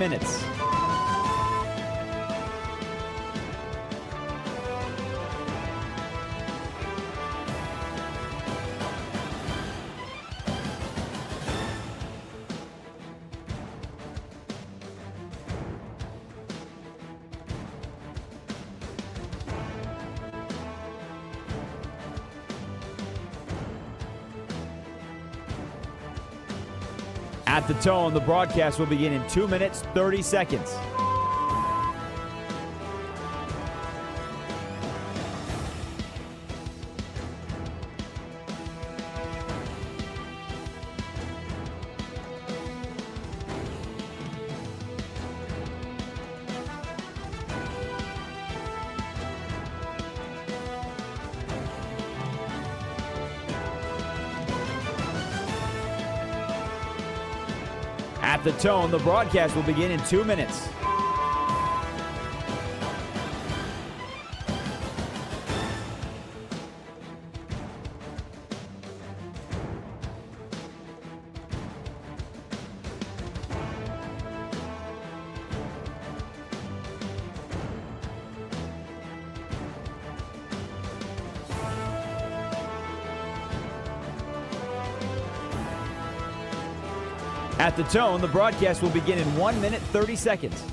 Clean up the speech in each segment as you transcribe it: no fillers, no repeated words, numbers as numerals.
minutes. At the tone, the broadcast will begin in 2 minutes, 30 seconds. At the tone, the broadcast will begin in 2 minutes. At the tone, the broadcast will begin in 1 minute, 30 seconds.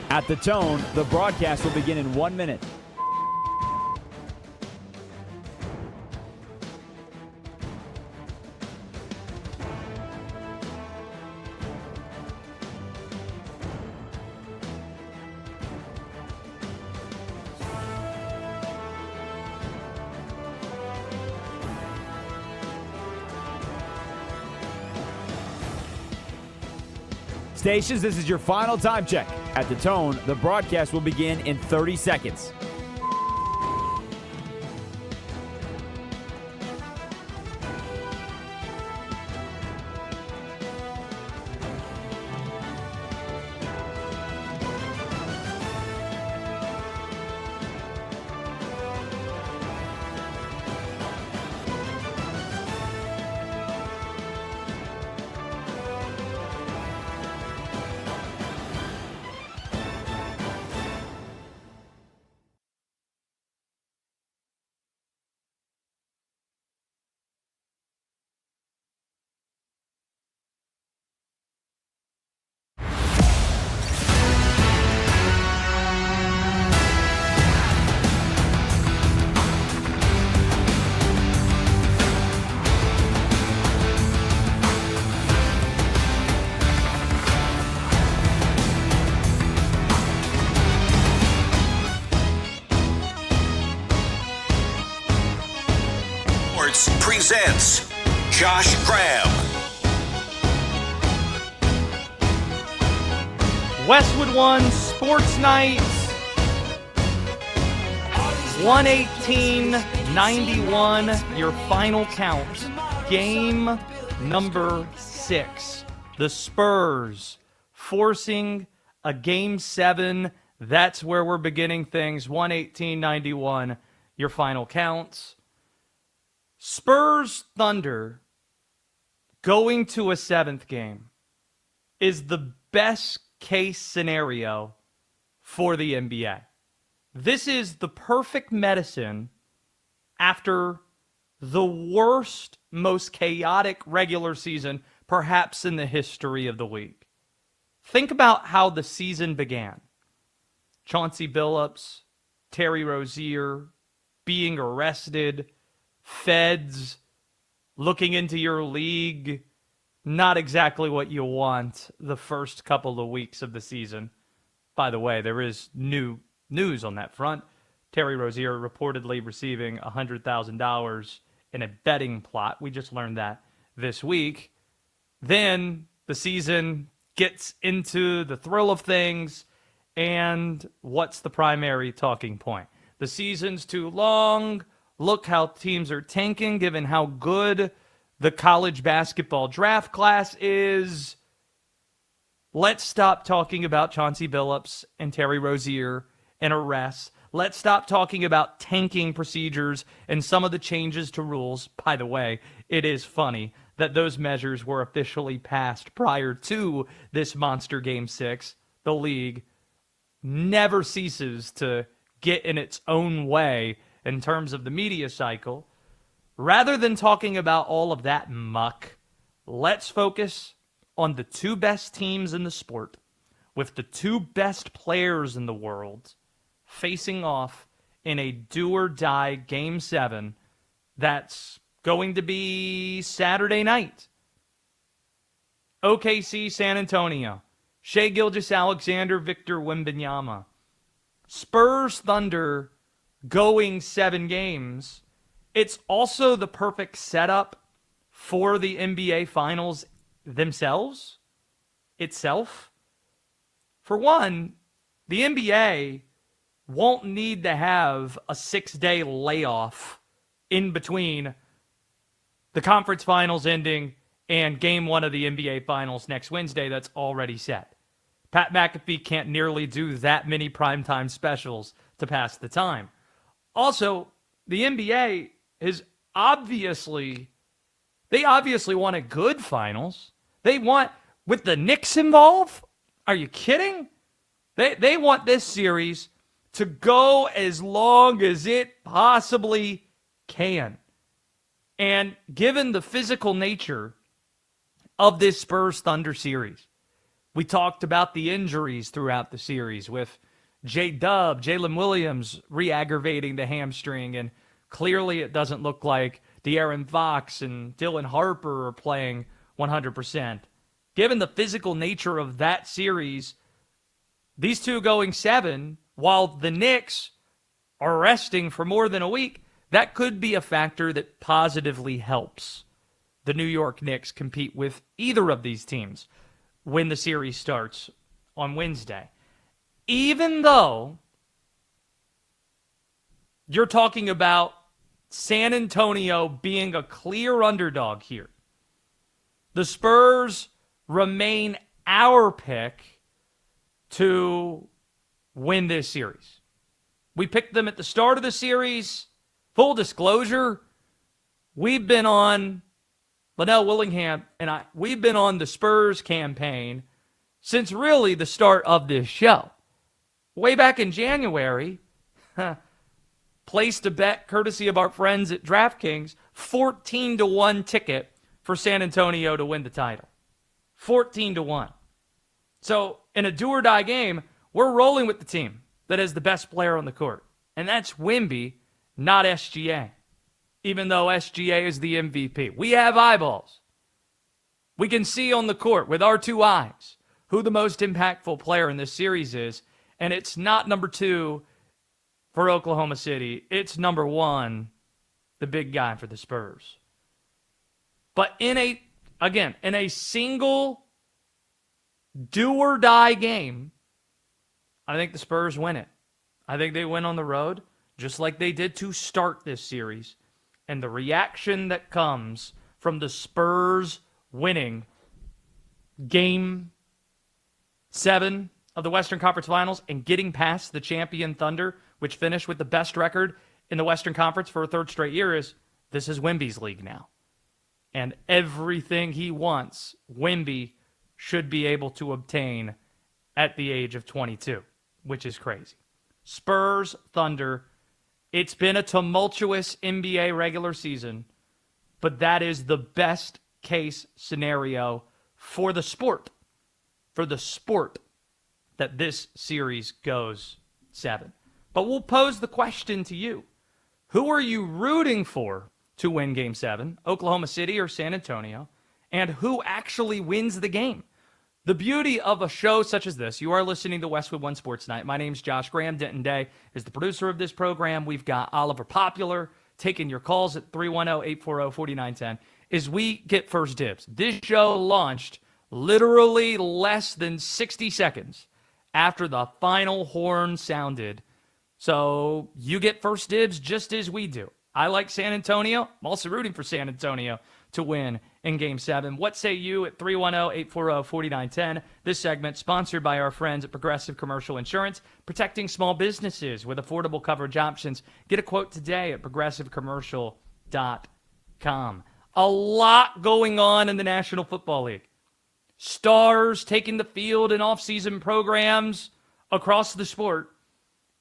At the tone, the broadcast will begin in 1 minute. Stations, this is your final time check. At the tone, the broadcast will begin in 30 seconds. Presents Josh Graham. Westwood One Sports Night 118-91, your final count. Game number 6. The Spurs forcing a Game 7. That's where we're beginning things. 118-91, your final counts. Spurs Thunder going to a 7th game is the best case scenario for the NBA. This is the perfect medicine after the worst, most chaotic regular season perhaps in the history of the league. Think about how the season began. Chauncey Billups, Terry Rozier being arrested, feds looking into your league, not exactly what you want the first couple of weeks of the season. By the way, there is new news on that front. Terry Rozier reportedly receiving $100,000 in a betting plot. We just learned that this week. Then the season gets into the thrill of things, And what's the primary talking point? The season's too long. Look how teams are tanking given how good the college basketball draft class is. Let's stop talking about Chauncey Billups and Terry Rozier and arrests. Let's stop talking about tanking procedures and some of the changes to rules. By the way, it is funny that those measures were officially passed prior to this monster Game 6. The league never ceases to get in its own way in terms of the media cycle. Rather than talking about all of that muck, let's focus on the two best teams in the sport with the two best players in the world facing off in a do-or-die Game 7 that's going to be Saturday night. OKC, San Antonio. Shai Gilgeous-Alexander, Victor Wembanyama. Spurs, Thunder going 7 games. It's also the perfect setup for the NBA Finals itself. For one, the NBA won't need to have a 6-day layoff in between the conference finals ending and game 1 of the NBA Finals next Wednesday that's already set. Pat McAfee can't nearly do that many primetime specials to pass the time. Also, the NBA is obviously want a good finals. They want, with the Knicks involved, are you kidding? They want this series to go as long as it possibly can. And given the physical nature of this Spurs Thunder series, we talked about the injuries throughout the series with J-Dub, Jalen Williams re-aggravating the hamstring, and clearly it doesn't look like De'Aaron Fox and Dylan Harper are playing 100%. Given the physical nature of that series, these two going 7, while the Knicks are resting for more than a week, that could be a factor that positively helps the New York Knicks compete with either of these teams when the series starts on Wednesday. Even though you're talking about San Antonio being a clear underdog here, the Spurs remain our pick to win this series. We picked them at the start of the series. Full disclosure, we've been on, Linnell Willingham and we've been on the Spurs campaign since really the start of this show. Way back in January, placed a bet courtesy of our friends at DraftKings, 14-1 ticket for San Antonio to win the title. 14-1. So in a do-or-die game, we're rolling with the team that has the best player on the court. And that's Wemby, not SGA. Even though SGA is the MVP. We have eyeballs. We can see on the court with our two eyes who the most impactful player in this series is. And it's not number 2 for Oklahoma City. It's number 1, the big guy for the Spurs. But in a single do-or-die game, I think the Spurs win it. I think they win on the road, just like they did to start this series. And the reaction that comes from the Spurs winning Game 7 of the Western Conference Finals and getting past the champion Thunder, which finished with the best record in the Western Conference for a third straight year, is this is Wemby's league now. And everything he wants, Wemby should be able to obtain at the age of 22, which is crazy. Spurs, Thunder, it's been a tumultuous NBA regular season, but that is the best case scenario for the sport. For the sport that this series goes 7. But we'll pose the question to you. Who are you rooting for to win Game 7? Oklahoma City or San Antonio? And who actually wins the game? The beauty of a show such as this, you are listening to Westwood One Sports Night. My name's Josh Graham. Denton Day is the producer of this program. We've got Oliver Popular taking your calls at 310-840-4910 as we get first dibs. This show launched literally less than 60 seconds after the final horn sounded. So you get first dibs just as we do. I like San Antonio. I'm also rooting for San Antonio to win in Game 7. What say you at 310-840-4910? This segment sponsored by our friends at Progressive Commercial Insurance, protecting small businesses with affordable coverage options. Get a quote today at progressivecommercial.com. A lot going on in the National Football League. Stars taking the field in off-season programs across the sport.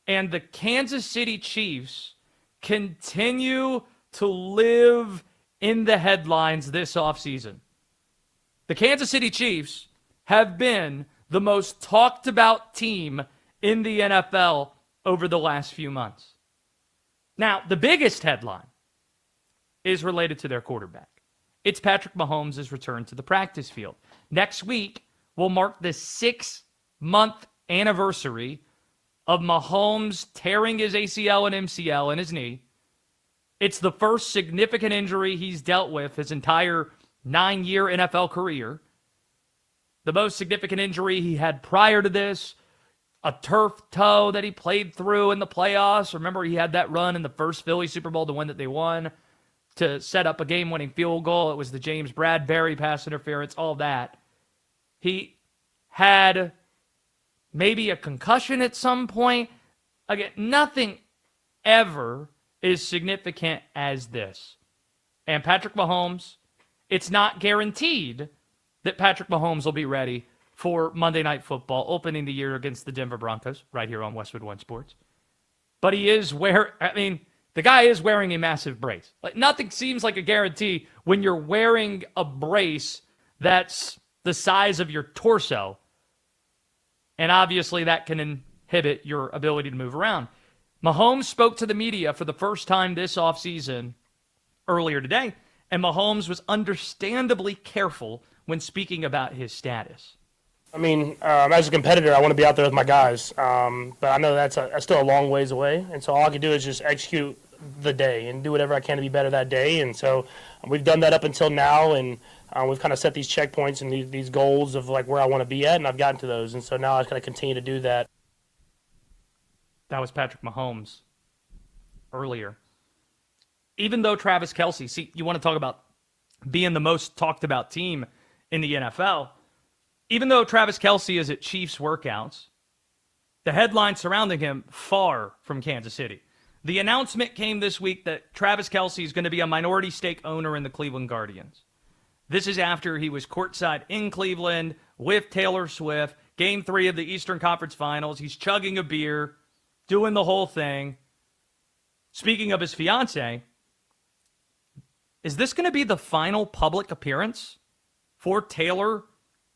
And the Kansas City Chiefs continue to live in the headlines this offseason. The Kansas City Chiefs have been the most talked about team in the NFL over the last few months. Now, the biggest headline is related to their quarterback. It's Patrick Mahomes' return to the practice field. Next week will mark the 6-month anniversary of Mahomes tearing his ACL and MCL in his knee. It's the first significant injury he's dealt with his entire 9-year NFL career. The most significant injury he had prior to this, a turf toe that he played through in the playoffs. Remember, he had that run in the first Philly Super Bowl, the one that they won, to set up a game-winning field goal. It was the James Bradbury pass interference, all that. He had maybe a concussion at some point. Again, nothing ever is significant as this. And Patrick Mahomes, it's not guaranteed that Patrick Mahomes will be ready for Monday Night Football, opening the year against the Denver Broncos, right here on Westwood One Sports. But the guy is wearing a massive brace. Like, nothing seems like a guarantee when you're wearing a brace that's the size of your torso. And obviously that can inhibit your ability to move around. Mahomes spoke to the media for the first time this offseason earlier today, and Mahomes was understandably careful when speaking about his status. I mean, as a competitor, I want to be out there with my guys, but I know that's still a long ways away, and so all I can do is just execute the day and do whatever I can to be better that day, and so we've done that up until now, and we've kind of set these checkpoints and these goals of like where I want to be at, and I've gotten to those, and so now I just got to continue to do that. That was Patrick Mahomes earlier. Even though Travis Kelce, see, you want to talk about being the most talked about team in the NFL, even though Travis Kelce is at Chiefs workouts, the headlines surrounding him far from Kansas City. The announcement came this week that Travis Kelce is going to be a minority stake owner in the Cleveland Guardians. This is after he was courtside in Cleveland with Taylor Swift, Game 3 of the Eastern Conference Finals. He's chugging a beer, doing the whole thing. Speaking of his fiance, is this going to be the final public appearance for Taylor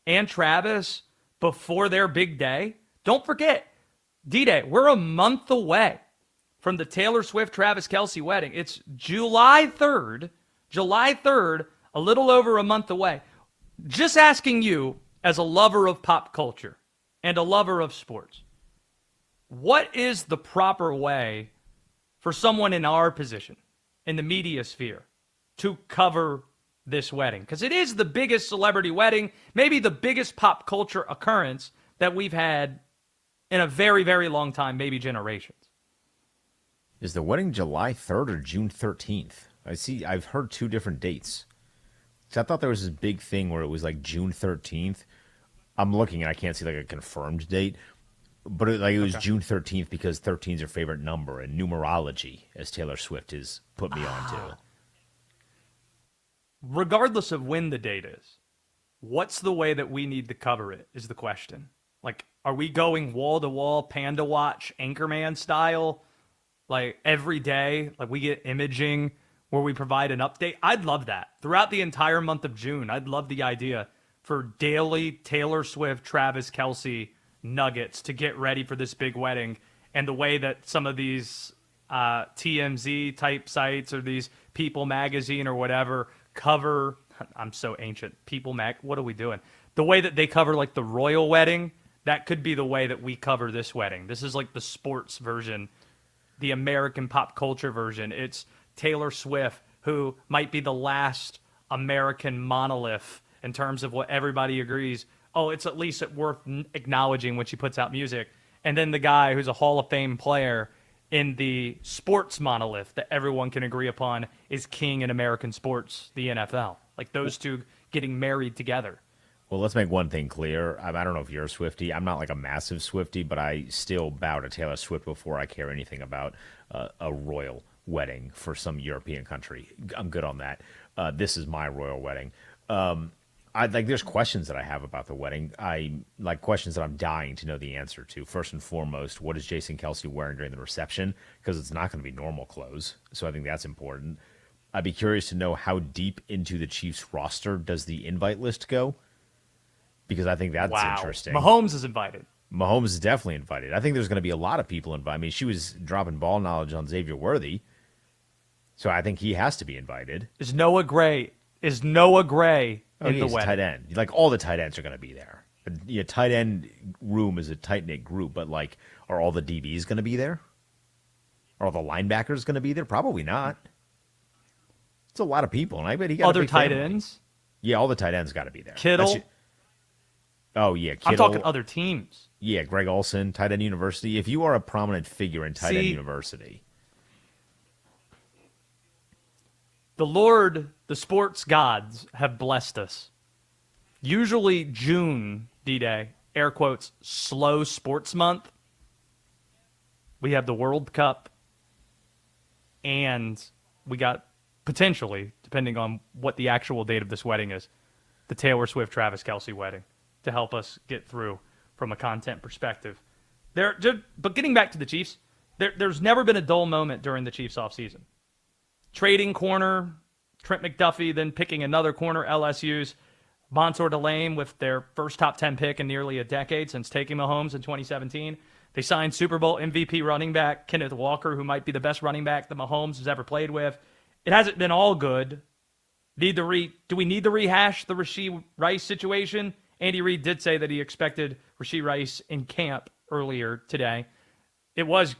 and Travis before their big day? Don't forget, D-Day, we're a month away from the Taylor Swift-Travis Kelce wedding. It's July 3rd, a little over a month away. Just asking you, as a lover of pop culture and a lover of sports, what is the proper way for someone in our position, in the media sphere, to cover this wedding? Because it is the biggest celebrity wedding, maybe the biggest pop culture occurrence that we've had in a very, very long time, maybe generations. Is the wedding July 3rd or June 13th? I've heard two different dates. So I thought there was this big thing where it was like June 13th. I'm looking and I can't see like a confirmed date. But it was June 13th because 13 is your favorite number, and numerology, as Taylor Swift has put me onto. Regardless of when the date is, what's the way that we need to cover it is the question. Like, are we going wall-to-wall, Panda Watch, Anchorman style, like every day? Like, we get imaging where we provide an update? I'd love that. Throughout the entire month of June, I'd love the idea for daily Taylor Swift, Travis Kelce nuggets to get ready for this big wedding, and the way that some of these TMZ type sites or these People Magazine or whatever cover, I'm so ancient, People Mag, what are we doing? The way that they cover like the royal wedding, that could be the way that we cover this wedding. This is like the sports version, the American pop culture version. It's Taylor Swift, who might be the last American monolith in terms of what everybody agrees oh, it's at least worth acknowledging when she puts out music. And then the guy who's a Hall of Fame player in the sports monolith that everyone can agree upon is king in American sports, the NFL. Like those two getting married together. Well, let's make one thing clear. I don't know if you're a Swiftie. I'm not like a massive Swiftie, but I still bow to Taylor Swift before I care anything about a royal wedding for some European country. I'm good on that. This is my royal wedding. There's questions that I have about the wedding. I like questions that I'm dying to know the answer to. First and foremost, what is Jason Kelsey wearing during the reception? Because it's not going to be normal clothes. So I think that's important. I'd be curious to know how deep into the Chiefs roster does the invite list go? Because I think that's interesting. Mahomes is invited. Mahomes is definitely invited. I think there's going to be a lot of people invited. I mean, she was dropping ball knowledge on Xavier Worthy. So I think he has to be invited. Is Noah Gray in the wedding? Tight end. Like all the tight ends are going to be there. Yeah, tight end room is a tight-knit group, but like, are all the DBs going to be there? Are all the linebackers going to be there? Probably not. It's a lot of people, and I bet he got other tight ends. Yeah, all the tight ends got to be there. Kittle. Oh, yeah, Kittle. I'm talking other teams. Yeah, Greg Olsen, Tight End University. If you are a prominent figure in Tight End University. The Lord, the sports gods, have blessed us. Usually June, D-Day, air quotes, slow sports month. We have the World Cup, and we got potentially, depending on what the actual date of this wedding is, the Taylor Swift-Travis Kelce wedding to help us get through from a content perspective. But getting back to the Chiefs, there's never been a dull moment during the Chiefs offseason. Trading corner, Trent McDuffie, then picking another corner, LSU's Mansour Delane with their first top 10 pick in nearly a decade since taking Mahomes in 2017. They signed Super Bowl MVP running back Kenneth Walker, who might be the best running back that Mahomes has ever played with. It hasn't been all good. Do we need to rehash the Rashee Rice situation? Andy Reid did say that he expected Rashee Rice in camp earlier today. It was,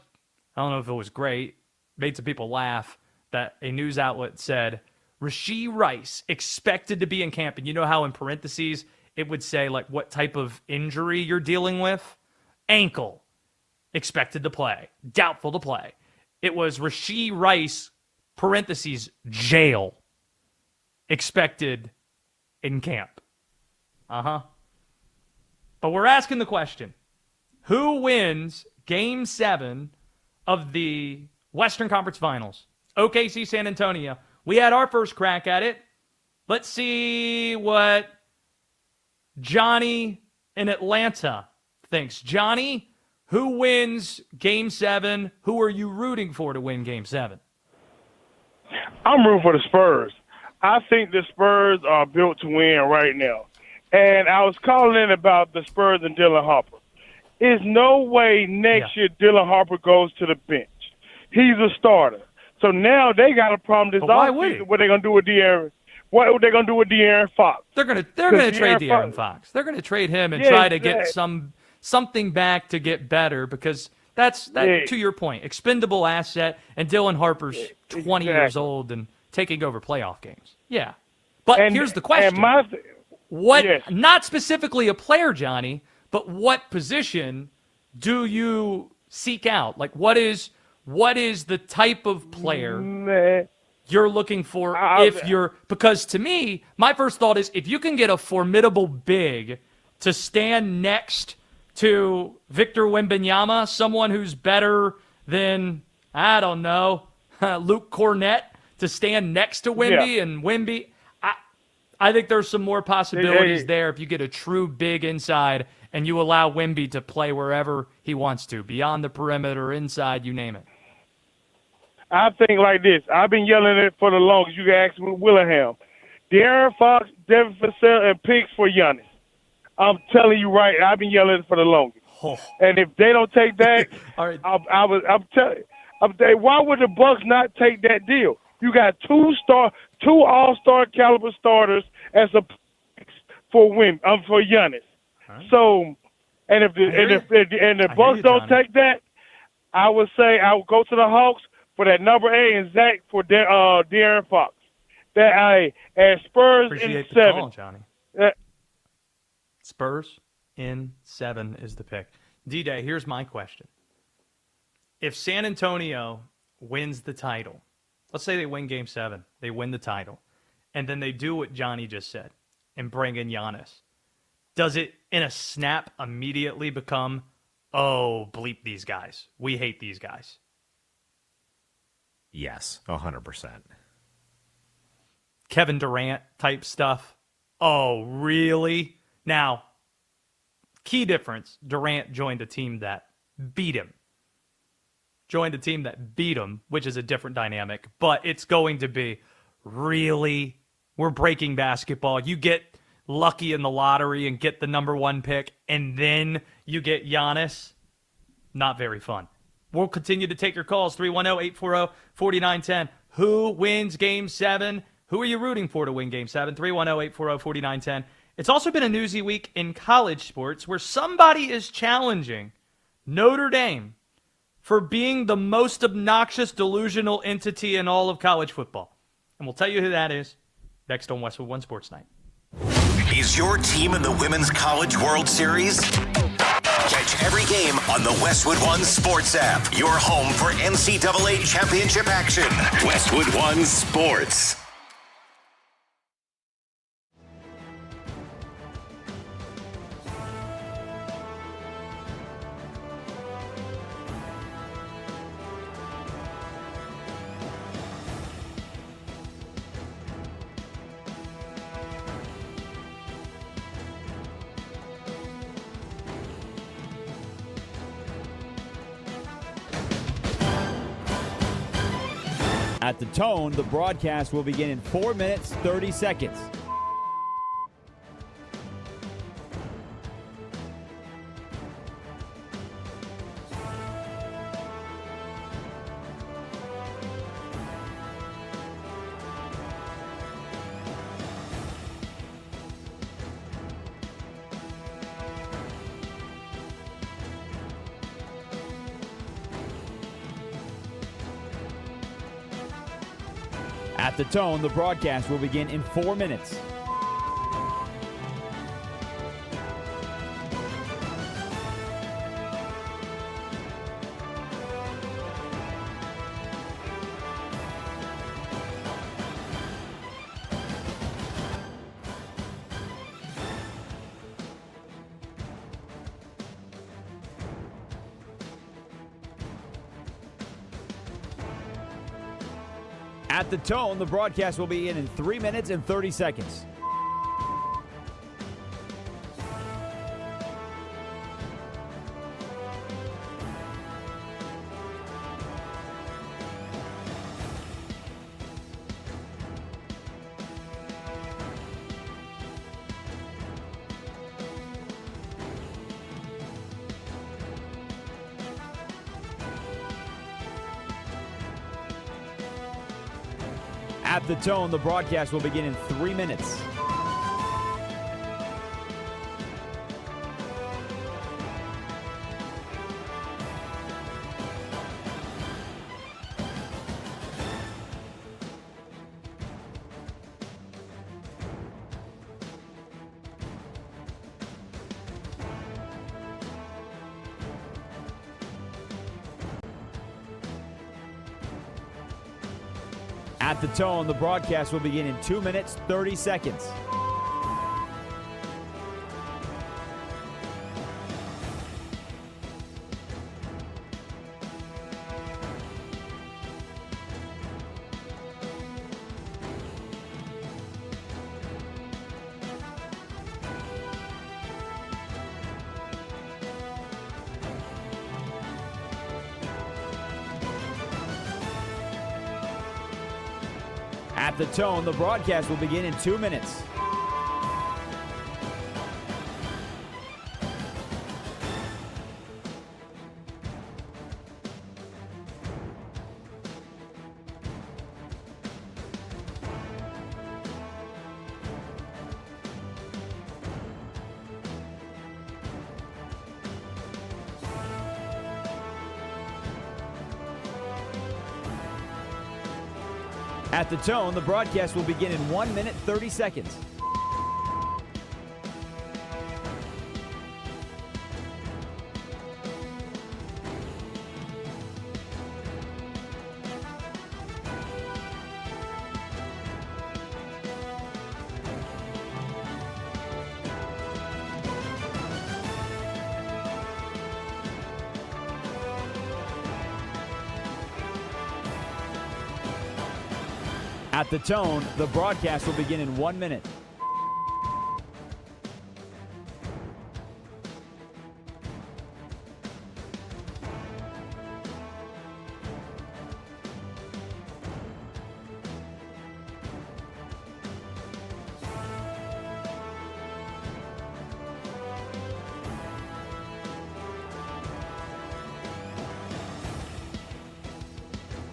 I don't know if it was great, made some people laugh that a news outlet said, Rashee Rice expected to be in camp. And you know how in parentheses it would say like what type of injury you're dealing with? Ankle. Expected to play. Doubtful to play. It was Rashee Rice, parentheses, jail. Expected in camp. But we're asking the question, who wins Game 7 of the Western Conference Finals? OKC San Antonio. We had our first crack at it. Let's see what Johnny in Atlanta thinks. Johnny, who wins Game 7? Who are you rooting for to win Game 7? I'm rooting for the Spurs. I think the Spurs are built to win right now. And I was calling in about the Spurs and Dylan Harper. There's no way next year Dylan Harper goes to the bench. He's a starter. So now they got a problem this offseason. What they gonna do with De'Aaron? What are they gonna do with De'Aaron Fox? They're gonna trade De'Aaron Fox. They're gonna trade him and try to get something back to get better because that's to your point, expendable asset. And Dylan Harper's 20 years old and taking over playoff games. Yeah, but here's the question: not specifically a player, Johnny, but what position do you seek out? Like, what is the type of player you're looking for because to me, my first thought is if you can get a formidable big to stand next to Victor Wembanyama, someone who's better than, I don't know, Luke Cornett, to stand next to Wemby and Wemby, I think there's some more possibilities there if you get a true big inside and you allow Wemby to play wherever he wants to, beyond the perimeter, inside, you name it. I think like this. I've been yelling it for the longest. You can ask Willingham. De'Aaron Fox, Devin Vassell, and picks for Giannis. I'm telling you right, I've been yelling it for the longest. Oh. And if they don't take that, all right. I'm telling why would the Bucks not take that deal? You got two all-star caliber starters as a picks for Giannis. Right. So, and if the Bucks don't take that, I would say I would go to the Hawks for that number 8 and Zach for De'Aaron Fox. That and Spurs Appreciate in 7. Call, Johnny. Spurs in 7 is the pick. D-Day, here's my question. If San Antonio wins the title, let's say they win Game 7, they win the title, and then they do what Johnny just said and bring in Giannis, does it in a snap immediately become, oh, bleep these guys, we hate these guys? Yes, 100%. Kevin Durant type stuff? Oh, really? Now, key difference, Durant joined a team that beat him. Joined a team that beat him, which is a different dynamic. But it's going to be, really? We're breaking basketball. You get lucky in the lottery and get the number 1 pick, and then you get Giannis? Not very fun. We'll continue to take your calls, 310-840-4910. Who wins Game 7? Who are you rooting for to win Game 7? 310-840-4910. It's also been a newsy week in college sports where somebody is challenging Notre Dame for being the most obnoxious, delusional entity in all of college football. And we'll tell you who that is next on Westwood One Sports Night. Is your team in the Women's College World Series? Catch every game on the Westwood One Sports app. Your home for NCAA championship action. Westwood One Sports. At the tone, the broadcast will begin in 4 minutes, 30 seconds. At the tone, the broadcast will begin in 4 minutes. At the tone, the broadcast will begin in 3 minutes and 30 seconds. At the tone, the broadcast will begin in 3 minutes. At the tone, the broadcast will begin in 2 minutes, 30 seconds. At the tone, the broadcast will begin in 2 minutes. At the tone, the broadcast will begin in 1 minute, 30 seconds. At the tone, the broadcast will begin in 1 minute.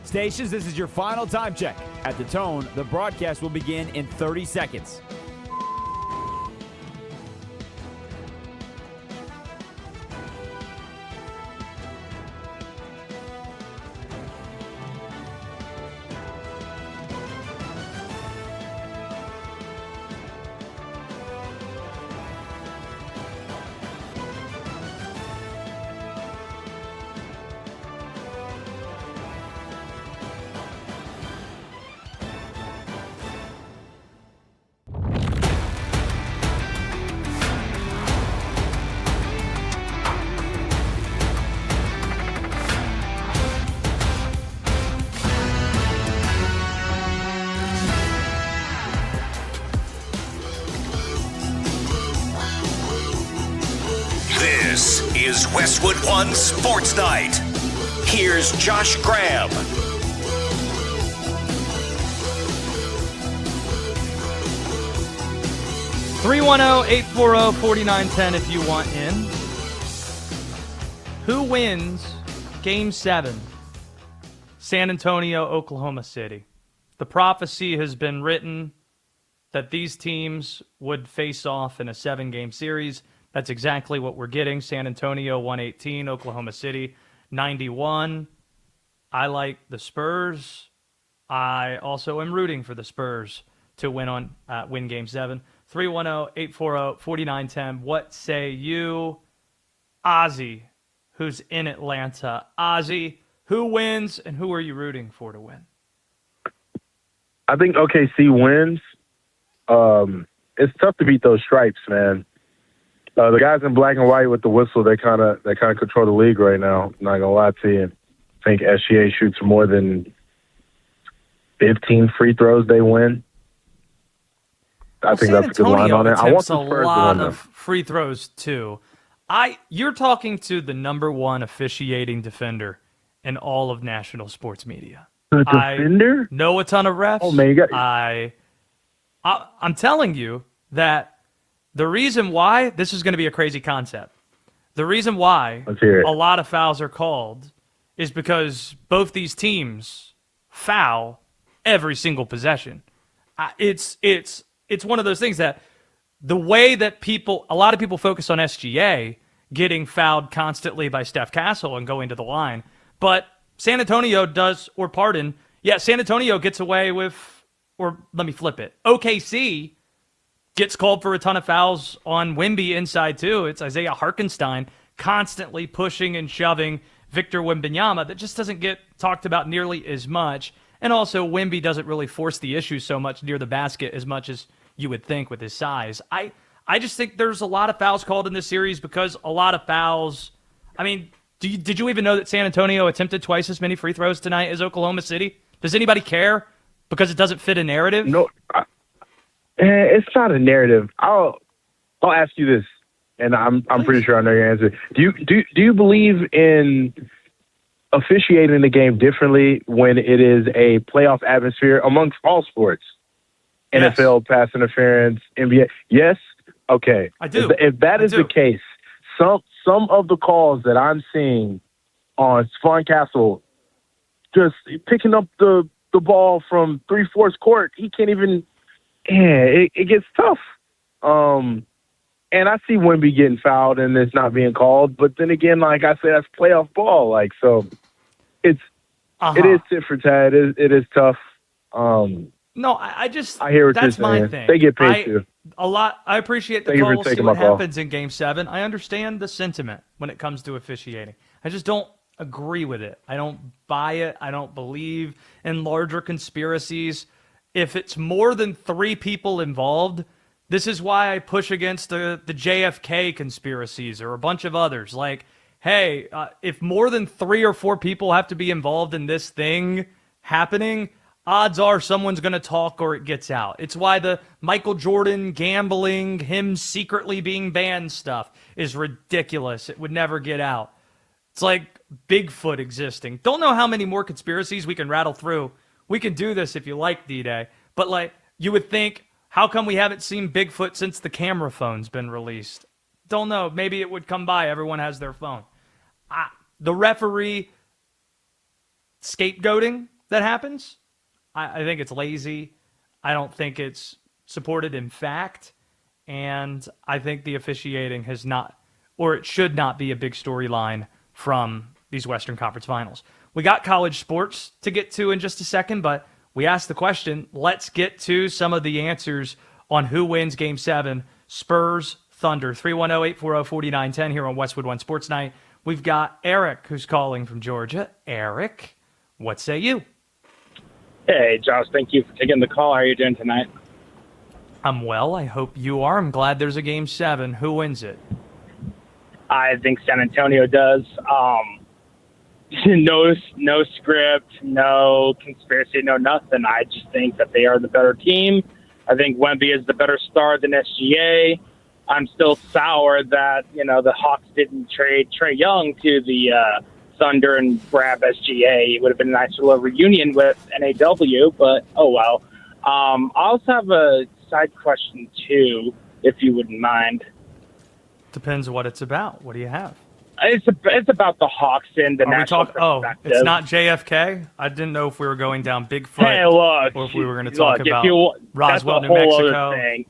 Stations, this is your final time check. At the tone, the broadcast will begin in 30 seconds. This is Westwood One Sports Night. Here's Josh Graham. 310-840-4910 if you want in. Who wins Game 7? San Antonio, Oklahoma City. The prophecy has been written that these teams would face off in a 7-game series. That's exactly what we're getting. San Antonio 118, Oklahoma City 91. I like the Spurs. I also am rooting for the Spurs to win Game 7. 310-840-4910. What say you? Ozzy, who's in Atlanta. Ozzy, who wins and who are you rooting for to win? I think OKC wins. It's tough to beat those stripes, man. The guys in black and white with the whistle, they kind of control the league right now. I'm not gonna lie to you. I think SGA shoots more than 15 free throws, they win. I think that's a good line on it. I want the Spurs to win. A lot of free throws too. You're talking to the number one officiating defender in all of national sports media. The defender? I know a ton of refs. Oh man, you got. I'm telling you that the reason why this is going to be a crazy concept. The reason why a lot of fouls are called is because both these teams foul every single possession. It's one of those things that the way that a lot of people focus on SGA getting fouled constantly by Steph Castle and going to the line, but San Antonio San Antonio gets away with, or let me flip it. OKC gets called for a ton of fouls on Wemby inside too. It's Isaiah Hartenstein constantly pushing and shoving Victor Wembanyama. That just doesn't get talked about nearly as much. And also, Wemby doesn't really force the issue so much near the basket as much as you would think with his size. I just think there's a lot of fouls called in this series because a lot of fouls. I mean, did you even know that San Antonio attempted twice as many free throws tonight as Oklahoma City? Does anybody care because it doesn't fit a narrative? No, it's not a narrative. I'll ask you this, and I'm pretty sure I know your answer. Do you believe in officiating the game differently when it is a playoff atmosphere amongst all sports? Yes. NFL, pass interference, NBA. Yes? Okay. I do. If that is the case, some of the calls that I'm seeing on Spawn Castle, just picking up the ball from 3/4 court, he can't even. Yeah, it gets tough. And I see Wemby getting fouled and it's not being called. But then again, like I said, that's playoff ball. Like, so it is tit for tat. It is tough. No, I hear what that's you're saying. My thing. They get paid too. I appreciate the call. We'll see what happens in Game 7. I understand the sentiment when it comes to officiating. I just don't agree with it. I don't buy it. I don't believe in larger conspiracies. If it's more than 3 people involved, this is why I push against the JFK conspiracies or a bunch of others. Like, hey, if more than 3 or 4 people have to be involved in this thing happening, odds are someone's going to talk or it gets out. It's why the Michael Jordan gambling, him secretly being banned stuff is ridiculous. It would never get out. It's like Bigfoot existing. Don't know how many more conspiracies we can rattle through. We can do this if you like, D-Day. But like, you would think, how come we haven't seen Bigfoot since the camera phone's been released? Don't know. Maybe it would come by. Everyone has their phone. The referee scapegoating that happens, I think it's lazy. I don't think it's supported in fact. And I think the officiating has not, or it should not be a big storyline from these Western Conference Finals. We got college sports to get to in just a second, but we asked the question. Let's get to some of the answers on who wins Game 7. Spurs, Thunder. 310-840-4910 here on Westwood One Sports Night. We've got Eric, who's calling from Georgia. Eric, what say you? Hey, Josh, thank you for taking the call. How are you doing tonight? I'm well. I hope you are. I'm glad there's a Game 7. Who wins it? I think San Antonio does. No script, no conspiracy, no nothing. I just think that they are the better team. I think Wemby is the better star than SGA. I'm still sour that, the Hawks didn't trade Trae Young to the Thunder and grab SGA. It would have been a nice little reunion with NAW, but oh well. I also have a side question, too, if you wouldn't mind. Depends what it's about. What do you have? It's about the Hawks and the national perspective. It's not JFK? I didn't know if we were going down Bigfoot hey, look, or if we were going to talk about Roswell, New that's a whole Mexico. Other thing.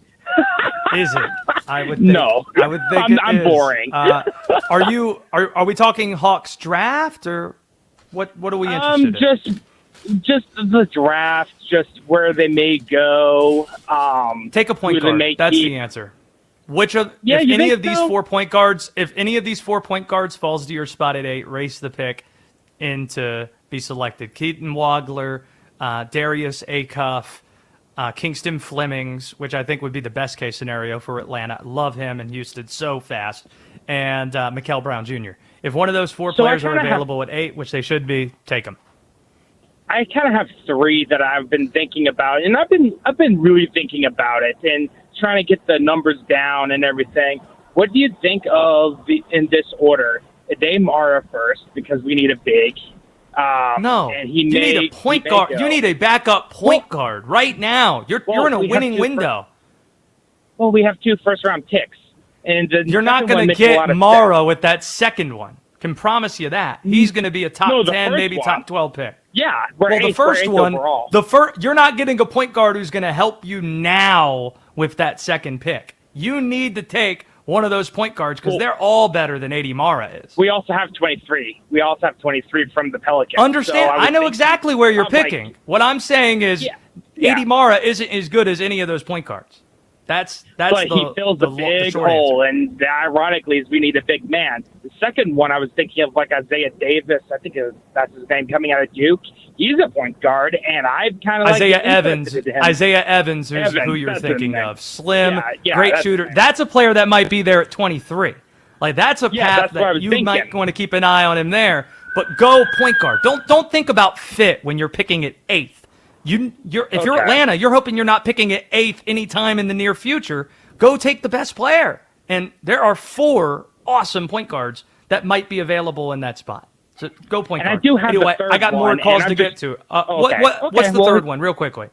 Is it? I would think, no. I would think I'm is. boring. Are we talking Hawks draft or what are we interested in? Just the draft, just where they may go. Take a point guard. That's the answer. If any of these 4 point guards falls to your spot at 8, race the pick in to be selected. Keaton Wagler, Darius Acuff, Kingston Flemings, which I think would be the best case scenario for Atlanta. Love him in Houston so fast. And Mikal Brown Jr. If one of those 4 players are available at 8, which they should be, take them. I kind of have 3 that I've been thinking about, and I've been really thinking about it and trying to get the numbers down and everything. What do you think of in this order? Dame Mara first, because we need a big. No, and you need a point guard. You need a backup point guard right now. You're in a winning window. We have 2 first-round picks, and you're not going to get Mara with that second one. Can promise you that he's going to be a top 10, maybe top 12 pick. Yeah, the first one, you're not getting a point guard who's going to help you now with that second pick. You need to take one of those point guards because they're all better than AD Mara is. We also have 23. We also have 23 from the Pelicans. Understand? So I know exactly where you're picking. What I'm saying is AD Mara isn't as good as any of those point guards. But he fills a big hole, and ironically, is we need a big man. The second one I was thinking of, like Isaiah Davis. I think that's his name, coming out of Duke. He's a point guard, and I've kind of Isaiah Evans. Isaiah Evans, who you're thinking of. Slim, great shooter. That's a player that might be there at 23. Like that's a path that you might want to keep an eye on him there. But go point guard. Don't think about fit when you're picking at 8th. If you're Atlanta, you're hoping you're not picking at 8th anytime in the near future. Go take the best player. And there are 4 awesome point guards that might be available in that spot. So go point guard. I do have the third I got more calls to get to. What's the third one, real quickly?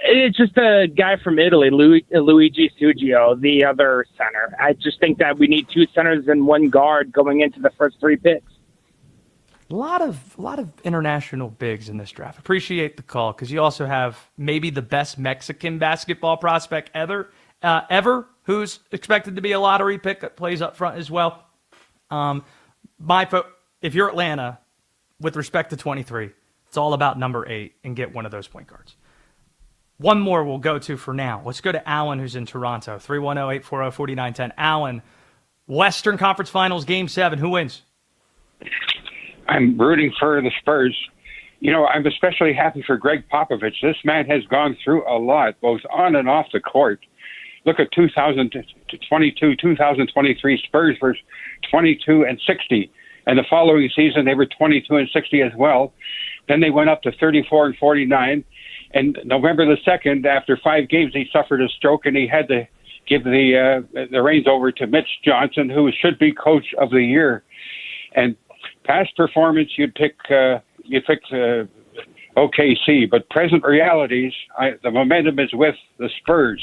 It's just a guy from Italy, Luigi Suggio, the other center. I just think that we need 2 centers and 1 guard going into the first 3 picks. A lot of international bigs in this draft. Appreciate the call because you also have maybe the best Mexican basketball prospect ever, who's expected to be a lottery pick that plays up front as well. If you're Atlanta, with respect to 23, it's all about number 8 and get one of those point guards. One more we'll go to for now. Let's go to Alan, who's in Toronto. 310-840-4910. Alan, Western Conference Finals, Game 7. Who wins? I'm rooting for the Spurs. I'm especially happy for Greg Popovich. This man has gone through a lot, both on and off the court. Look at 2022, 2023 Spurs were 22-60. And the following season, they were 22-60 as well. Then they went up to 34-49. And November the 2nd, after 5 games, he suffered a stroke, and he had to give the reins over to Mitch Johnson, who should be Coach of the Year. And past performance, you'd pick OKC, but present realities, the momentum is with the Spurs.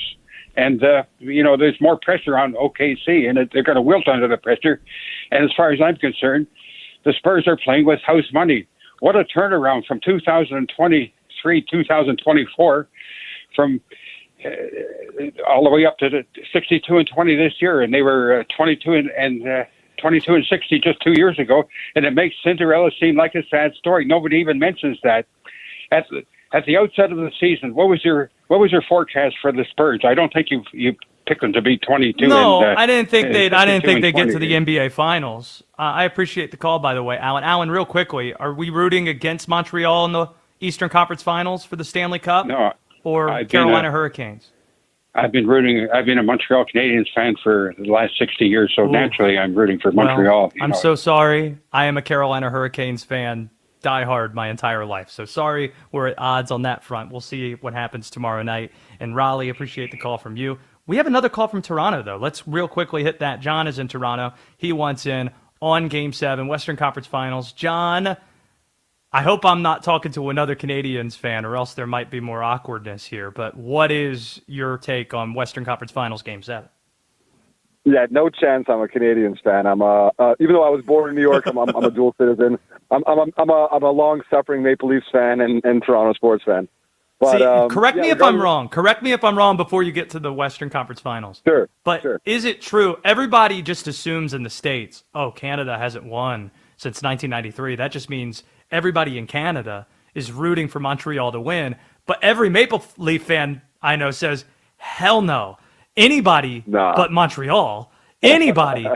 And, there's more pressure on OKC, and they're going to wilt under the pressure. And as far as I'm concerned, the Spurs are playing with house money. What a turnaround from 2023, 2024, from all the way up to the 62-20 this year. And they were 22 and 60 just 2 years ago. And it makes Cinderella seem like a sad story. Nobody even mentions that. At the outset of the season, what was your forecast for the Spurs? I don't think you picked them to be 22. No, and, I didn't think they'd get to the 20. NBA Finals. I appreciate the call, by the way, Alan. Alan, real quickly, are we rooting against Montreal in the Eastern Conference Finals for the Stanley Cup? No, or Carolina Hurricanes? I've been a Montreal Canadiens fan for the last 60 years, so naturally I'm rooting for Montreal. I'm so sorry. I am a Carolina Hurricanes fan, diehard my entire life. So sorry we're at odds on that front. We'll see what happens tomorrow night. And Raleigh, appreciate the call from you. We have another call from Toronto, though. Let's real quickly hit that. John is in Toronto. He wants in on Game 7, Western Conference Finals. John, I hope I'm not talking to another Canadiens fan, or else there might be more awkwardness here. But what is your take on Western Conference Finals Game 7? Yeah, no chance. I'm a Canadiens fan. I'm even though I was born in New York, I'm a dual citizen. I'm a long-suffering Maple Leafs fan and Toronto sports fan. But, correct me if I'm wrong. Correct me if I'm wrong before you get to the Western Conference Finals. Sure. But is it true? Everybody just assumes in the States, Canada hasn't won since 1993. That just means everybody in Canada is rooting for Montreal to win. But every Maple Leaf fan I know says, hell no. Anybody but Montreal. Anybody.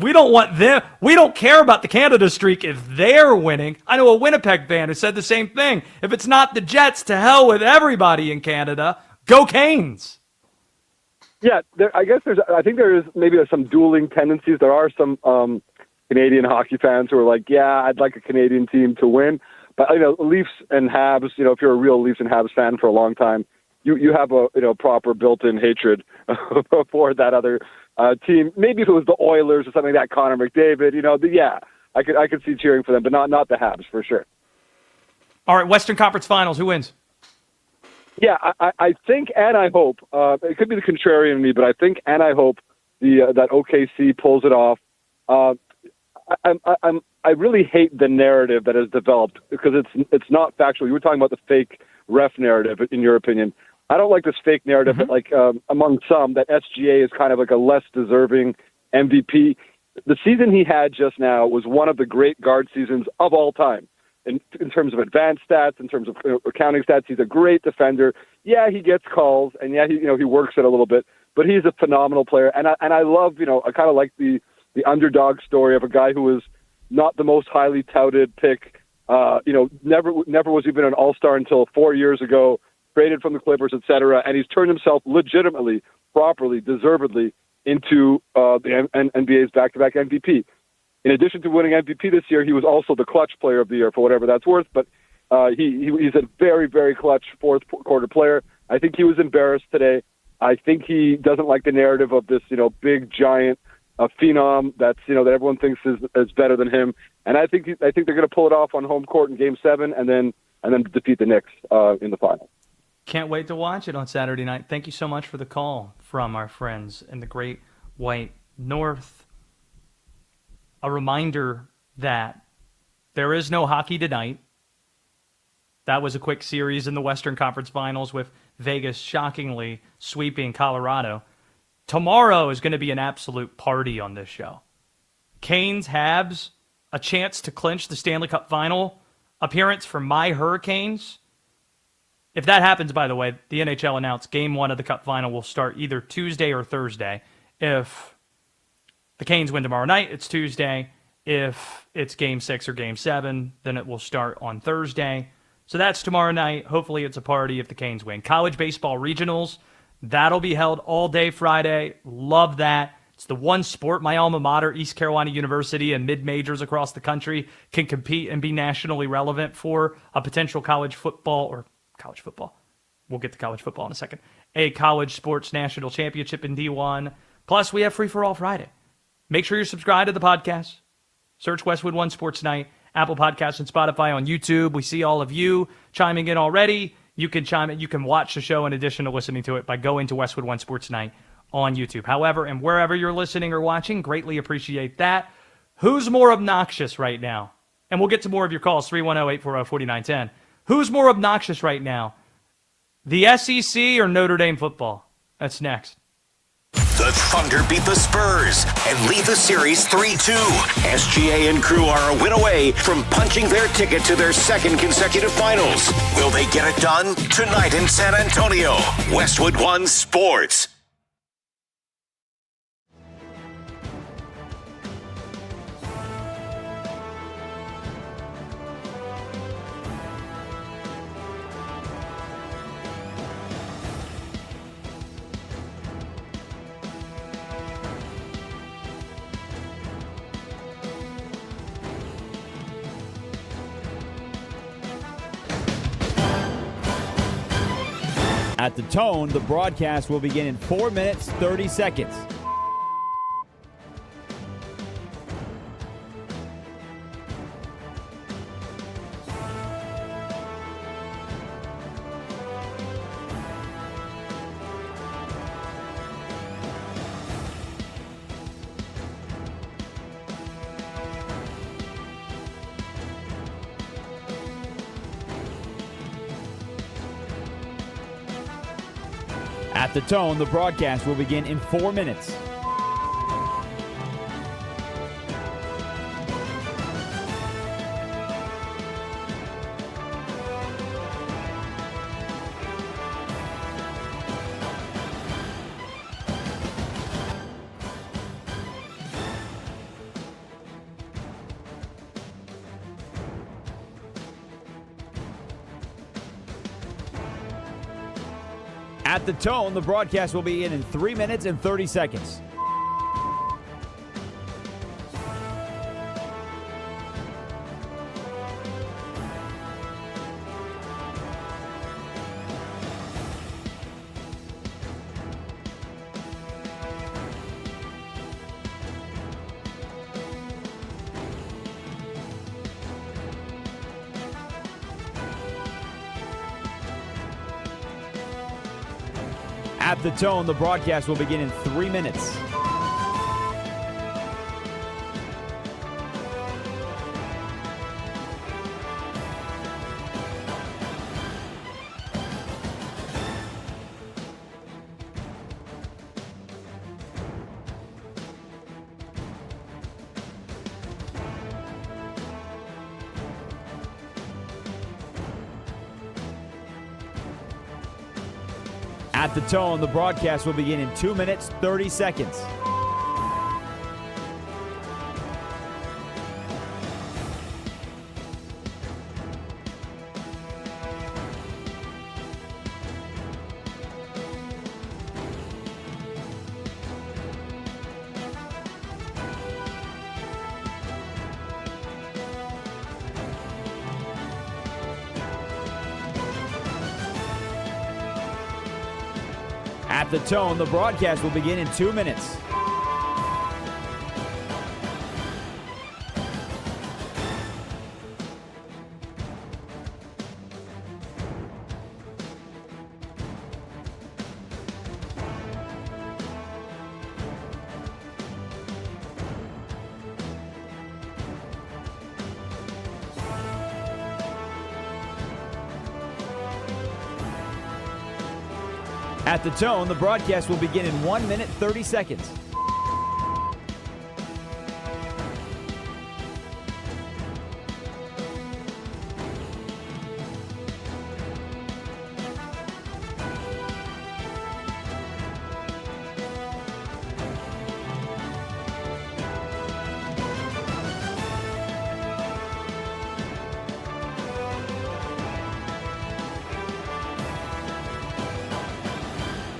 We don't want them. We don't care about the Canada streak if they're winning. I know a Winnipeg fan who said the same thing. If it's not the Jets, to hell with everybody in Canada. Go Canes. Yeah, I think there is maybe some dueling tendencies. There are some Canadian hockey fans who are like, yeah, I'd like a Canadian team to win. But, Leafs and Habs, if you're a real Leafs and Habs fan for a long time, you have a proper built-in hatred for that other team. Maybe if it was the Oilers or something like that, Connor McDavid, I could see cheering for them, but not the Habs for sure. All right, Western Conference Finals, who wins? Yeah, I think and I hope it could be the contrarian in me, but I think and I hope that OKC pulls it off. I really hate the narrative that has developed because it's not factual. You were talking about the fake ref narrative, in your opinion. I don't like this fake narrative that, among some, that SGA is kind of like a less deserving MVP. The season he had just now was one of the great guard seasons of all time. In terms of advanced stats, in terms of accounting stats, he's a great defender. Yeah, he gets calls, and yeah, he works it a little bit, but he's a phenomenal player. And I love, I kind of like the underdog story of a guy who was not the most highly touted pick. Never was even an all-star until 4 years ago, traded from the Clippers, etc. And he's turned himself legitimately, properly, deservedly into the NBA's back-to-back MVP. In addition to winning MVP this year, he was also the clutch player of the year for whatever that's worth. But he's a very, very clutch fourth quarter player. I think he was embarrassed today. I think he doesn't like the narrative of this, big giant phenom that's that everyone thinks is better than him. And I think they're going to pull it off on home court in Game 7 and then defeat the Knicks in the final. Can't wait to watch it on Saturday night. Thank you so much for the call from our friends in the Great White North. A reminder that there is no hockey tonight. That was a quick series in the Western Conference Finals with Vegas shockingly sweeping Colorado. Tomorrow is going to be an absolute party on this show. Canes, Habs, a chance to clinch the Stanley Cup final appearance for my Hurricanes. If that happens, by the way, the NHL announced Game 1 of the Cup final will start either Tuesday or Thursday. If the Canes win tomorrow night, it's Tuesday. If it's Game 6 or Game 7, then it will start on Thursday. So that's tomorrow night. Hopefully it's a party if the Canes win. College baseball regionals, that'll be held all day Friday. Love that. It's the one sport my alma mater, East Carolina University, and mid-majors across the country can compete and be nationally relevant for a potential college football. We'll get to college football in a second. A college sports national championship in D1. Plus, we have Free for All Friday. Make sure you're subscribed to the podcast. Search Westwood One Sports Night, Apple Podcasts, and Spotify on YouTube. We see all of you chiming in already. You can chime in. You can watch the show in addition to listening to it by going to Westwood One Sports Night on YouTube. However, and wherever you're listening or watching, greatly appreciate that. Who's more obnoxious right now? And we'll get to more of your calls, 310-840-4910. Who's more obnoxious right now? The SEC or Notre Dame football? That's next. The Thunder beat the Spurs and lead the series 3-2. SGA and crew are a win away from punching their ticket to their second consecutive finals. Will they get it done? Tonight in San Antonio. Westwood One Sports. At the tone, the broadcast will begin in 4 minutes, 30 seconds. At the tone, the broadcast will begin in 4 minutes. At the tone, the broadcast will begin in 3 minutes and 30 seconds. At the tone, the broadcast will begin in 3 minutes. At the tone, the broadcast will begin in 2 minutes, 30 seconds. At the tone, the broadcast will begin in 2 minutes. At the tone, the broadcast will begin in 1 minute, 30 seconds.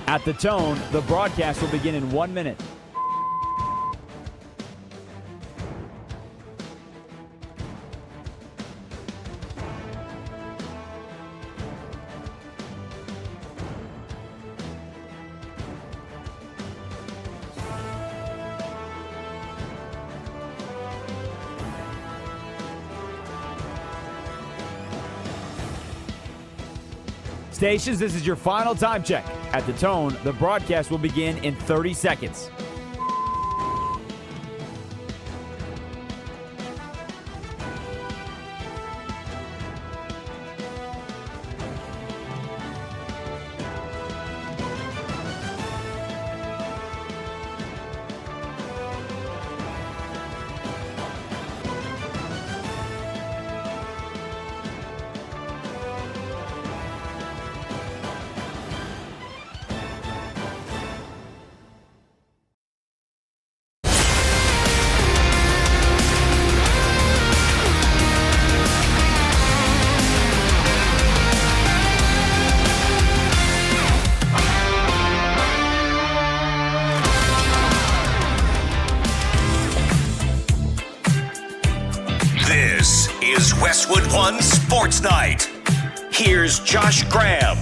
At the tone, the broadcast will begin in 1 minute. Stations, this is your final time check. At the tone, the broadcast will begin in 30 seconds. This is Westwood One Sports Night. Here's Josh Graham.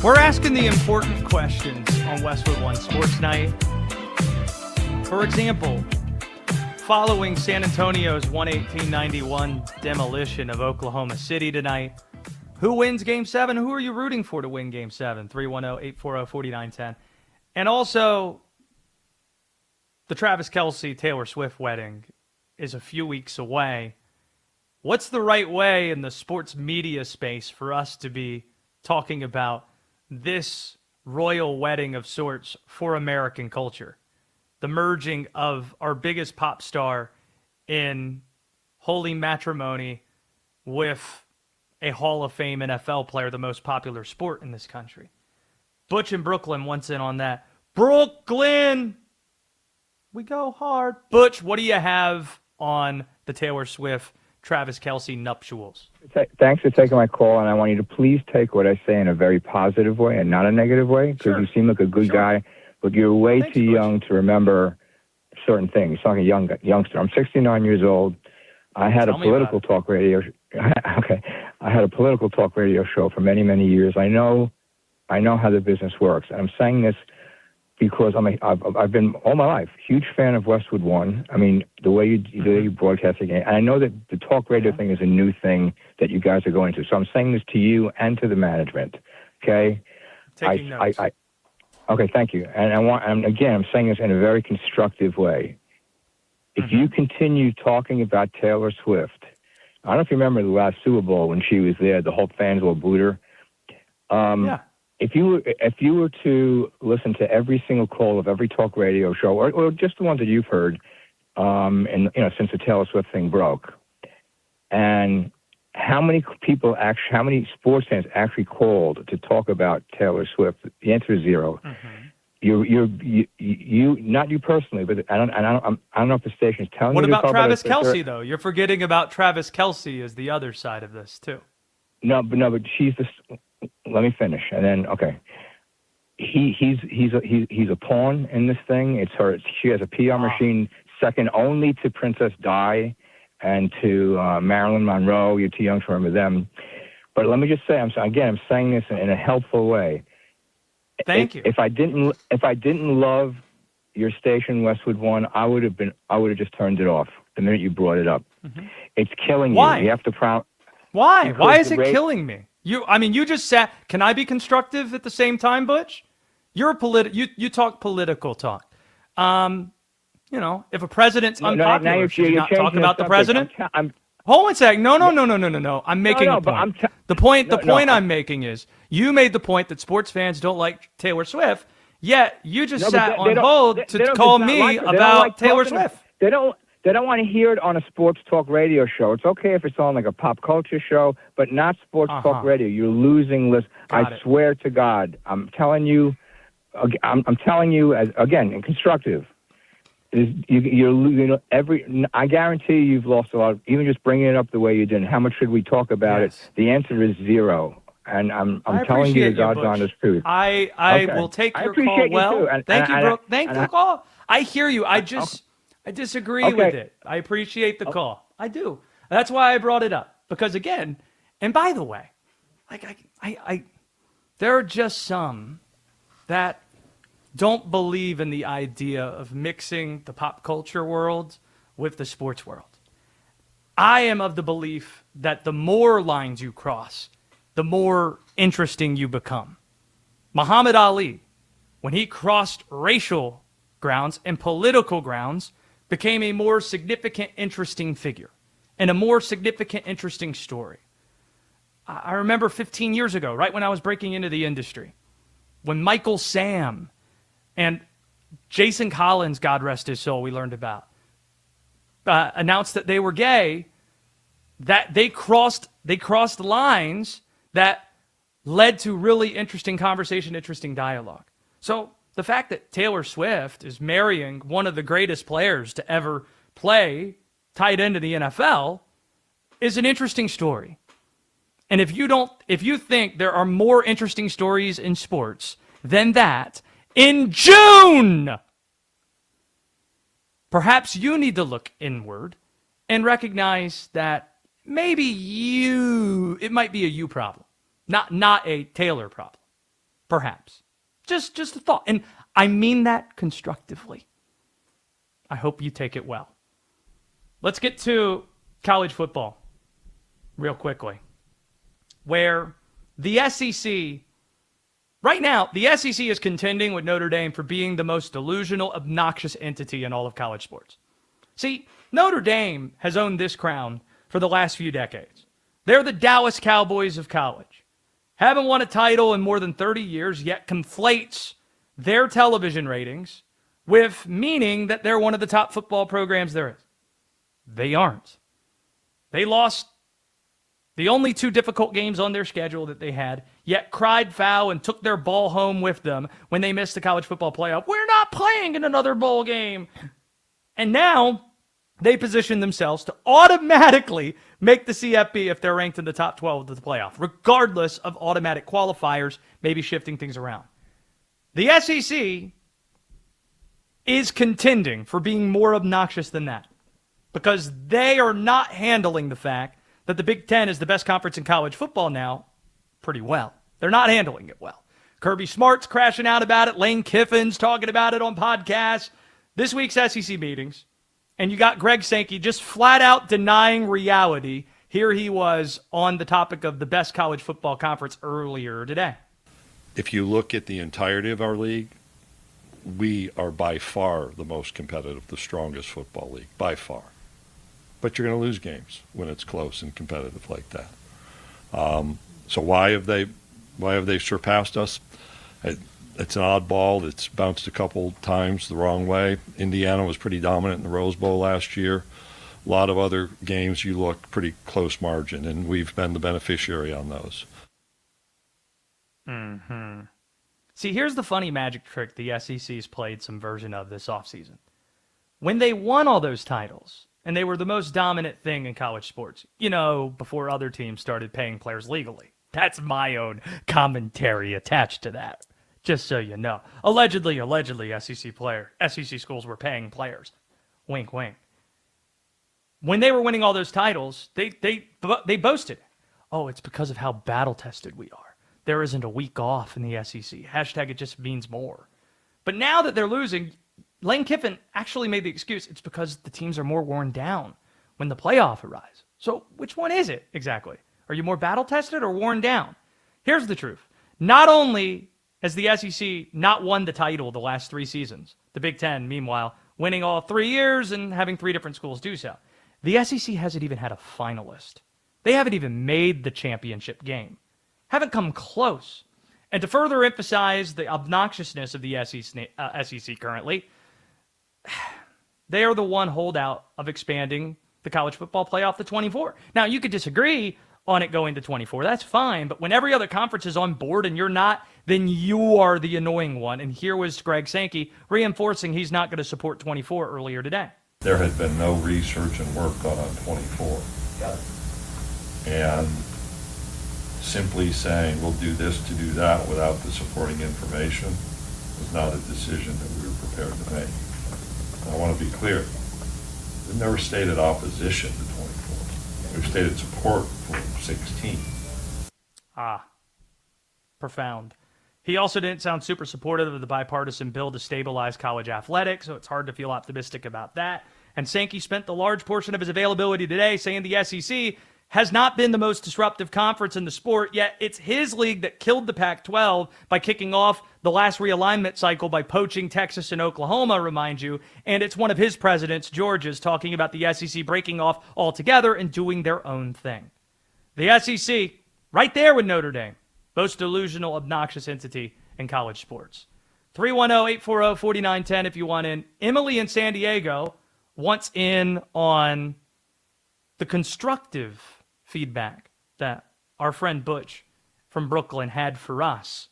We're asking the important questions on Westwood One Sports Night. For example, following San Antonio's 118-91 demolition of Oklahoma City tonight, who wins Game 7? Who are you rooting for to win Game 7? 310-840-4910. And also, the Travis Kelce Taylor Swift wedding is a few weeks away. What's the right way in the sports media space for us to be talking about this royal wedding of sorts for American culture? The merging of our biggest pop star in holy matrimony with a Hall of Fame NFL player, the most popular sport in this country. Butch in Brooklyn wants in on that. Brooklyn! We go hard. Butch, what do you have on the Taylor Swift Travis Kelce nuptials? Thanks for taking my call, and I want you to please take what I say in a very positive way and not a negative way, because you seem like a good guy, but you're way too young to remember certain things. You sound like a youngster. I'm 69 years old. I had a political talk radio. Okay, I had a political talk radio show for many, many years. I know how the business works, and I'm saying this because I've been all my life huge fan of Westwood One. I mean, the way you broadcast the game, and I know that the talk radio thing is a new thing that you guys are going to. So I'm saying this to you and to the management. Okay, taking notes. Okay, thank you. And again, I'm saying this in a very constructive way. If you continue talking about Taylor Swift, I don't know if you remember the last Super Bowl when she was there, the whole fans all booed her. Yeah. If you were to listen to every single call of every talk radio show, or just the ones that you've heard, and since the Taylor Swift thing broke, and how many sports fans actually called to talk about Taylor Swift? The answer is zero. You not you personally, but I don't know if the station's telling you. What about Travis Kelce though? You're forgetting about Travis Kelce as the other side of this too. No, but she's the. Let me finish, and then okay. He's a pawn in this thing. It's her. She has a PR machine second only to Princess Di and to Marilyn Monroe. You're too young to remember them. But let me just say, I'm saying this in a helpful way. Thank you. If I didn't love your station, Westwood One, I would have just turned it off the minute you brought it up. It's killing Why? you. You have to Why? Why is it killing me? You just sat. Can I be constructive at the same time, Butch? You're a you talk political talk. If a president's unpopular, should you not talk about the president? Hold one sec. No. I'm making a point. The point I'm making is you made the point that sports fans don't like Taylor Swift, yet you just sat on hold to call me about Taylor Swift. They don't want to hear it on a sports talk radio show. It's okay if it's on like a pop culture show, but not sports talk radio. You're losing listeners. I swear to God, I'm telling you, again, in constructive. You're losing I guarantee you've lost a lot. Even just bringing it up the way you did. How much should we talk about it? The answer is zero. And I'm telling you the God's honest truth. I will take your call well. Thank you, Brooke. Thank you for the call. I hear you. I disagree with it. I appreciate the call. I do. That's why I brought it up. Because again, and by the way, there are just some that don't believe in the idea of mixing the pop culture world with the sports world. I am of the belief that the more lines you cross, the more interesting you become. Muhammad Ali, when he crossed racial grounds and political grounds, became a more significant, interesting figure and a more significant, interesting story. I remember 15 years ago, right when I was breaking into the industry, when Michael Sam and Jason Collins, God rest his soul, we learned about, announced that they were gay, that they crossed lines that led to really interesting conversation, interesting dialogue. So the fact that Taylor Swift is marrying one of the greatest players to ever play tight end in the NFL is an interesting story. And if you think there are more interesting stories in sports than that, in June, perhaps you need to look inward and recognize that maybe it might be a you problem, not a Taylor problem, perhaps. Just a thought. And I mean that constructively. I hope you take it well. Let's get to college football real quickly, where the SEC, right now, the SEC is contending with Notre Dame for being the most delusional, obnoxious entity in all of college sports. See, Notre Dame has owned this crown for the last few decades. They're the Dallas Cowboys of college. Haven't won a title in more than 30 years, yet conflates their television ratings with meaning that they're one of the top football programs there is. They aren't. They lost the only two difficult games on their schedule that they had, yet cried foul and took their ball home with them when they missed the college football playoff. We're not playing in another bowl game. And now they position themselves to automatically make the CFP if they're ranked in the top 12 of the playoff, regardless of automatic qualifiers, maybe shifting things around. The SEC is contending for being more obnoxious than that because they are not handling the fact that the Big Ten is the best conference in college football now pretty well. They're not handling it well. Kirby Smart's crashing out about it. Lane Kiffin's talking about it on podcasts. This week's SEC meetings. And you got Greg Sankey just flat out denying reality. Here he was on the topic of the best college football conference earlier today. If you look at the entirety of our league, we are by far the most competitive, the strongest football league, by far. But you're going to lose games when it's close and competitive like that. So why have they surpassed us? It's an oddball that's bounced a couple times the wrong way. Indiana was pretty dominant in the Rose Bowl last year. A lot of other games you look pretty close margin, and we've been the beneficiary on those. Mm-hmm. See, here's the funny magic trick the SEC's played some version of this offseason. When they won all those titles, and they were the most dominant thing in college sports, before other teams started paying players legally. That's my own commentary attached to that. Just so you know. Allegedly, SEC schools were paying players. Wink, wink. When they were winning all those titles, they boasted, oh, it's because of how battle-tested we are. There isn't a week off in the SEC. Hashtag it just means more. But now that they're losing, Lane Kiffin actually made the excuse, it's because the teams are more worn down when the playoff arrives. So which one is it exactly? Are you more battle-tested or worn down? Here's the truth. Not only has the SEC not won the title the last 3 seasons, the Big Ten, meanwhile, winning all 3 years and having 3 different schools do so, the SEC hasn't even had a finalist. They haven't even made the championship game. Haven't come close. And to further emphasize the obnoxiousness of the SEC currently, they are the one holdout of expanding the college football playoff to 24. Now, you could disagree on it going to 24. That's fine. But when every other conference is on board and you're not, then you are the annoying one. And here was Greg Sankey reinforcing he's not going to support 24 earlier today. There had been no research and work done on 24. Got it. And simply saying we'll do this to do that without the supporting information was not a decision that we were prepared to make. And I want to be clear. We've never stated opposition to 24. We've stated support for 16. Profound. He also didn't sound super supportive of the bipartisan bill to stabilize college athletics, so it's hard to feel optimistic about that. And Sankey spent the large portion of his availability today saying the SEC has not been the most disruptive conference in the sport, yet it's his league that killed the Pac-12 by kicking off the last realignment cycle by poaching Texas and Oklahoma, remind you, and it's one of his presidents, Georgia's, talking about the SEC breaking off altogether and doing their own thing. The SEC, right there with Notre Dame, most delusional, obnoxious entity in college sports. 310-840-4910 if you want in. Emily in San Diego wants in on the constructive feedback that our friend Butch from Brooklyn had for us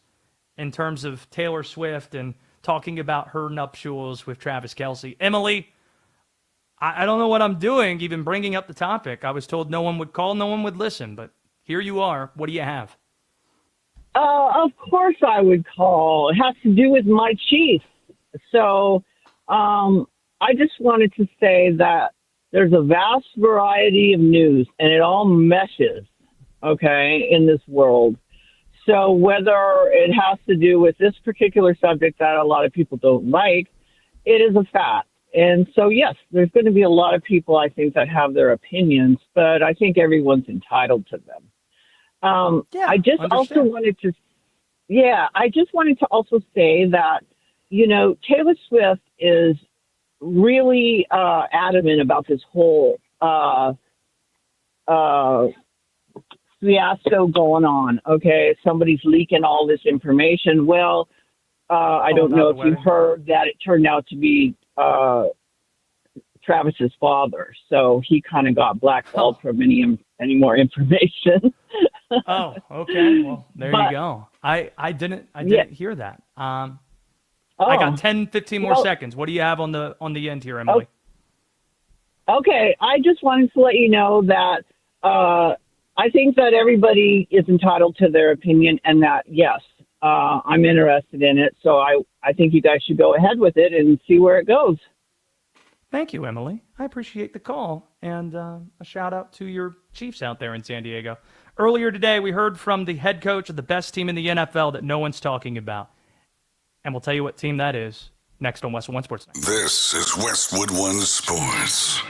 in terms of Taylor Swift and talking about her nuptials with Travis Kelce. Emily, I don't know what I'm doing even bringing up the topic. I was told no one would call, no one would listen, but here you are. What do you have? Of course I would call. It has to do with my Chiefs. So I just wanted to say that there's a vast variety of news, and it all meshes, okay, in this world. So whether it has to do with this particular subject that a lot of people don't like, it is a fact. And so, yes, there's going to be a lot of people, I think, that have their opinions, but I think everyone's entitled to them. I just wanted to also say that, you know, Taylor Swift is really adamant about this whole fiasco going on. Okay, somebody's leaking all this information. Well, I don't know if you heard that it turned out to be Travis's father, so he kind of got blackballed from any more information. Oh, okay. Well, there you go. I didn't hear that. I got 10, 15 more seconds. What do you have on the end here, Emily? Okay, I just wanted to let you know that I think that everybody is entitled to their opinion, and that yes, I'm interested in it. So I think you guys should go ahead with it and see where it goes. Thank you, Emily. I appreciate the call, and a shout out to your Chiefs out there in San Diego. Earlier today, we heard from the head coach of the best team in the NFL that no one's talking about. And we'll tell you what team that is next on Westwood One Sports Night. This is Westwood One Sports.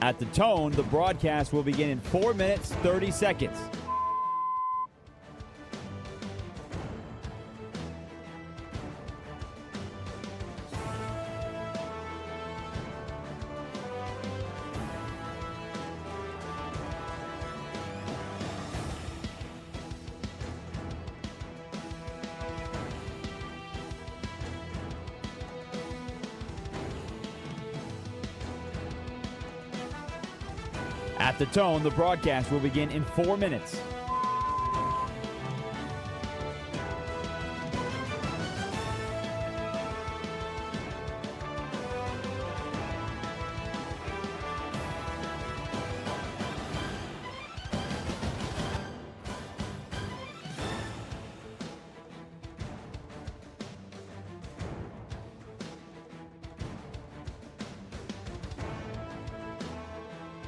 At the tone, the broadcast will begin in 4 minutes, 30 seconds. At the tone, the broadcast will begin in 4 minutes.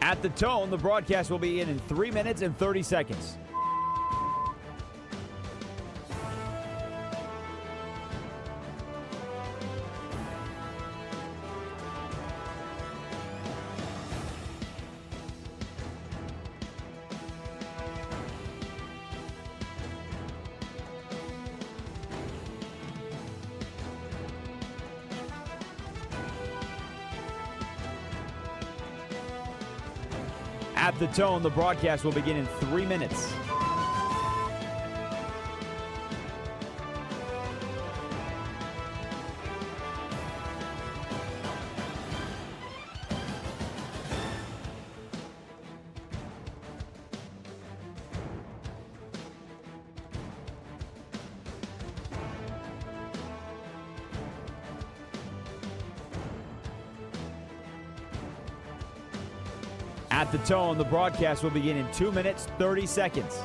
At the tone, the broadcast will be in 3 minutes and 30 seconds. At the tone, the broadcast will begin in 3 minutes. At the tone, the broadcast will begin in 2 minutes, 30 seconds.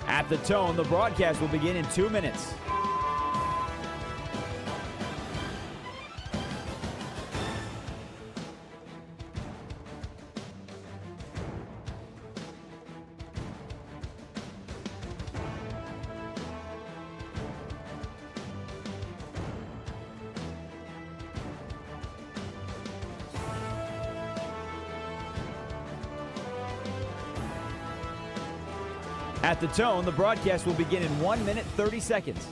At the tone, the broadcast will begin in 2 minutes. At the tone, the broadcast will begin in 1 minute, 30 seconds.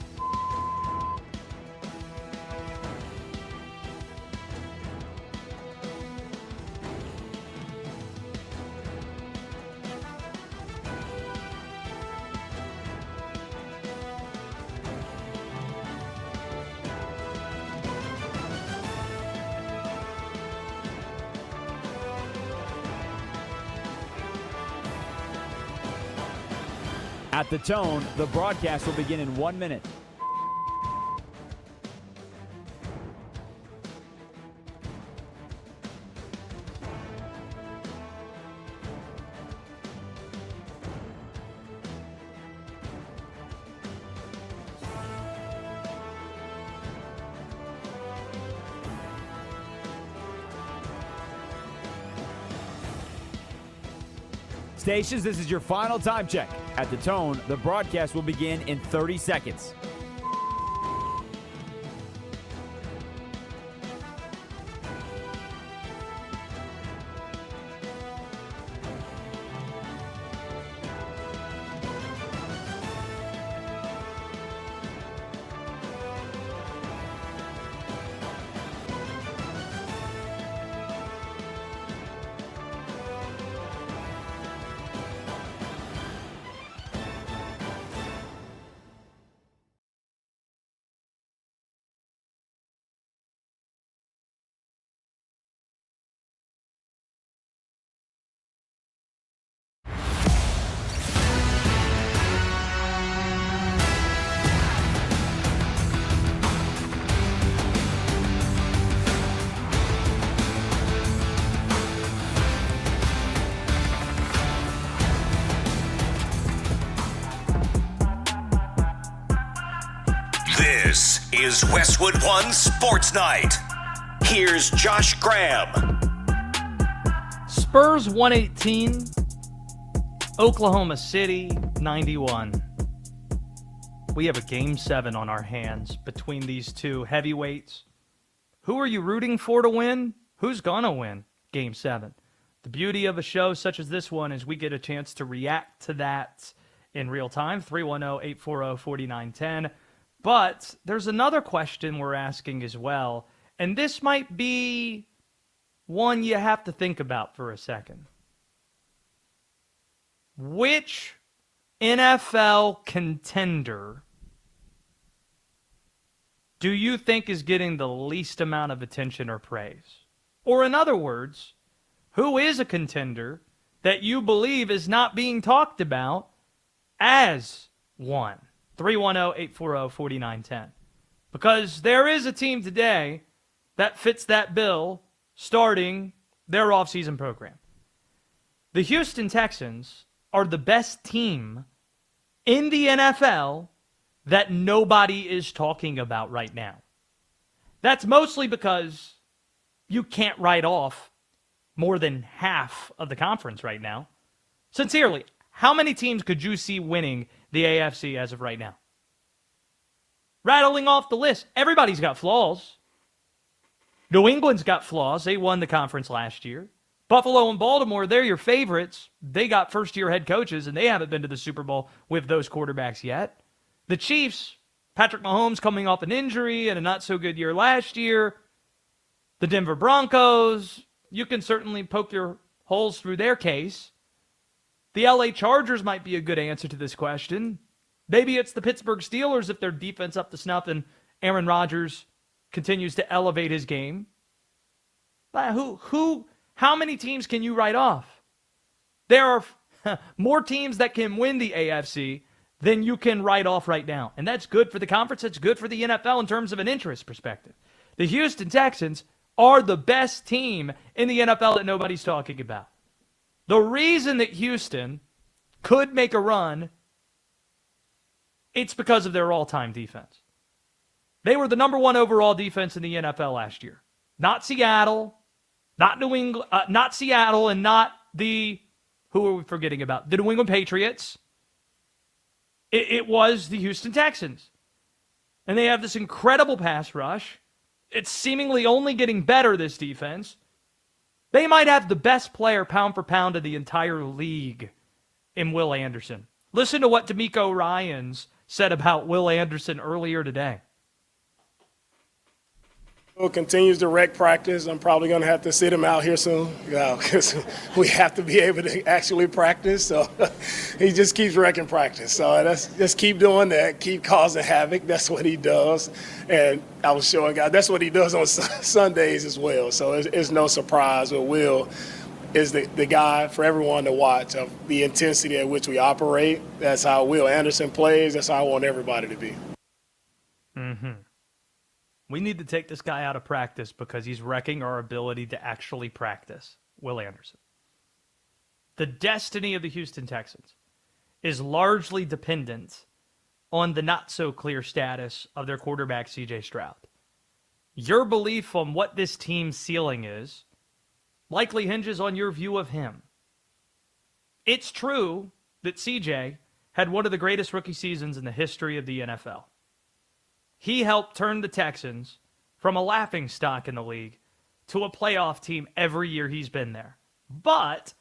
At the tone, the broadcast will begin in 1 minute. Stations, this is your final time check. At the tone, the broadcast will begin in 30 seconds. This is Westwood One Sports Night. Here's Josh Graham. Spurs 118, Oklahoma City 91. We have a Game 7 on our hands between these two heavyweights. Who are you rooting for to win? Who's gonna win Game 7? The beauty of a show such as this one is we get a chance to react to that in real time. 310-840-4910. But there's another question we're asking as well, and this might be one you have to think about for a second. Which NFL contender do you think is getting the least amount of attention or praise? Or in other words, who is a contender that you believe is not being talked about as one? 310-840-4910. Because there is a team today that fits that bill starting their offseason program. The Houston Texans are the best team in the NFL that nobody is talking about right now. That's mostly because you can't write off more than half of the conference right now. Sincerely, how many teams could you see winning the AFC as of right now? Rattling off the list. Everybody's got flaws. New England's got flaws. They won the conference last year. Buffalo and Baltimore, they're your favorites. They got first-year head coaches, and they haven't been to the Super Bowl with those quarterbacks yet. The Chiefs, Patrick Mahomes coming off an injury and a not-so-good year last year. The Denver Broncos, you can certainly poke your holes through their case. The LA Chargers might be a good answer to this question. Maybe it's the Pittsburgh Steelers if their defense up to snuff and Aaron Rodgers continues to elevate his game. But how many teams can you write off? There are more teams that can win the AFC than you can write off right now. And that's good for the conference. That's good for the NFL in terms of an interest perspective. The Houston Texans are the best team in the NFL that nobody's talking about. The reason that Houston could make a run, it's because of their all-time defense. They were the number one overall defense in the NFL last year. Not Seattle, not New England, not Seattle, and not the, who are we forgetting about? The New England Patriots. It was the Houston Texans. And they have this incredible pass rush. It's seemingly only getting better, this defense. They might have the best player pound for pound of the entire league in Will Anderson. Listen to what D'Amico Ryans said about Will Anderson earlier today. Will continues to wreck practice. I'm probably going to have to sit him out here soon because we have to be able to actually practice. So he just keeps wrecking practice. So just keep doing that, keep causing havoc. That's what he does. And I was showing guys that's what he does on Sundays as well. So it's no surprise that Will is the guy for everyone to watch of the intensity at which we operate. That's how Will Anderson plays. That's how I want everybody to be. Mm-hmm. We need to take this guy out of practice because he's wrecking our ability to actually practice. Will Anderson. The destiny of the Houston Texans is largely dependent on the not-so-clear status of their quarterback, C.J. Stroud. Your belief on what this team's ceiling is likely hinges on your view of him. It's true that C.J. had one of the greatest rookie seasons in the history of the NFL. He helped turn the Texans from a laughingstock in the league to a playoff team every year he's been there. But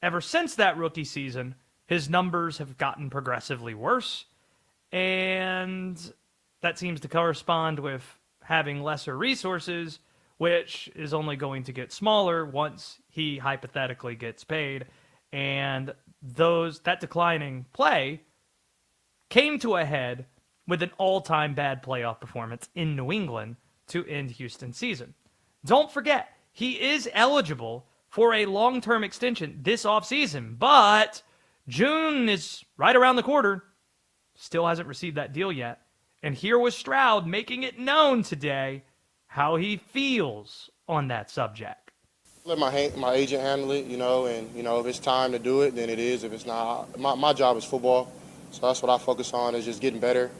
ever since that rookie season, his numbers have gotten progressively worse, and that seems to correspond with having lesser resources, which is only going to get smaller once he hypothetically gets paid. And that declining play came to a head with an all-time bad playoff performance in New England to end Houston's season. Don't forget, he is eligible for a long-term extension this offseason, but June is right around the corner. Still hasn't received that deal yet. And here was Stroud making it known today how he feels on that subject. Let my agent handle it, and, if it's time to do it, then it is. If it's not, my job is football, so that's what I focus on, is just getting better.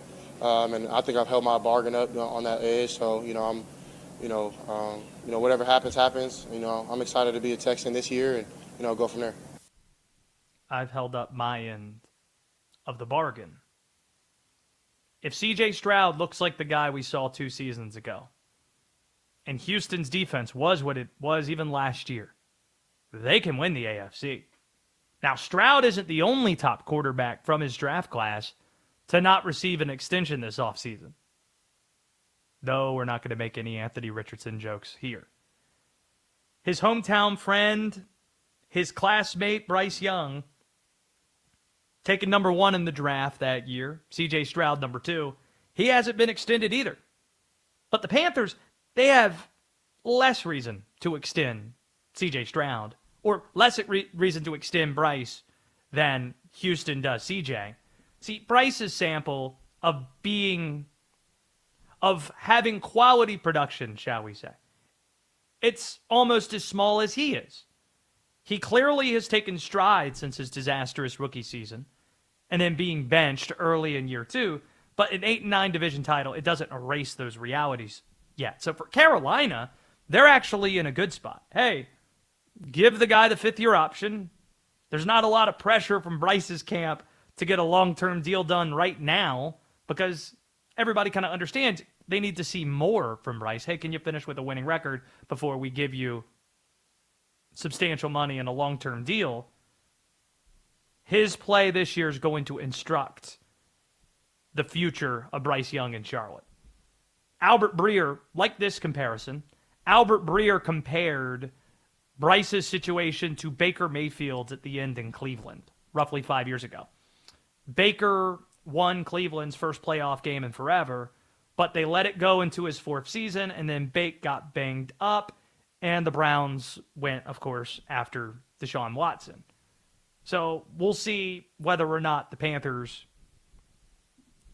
And I think I've held my bargain up on that edge. So, I'm, whatever happens. I'm excited to be a Texan this year and, go from there. I've held up my end of the bargain. If C.J. Stroud looks like the guy we saw 2 seasons ago, and Houston's defense was what it was even last year, they can win the AFC. Now, Stroud isn't the only top quarterback from his draft class to not receive an extension this offseason. Though we're not going to make any Anthony Richardson jokes here. His hometown friend, his classmate, Bryce Young, taken number 1 in the draft that year. C.J. Stroud, number 2. He hasn't been extended either. But the Panthers, they have less reason to extend C.J. Stroud, or less reason to extend Bryce than Houston does C.J. See, Bryce's sample of having quality production, shall we say, it's almost as small as he is. He clearly has taken strides since his disastrous rookie season and then being benched early in year 2, but an 8-9 division title, it doesn't erase those realities yet. So for Carolina, they're actually in a good spot. Hey, give the guy the 5th-year option. There's not a lot of pressure from Bryce's camp to get a long-term deal done right now because everybody kind of understands they need to see more from Bryce. Hey, can you finish with a winning record before we give you substantial money and a long-term deal? His play this year is going to instruct the future of Bryce Young in Charlotte. Albert Breer, like this comparison, Albert Breer compared Bryce's situation to Baker Mayfield's at the end in Cleveland. roughly 5 years ago. Baker won Cleveland's first playoff game in forever, but they let it go into his fourth season, and then Bake got banged up, and the Browns went, of course, after Deshaun Watson. So we'll see whether or not the Panthers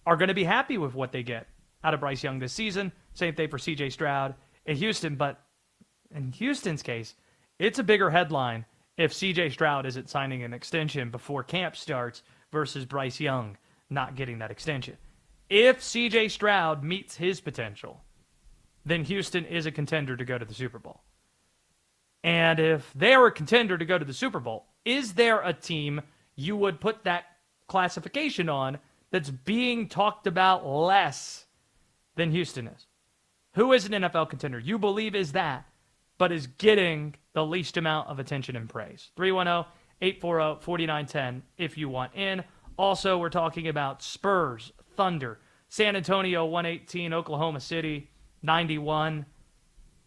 are going to be happy with what they get out of Bryce Young this season. Same thing for C.J. Stroud in Houston, but in Houston's case, it's a bigger headline if C.J. Stroud isn't signing an extension before camp starts versus Bryce Young not getting that extension. If C.J. Stroud meets his potential, then Houston is a contender to go to the Super Bowl. And if they're a contender to go to the Super Bowl, is there a team you would put that classification on that's being talked about less than Houston is? Who is an NFL contender you believe is that, but is getting the least amount of attention and praise? 310-840-4910 if you want in. Also, we're talking about Spurs, Thunder, San Antonio 118, Oklahoma City 91.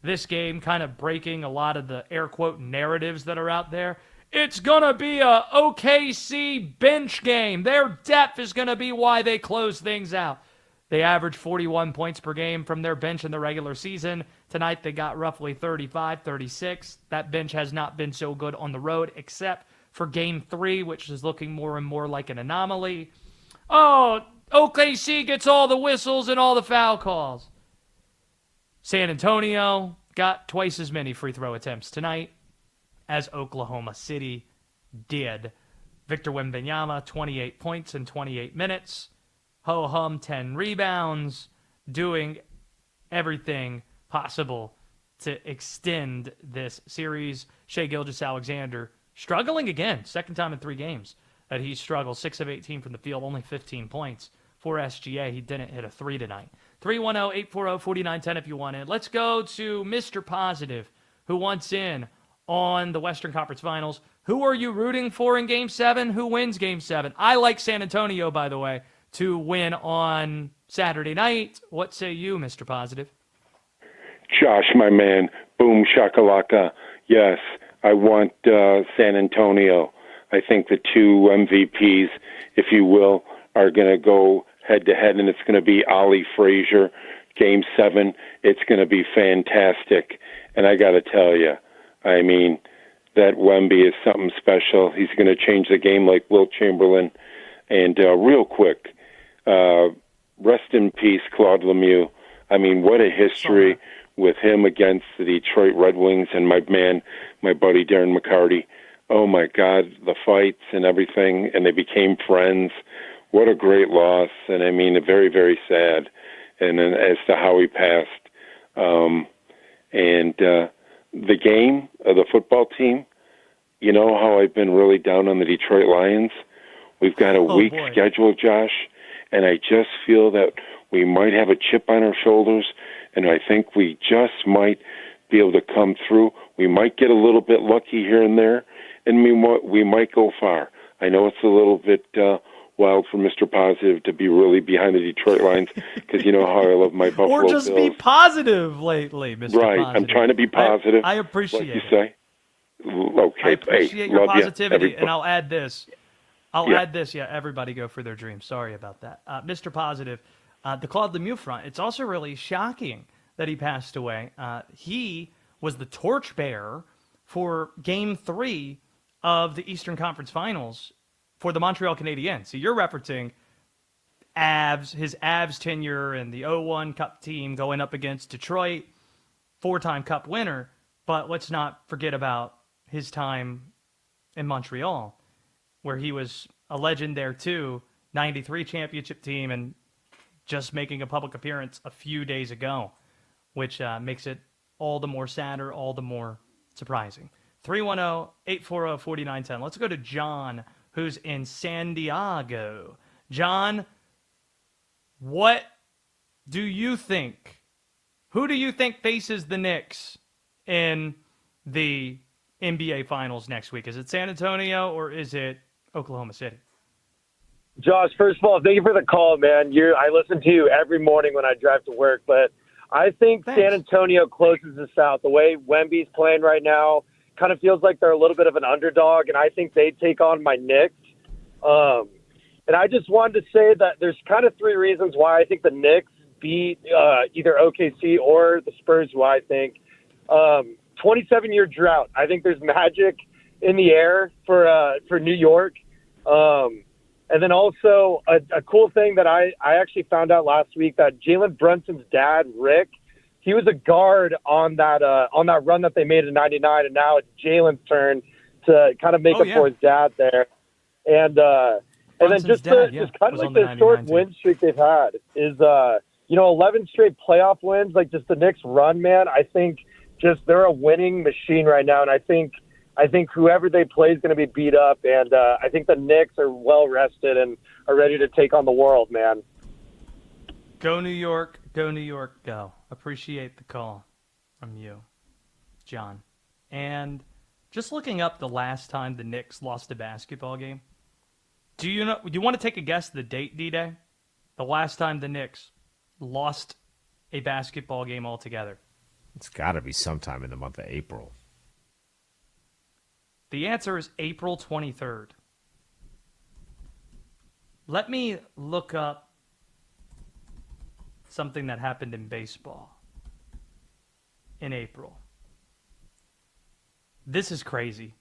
This game kind of breaking a lot of the air quote narratives that are out there. It's going to be a OKC bench game. Their depth is going to be why they close things out. They averaged 41 points per game from their bench in the regular season. Tonight they got roughly 35, 36. That bench has not been so good on the road except for Game 3, which is looking more and more like an anomaly. Oh, OKC gets all the whistles and all the foul calls. San Antonio got twice as many free throw attempts tonight as Oklahoma City did. Victor Wembanyama, 28 points in 28 minutes. Ho-hum, 10 rebounds, doing everything possible to extend this series. Shai Gilgeous-Alexander struggling again, second time in 3 games that he struggled. 6 of 18 from the field, only 15 points for SGA. He didn't hit a 3 tonight. 310-840-4910 if you want in. Let's go to Mr. Positive, who wants in on the Western Conference Finals. Who are you rooting for in Game 7? Who wins Game 7? I like San Antonio, by the way, to win on Saturday night. What say you, Mr. Positive? Josh, my man, boom shakalaka. Yes, I want San Antonio. I think the 2 MVPs, if you will, are going to go head-to-head, and it's going to be Ollie Frazier. Game 7, it's going to be fantastic. And I got to tell you, I mean, that Wemby is something special. He's going to change the game like Wilt Chamberlain. And real quick, rest in peace, Claude Lemieux. I mean, what a history with him against the Detroit Red Wings and my buddy Darren McCarty. Oh, my God, the fights and everything, and they became friends. What a great loss, and I mean, very, very sad. And then as to how he passed. The game of the football team, you know how I've been really down on the Detroit Lions? We've got a weak schedule, Josh, and I just feel that we might have a chip on our shoulders, and I think we just might be able to come through. We might get a little bit lucky here and there, and we might go far. I know it's a little bit wild for Mr. Positive to be really behind the Detroit Lions because you know how I love my Buffalo Bills. Or just be positive lately, Mr. Right, Positive. I'm trying to be positive. I appreciate it. Say. Okay, I appreciate your positivity, and I'll add this. Yeah, everybody go for their dreams. Sorry about that. Mr. Positive, the Claude Lemieux front, it's also really shocking that he passed away. He was the torchbearer for Game 3 of the Eastern Conference Finals for the Montreal Canadiens. So you're referencing his Avs tenure and the 0-1 Cup team going up against Detroit, 4-time Cup winner. But let's not forget about his time in Montreal, where he was a legend there too, 93 championship team, and just making a public appearance a few days ago, which makes it all the more sadder, all the more surprising. 310-840-4910. Let's go to John, who's in San Diego. John, what do you think? Who do you think faces the Knicks in the NBA Finals next week? Is it San Antonio or is it Oklahoma City? Josh, first of all, thank you for the call, man. I listen to you every morning when I drive to work, but I think San Antonio closes this out. The way Wemby's playing right now kind of feels like they're a little bit of an underdog, and I think they take on my Knicks. And I just wanted to say that there's kind of three reasons why I think the Knicks beat either OKC or the Spurs, who I think. 27-year drought. I think there's magic in the air for New York. And then also a cool thing that I actually found out last week, that Jalen Brunson's dad, Rick, he was a guard on that run that they made in '99, and now it's Jalen's turn to kind of make up for his dad there. And then just kind of like the short win streak they've had is 11 straight playoff wins. Like, just the Knicks run, man. I think just they're a winning machine right now, and I think whoever they play is going to be beat up, and I think the Knicks are well rested and are ready to take on the world, man. Go New York, go New York, go. Appreciate the call from you, John. And just looking up the last time the Knicks lost a basketball game, do you want to take a guess the date, D-Day? The last time the Knicks lost a basketball game altogether. It's got to be sometime in the month of April. The answer is April 23rd. Let me look up something that happened in baseball in April. This is crazy.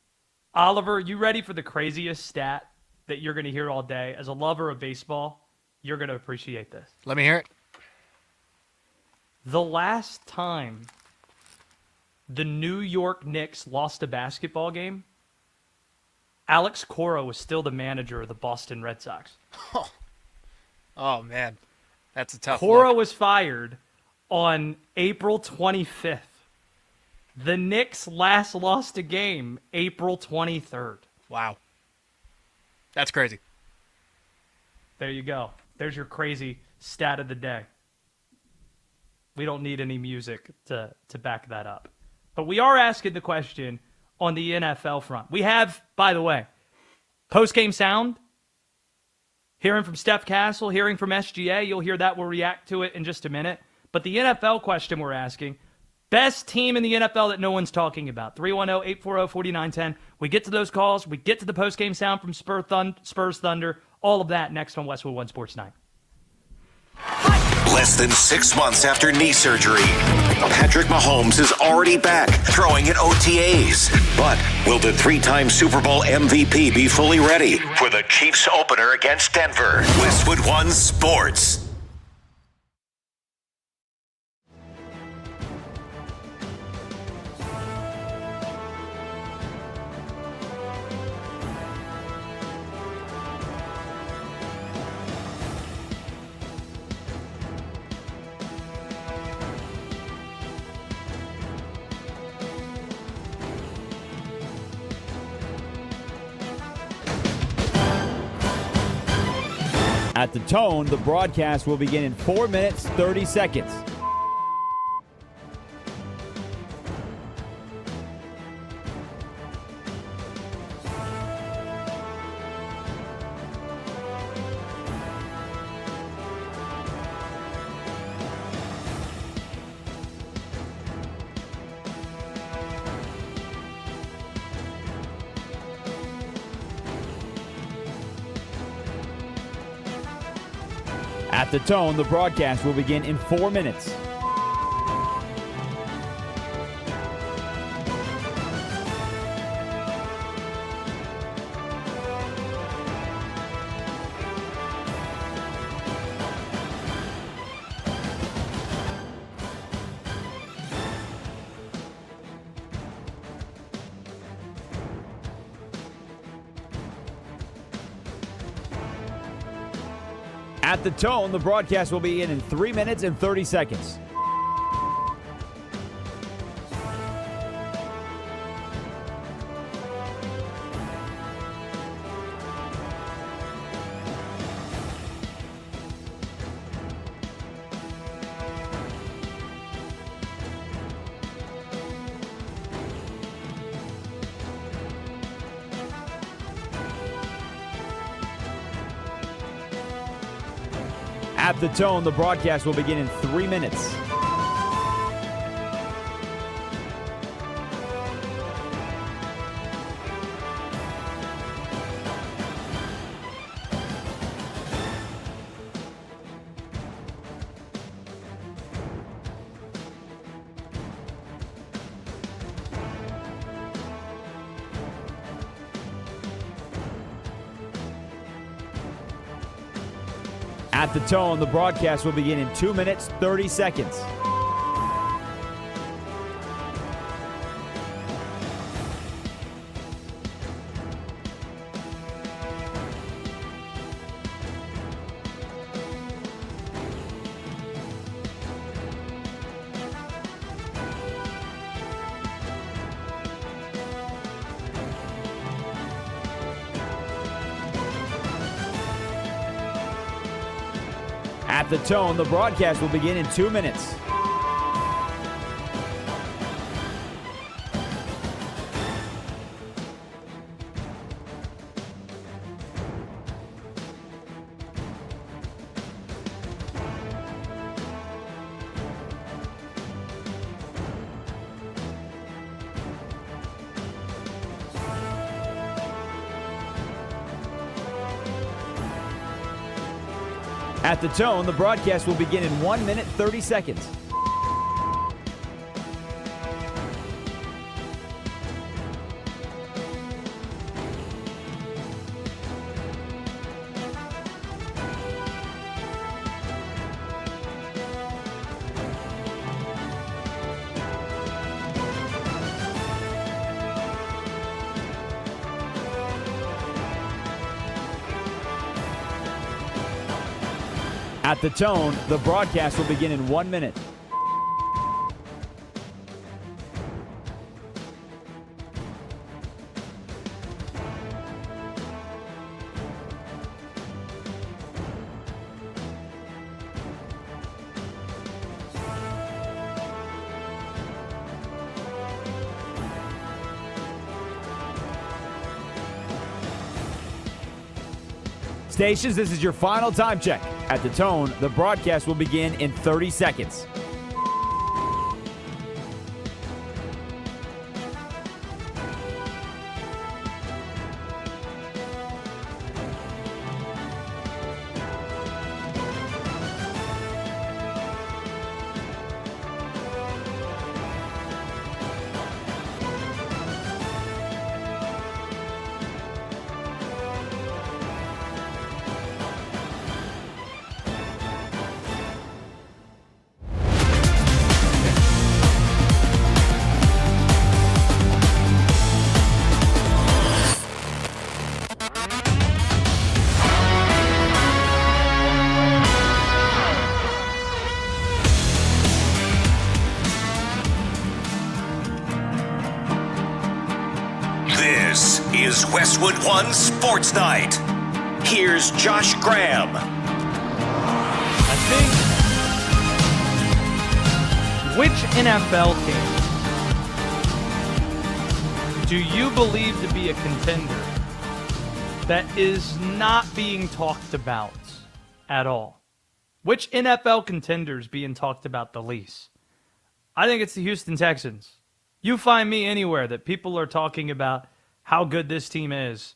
Oliver, you ready for the craziest stat that you're going to hear all day? As a lover of baseball, you're going to appreciate this. Let me hear it. The last time the New York Knicks lost a basketball game, Alex Cora was still the manager of the Boston Red Sox. Oh man. That's a tough Cora look. was fired on April 25th. The Knicks last lost a game April 23rd. Wow. That's crazy. There you go. There's your crazy stat of the day. We don't need any music to back that up. But we are asking the question on the NFL front. We have, by the way, post-game sound. Hearing from Steph Castle, hearing from SGA. You'll hear that. We'll react to it in just a minute. But the NFL question we're asking, best team in the NFL that no one's talking about. 310-840-4910. We get to those calls. We get to the post-game sound from Spurs Thunder. All of that next on Westwood One Sports 9. Less than 6 months after knee surgery, Patrick Mahomes is already back throwing at OTAs. But will the three-time Super Bowl MVP be fully ready for the Chiefs opener against Denver? Westwood One Sports. At the tone, the broadcast will begin in 4 minutes, 30 seconds. At the tone, the broadcast will begin in 4 minutes. At the tone, the broadcast will begin in 3 minutes and 30 seconds. At the tone, the broadcast will begin in 3 minutes. At the tone, the broadcast will begin in 2 minutes, 30 seconds. At the tone, the broadcast will begin in 2 minutes. At the tone, the broadcast will begin in 1 minute, 30 seconds. At the tone, the broadcast will begin in 1 minute. Stations, this is your final time check. At the tone, the broadcast will begin in 30 seconds. This is Westwood One Sports Night. Here's Josh Graham. I think which NFL team do you believe to be a contender that is not being talked about at all? Which NFL contenders being talked about the least? I think it's the Houston Texans. You find me anywhere that people are talking about how good this team is.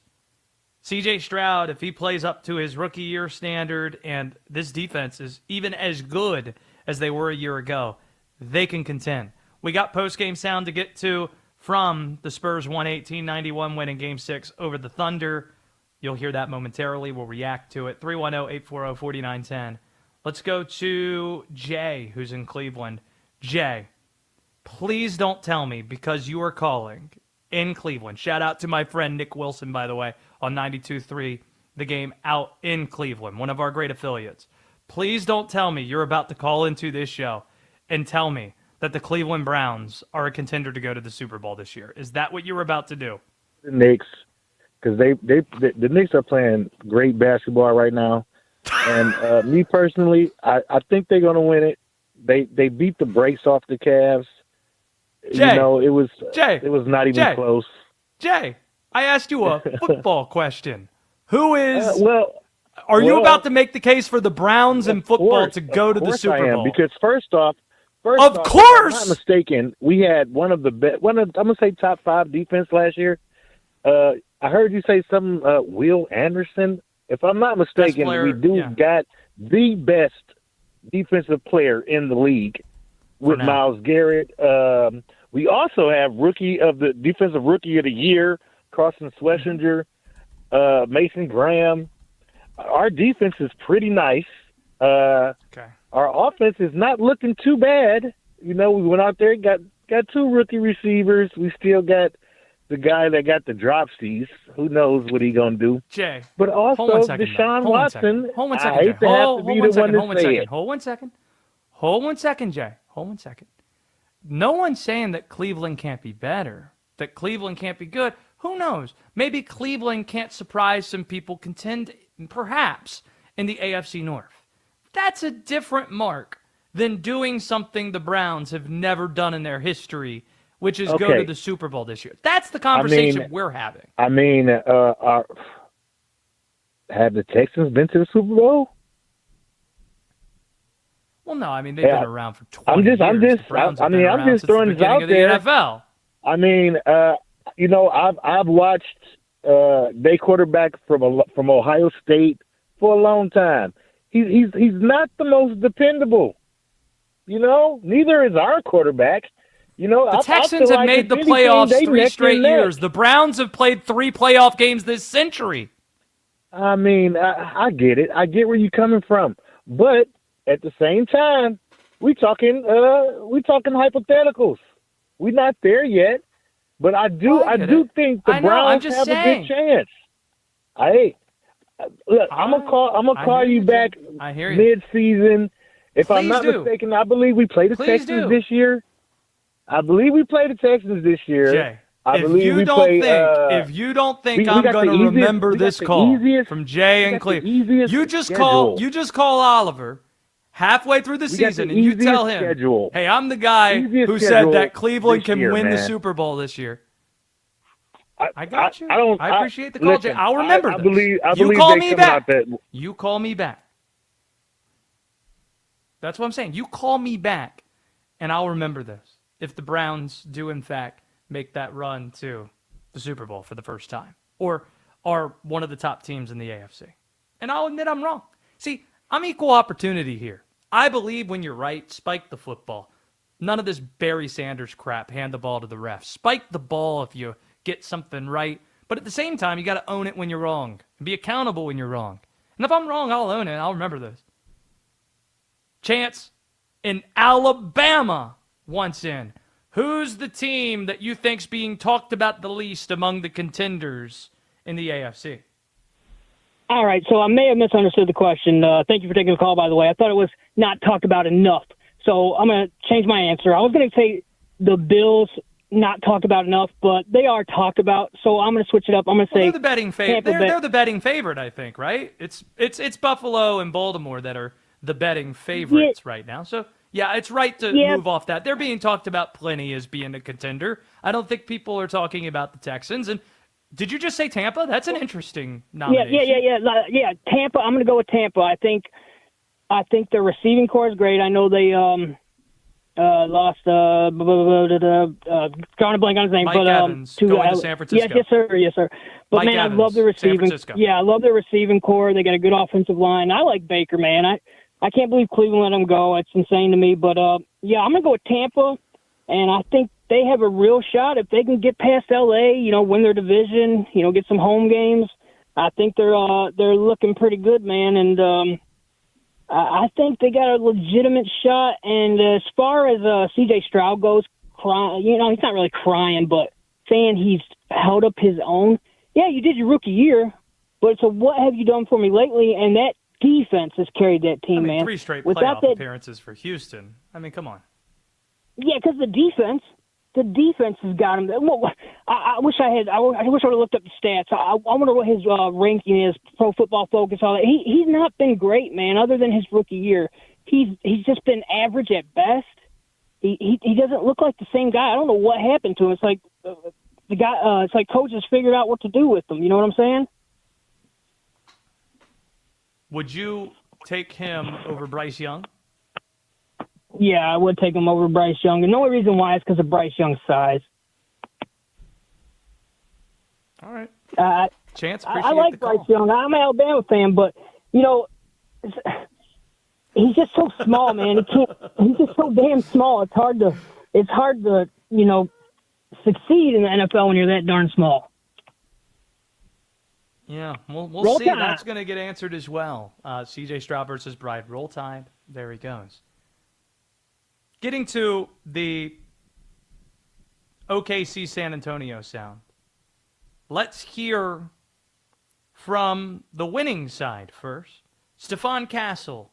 CJ Stroud, if he plays up to his rookie year standard and this defense is even as good as they were a year ago, they can contend. We got post-game sound to get to from the Spurs 118-91 win in Game 6 over the Thunder. You'll hear that momentarily. We'll react to it. 310-840-4910. Let's go to Jay, who's in Cleveland. Jay, please don't tell me because you are calling in Cleveland. Shout out to my friend Nick Wilson, by the way, on 92.3, the game out in Cleveland, one of our great affiliates. Please don't tell me you're about to call into this show and tell me that the Cleveland Browns are a contender to go to the Super Bowl this year. Is that what you're about to do? The Knicks, because the Knicks are playing great basketball right now. And me personally, I think they're going to win it. They beat the brakes off the Cavs. Jay, it was not even close. Jay, I asked you a football question. Who is? Are you about to make the case for the Browns in football to go to the Super Bowl? Because first off, of course, if I'm not mistaken, we had one of the best. I'm gonna say top 5 defense last year. I heard you say some Will Anderson. If I'm not mistaken, we got the best defensive player in the league with Myles Garrett. We also have defensive rookie of the year, Carson Schlesinger, Mason Graham. Our defense is pretty nice. Okay. Our offense is not looking too bad. We went out there, got 2 rookie receivers. We still got the guy that got the dropsies. Who knows what he gonna do? Jay. But also hold 1 second, Deshaun Hold 1 Watson. second. Hold 1 second, I Jay. hate to have to be the one to say it. Hold 1 second. Hold 1 second, Jay. Hold 1 second. No one's saying that Cleveland can't be better, that Cleveland can't be good. Who knows? Maybe Cleveland can't surprise some people, contend perhaps in the AFC North. That's a different mark than doing something the Browns have never done in their history, which is go to the Super Bowl this year. That's the conversation we're having. Have the Texans been to the Super Bowl? Well, no, I mean, they've been around for 20 years. I'm just throwing this out there. NFL. I mean, I've watched their quarterback from Ohio State for a long time. He's not the most dependable. Neither is our quarterback. The Texans have made the playoffs 3 straight years. The Browns have played 3 playoff games this century. I mean, I get it. I get where you're coming from, but at the same time, we talking hypotheticals. We're not there yet, but I do think the Browns have a good chance. Look, I'm gonna call you back mid-season. If I'm not mistaken, I believe we play the Texans this year. Jay, if you don't think I'm going to remember this call from Jay and Cleve, you just call Oliver halfway through the season and you tell him, hey, I'm the guy who said that Cleveland can win the Super Bowl this year. I got you. I appreciate the call, Jay. I'll remember this. You call me back. You call me back. That's what I'm saying. You call me back, and I'll remember this. If the Browns do, in fact, make that run to the Super Bowl for the first time, or are one of the top teams in the AFC. And I'll admit I'm wrong. See, I'm equal opportunity here. I believe when you're right, spike the football. None of this Barry Sanders crap, hand the ball to the ref. Spike the ball if you get something right. But at the same time, you got to own it when you're wrong and be accountable when you're wrong. And if I'm wrong, I'll own it. I'll remember this. Chance in Alabama wants in. Who's the team that you think's being talked about the least among the contenders in the AFC? All right, so I may have misunderstood the question. Thank you for taking the call, by the way. I thought it was not talked about enough. So I'm going to change my answer. I was going to say the Bills not talked about enough, but they are talked about. So I'm going to switch it up. I'm going to say they're the betting favorite. They're the betting favorite, I think, right? It's Buffalo and Baltimore that are the betting favorites right now. So yeah, it's right to move off that. They're being talked about plenty as being a contender. I don't think people are talking about the Texans. And did you just say Tampa? That's an interesting nomination. Yeah. Tampa. I'm going to go with Tampa. I think their receiving core is great. I know they lost drawing a blank on his name, Mike but Evans going to San Francisco. Yes, sir. But Mike man, Evans, I love the receiving. Yeah, I love their receiving core. They got a good offensive line. I like Baker, man. I can't believe Cleveland let him go. It's insane to me. But I'm gonna go with Tampa, and I think they have a real shot if they can get past LA. Win their division. Get some home games. I think they're looking pretty good, man. And I think they got a legitimate shot. And as far as C.J. Stroud goes, crying, he's not really crying, but saying he's held up his own. Yeah, you did your rookie year, but so what have you done for me lately? And that defense has carried that team, man. 3 straight playoff appearances for Houston. I mean, come on. Yeah, because the defense has got him. I wish I would have looked up the stats. I wonder what his ranking is, Pro Football Focus, all that. He's not been great, man, other than his rookie year. He's just been average at best. He doesn't look like the same guy. I don't know what happened to him. It's like the guy. It's like coaches figured out what to do with him. You know what I'm saying? Would you take him over Bryce Young? Yeah, I would take him over Bryce Young. And the only reason why is because of Bryce Young's size. All right. Chance, appreciate I like the call. Bryce Young. I'm an Alabama fan, but, he's just so small, man. He's just so damn small. It's hard to succeed in the NFL when you're that darn small. Yeah, we'll Roll see. Tide. That's going to get answered as well. CJ Stroud versus Bride. Roll Tide. There he goes. Getting to the OKC San Antonio sound. Let's hear from the winning side first. Stephon Castle.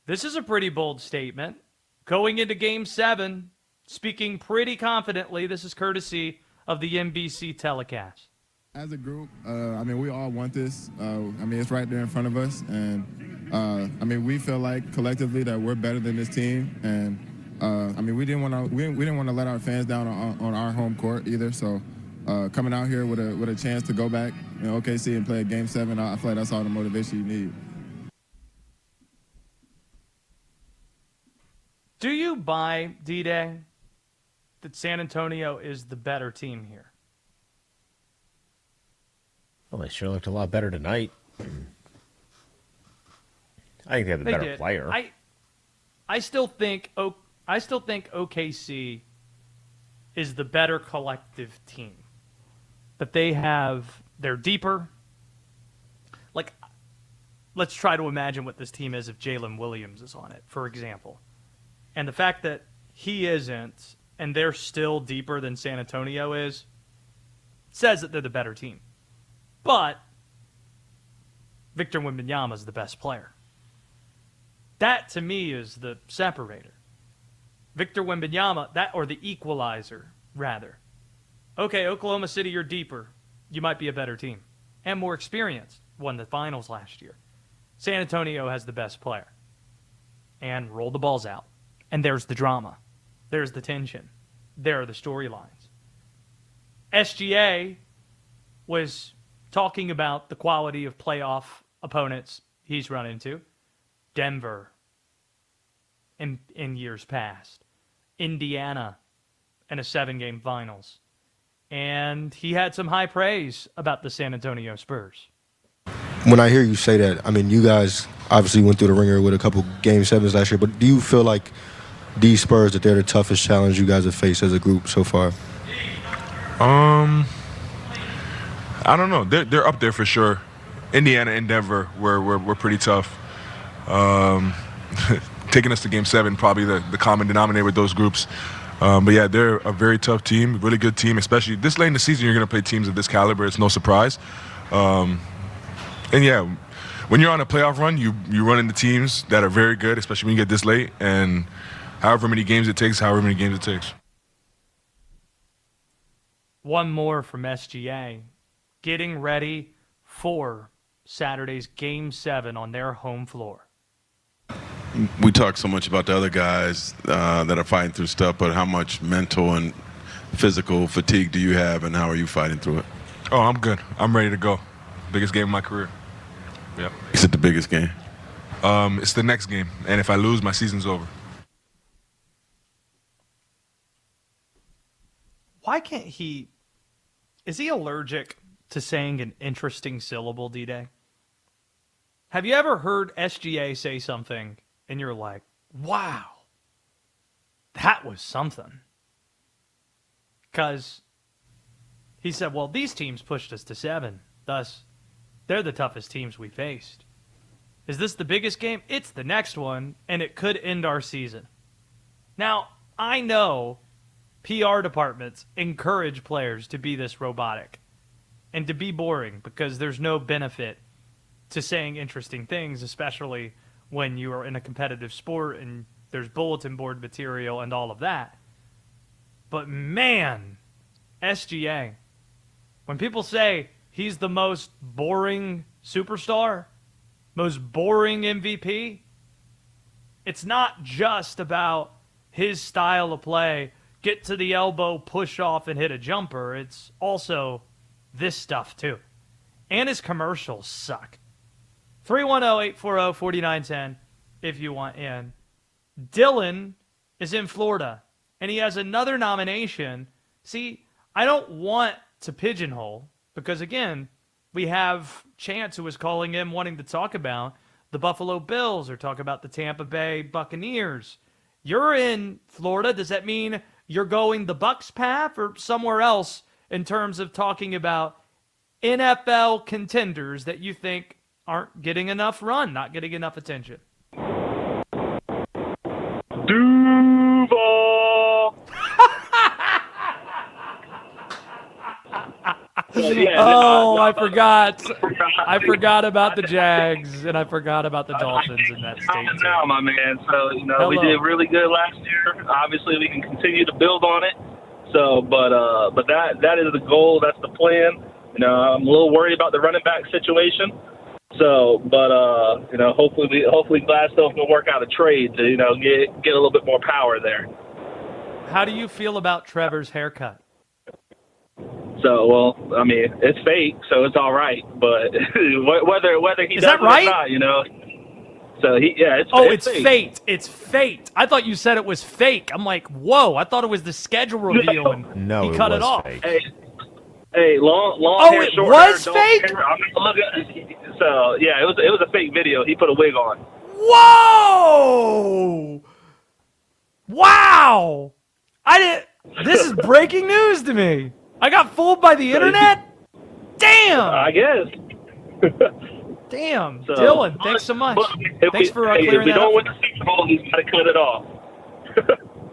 This is a pretty bold statement. Going into Game 7, speaking pretty confidently. This is courtesy of the NBC telecast. As a group, we all want this. It's right there in front of us. And, we feel like collectively that we're better than this team. And, we didn't want to let our fans down on our home court either. So coming out here with a chance to go back in OKC and play a Game 7, I feel like that's all the motivation you need. Do you buy, D-Day, that San Antonio is the better team here? Well, they sure looked a lot better tonight. I think they have the better player. I still think OKC is the better collective team. But they're deeper. Like, let's try to imagine what this team is if Jalen Williams is on it, for example. And the fact that he isn't, and they're still deeper than San Antonio is, says that they're the better team. But Victor Wembanyama is the best player. That, to me, is the separator. Victor Wembanyama, or the equalizer, rather. Okay, Oklahoma City, you're deeper. You might be a better team. And more experienced. Won the finals last year. San Antonio has the best player. And roll the balls out. And there's the drama. There's the tension. There are the storylines. SGA was talking about the quality of playoff opponents he's run into. Denver in years past. Indiana in a 7-game finals. And he had some high praise about the San Antonio Spurs. When I hear you say that, you guys obviously went through the ringer with a couple Game 7s last year, but do you feel like these Spurs, that they're the toughest challenge you guys have faced as a group so far? I don't know. They're up there for sure. Indiana and Denver were pretty tough. Taking us to Game 7, probably the common denominator with those groups. But yeah, they're a very tough team, really good team, especially this late in the season. You're going to play teams of this caliber. It's no surprise. And yeah, when you're on a playoff run, you run into teams that are very good, especially when you get this late. And however many games it takes. One more from SGA. Getting ready for Saturday's Game 7 on their home floor. We talk so much about the other guys that are fighting through stuff, but how much mental and physical fatigue do you have, and how are you fighting through it? Oh, I'm good. I'm ready to go. Biggest game of my career. Yep. Is it the biggest game? It's the next game, and if I lose, my season's over. Why can't he... Is he allergic to saying an interesting syllable, D-Day? Have you ever heard SGA say something and you're like, wow, that was something? Because he said, well, these teams pushed us to 7. Thus, they're the toughest teams we faced. Is this the biggest game? It's the next one, and it could end our season. Now, I know PR departments encourage players to be this robotic and to be boring because there's no benefit to saying interesting things, especially when you are in a competitive sport and there's bulletin board material and all of that. But man, SGA, when people say he's the most boring superstar, most boring MVP, it's not just about his style of play, get to the elbow, push off, and hit a jumper. It's also this stuff, too. And his commercials suck. 310-840-4910 if you want in. Dylan is in Florida, and he has another nomination. See, I don't want to pigeonhole because, again, we have Chance who was calling in wanting to talk about the Buffalo Bills or talk about the Tampa Bay Buccaneers. You're in Florida. Does that mean you're going the Bucs path or somewhere else in terms of talking about NFL contenders that you think aren't getting enough run, not getting enough attention? Duval. I forgot. I forgot about the Jags, and I forgot about the Dolphins in that state. Now, my man. So, we did really good last year. Obviously, we can continue to build on it. So, but that is the goal. That's the plan. I'm a little worried about the running back situation. So, but hopefully Gladstone can work out a trade to get a little bit more power there. How do you feel about Trevor's haircut? So, it's fake, so it's all right. But whether he is does that right? it or not, So it's fate. It's fate. I thought you said it was fake. I'm like, whoa! I thought it was the schedule reveal, and he cut it off. Fake. Hey, long hair, it short was hair, fake. Hair. So yeah, it was a fake video. He put a wig on. Whoa! Wow! This is breaking news to me. I got fooled by the internet? Damn! I guess. Damn. So, Dylan, thanks so much. Thanks for clearing that up. If we don't win the Super Bowl, he's got to cut it off.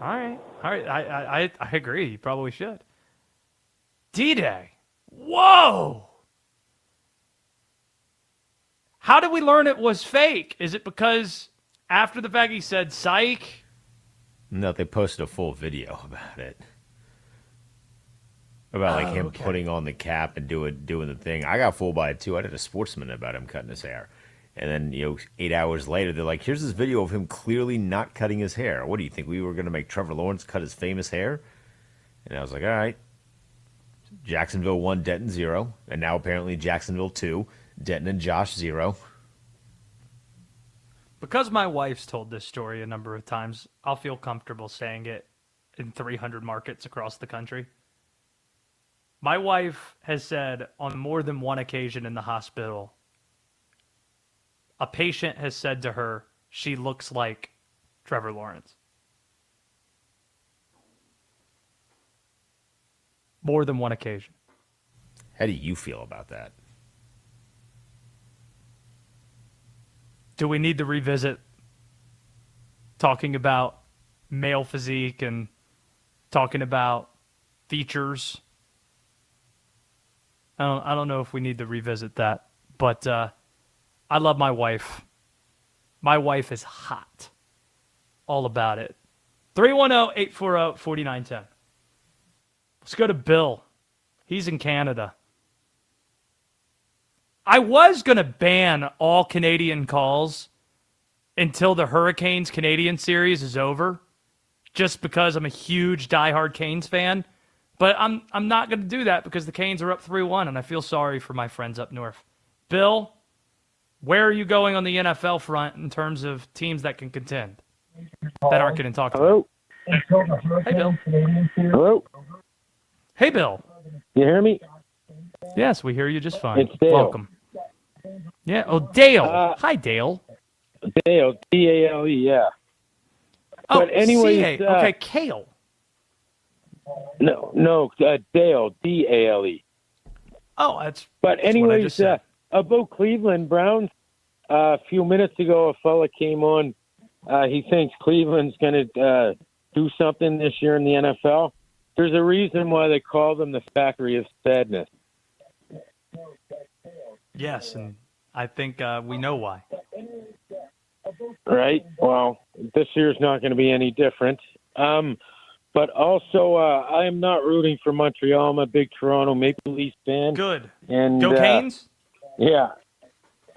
All right. I agree. You probably should. D-Day. Whoa! How did we learn it was fake? Is it because after the fact he said psych? No, they posted a full video about it. About him putting on the cap and doing the thing. I got fooled by it too. I did a sportsman about him cutting his hair. And then, 8 hours later, they're like, here's this video of him clearly not cutting his hair. What do you think? We were going to make Trevor Lawrence cut his famous hair? And I was like, all right. Jacksonville 1, Denton 0. And now apparently Jacksonville 2, Denton and Josh 0. Because my wife's told this story a number of times, I'll feel comfortable saying it in 300 markets across the country. My wife has said on more than one occasion in the hospital, a patient has said to her, she looks like Trevor Lawrence. More than one occasion. How do you feel about that? Do we need to revisit talking about male physique and talking about features? I don't know if we need to revisit that, but I love my wife. My wife is hot. All about it. 310-840-4910. Let's go to Bill. He's in Canada. I was going to ban all Canadian calls until the Hurricanes Canadian series is over, just because I'm a huge diehard Canes fan. But I'm not going to do that because the Canes are up 3-1, and I feel sorry for my friends up north. Bill, where are you going on the NFL front in terms of teams that can contend that aren't getting talked about? Hey, Bill. Hello? Hey, Bill. You hear me? Yes, we hear you just fine. It's Dale. Welcome. Yeah. Oh, Dale. Hi, Dale. Dale. D-A-L-E, yeah. Oh, but anyways, C-A. Okay, Kale. No, Dale, D-A-L-E. Oh, that's. But anyways, about Cleveland Browns, a few minutes ago, a fella came on. He thinks Cleveland's going to do something this year in the NFL. There's a reason why they call them the Factory of Sadness. Yes, and I think we know why. Right? Well, this year's not going to be any different. But also, I am not rooting for Montreal. I'm a big Toronto Maple Leafs fan. Good. And, Go Canes? Yeah.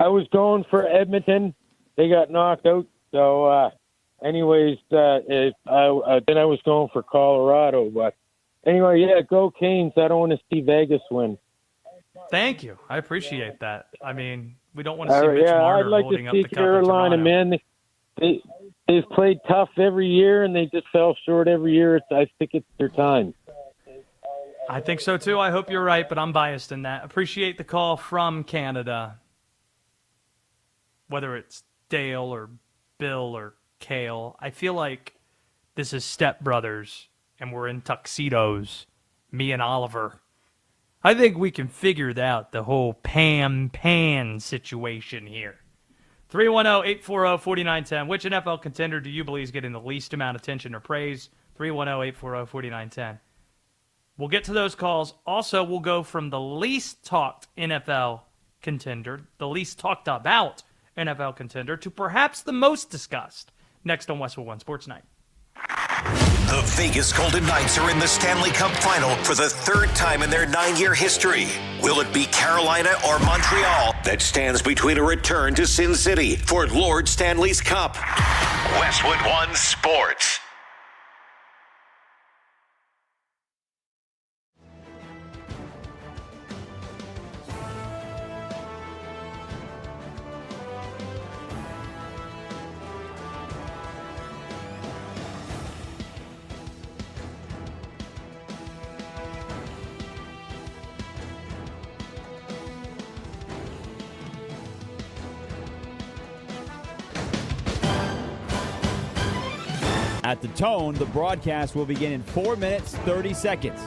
I was going for Edmonton. They got knocked out. So, anyways, then I was going for Colorado. But anyway, yeah, go Canes. I don't want to see Vegas win. Thank you. I appreciate that. I mean, we don't want to see Mitch I'd Marner like holding to up see the cup Carolina, in Toronto. man. They've played tough every year, and they just fell short every year. I think it's their time. I think so, too. I hope you're right, but I'm biased in that. Appreciate the call from Canada. Whether it's Dale or Bill or Kale, I feel like this is Step Brothers, and we're in tuxedos, me and Oliver. I think we can figure out the whole pan situation here. 310-840-4910. Which NFL contender do you believe is getting the least amount of attention or praise? 310-840-4910. We'll get to those calls. Also, we'll go from the least talked NFL contender, the least talked about NFL contender, to perhaps the most discussed. Next on Westwood One Sports Night. The Vegas Golden Knights are in the Stanley Cup Final for the third time in their 9-year history. Will it be Carolina or Montreal that stands between a return to Sin City for Lord Stanley's Cup? Westwood One Sports. At the tone, the broadcast will begin in 4 minutes, 30 seconds.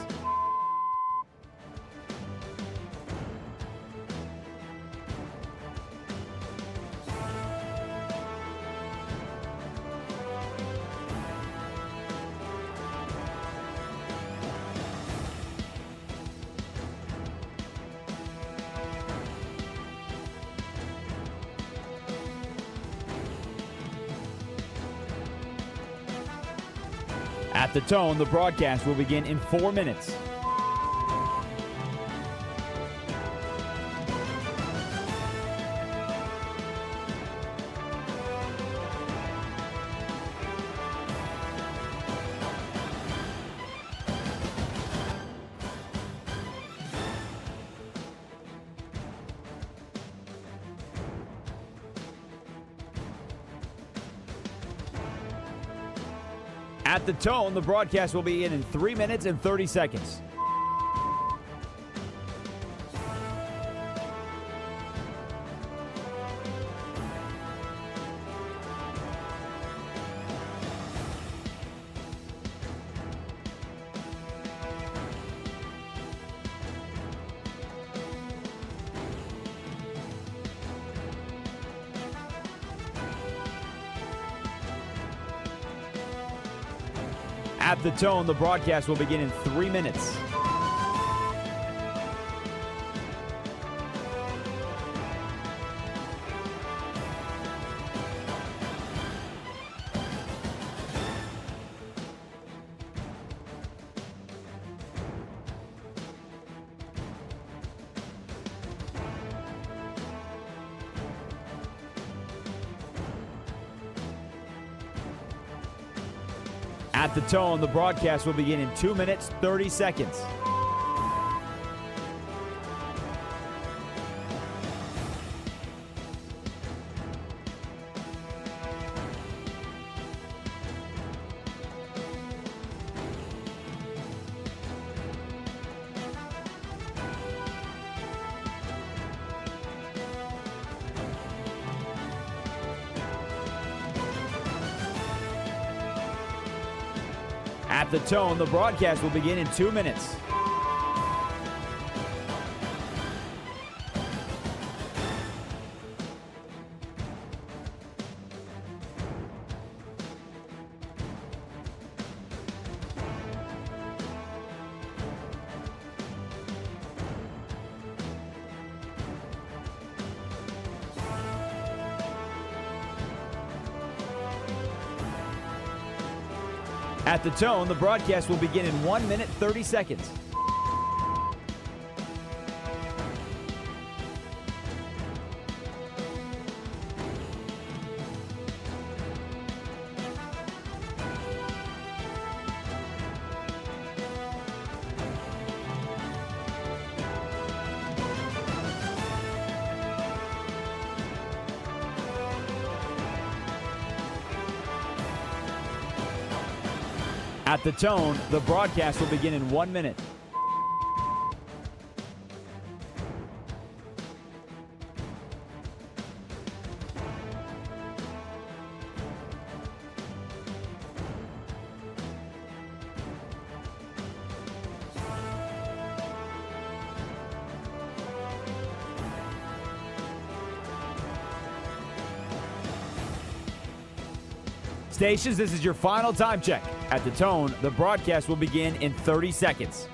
At the tone, the broadcast will begin in 4 minutes. At the tone, the broadcast will begin in 3 minutes and 30 seconds. At the tone, the broadcast will begin in 3 minutes. At the tone, the broadcast will begin in 2 minutes, 30 seconds. At the tone, the broadcast will begin in 2 minutes. At the tone, the broadcast will begin in 1 minute, 30 seconds. At the tone, the broadcast will begin in 1 minute. Stations, this is your final time check. At the tone, the broadcast will begin in 30 seconds.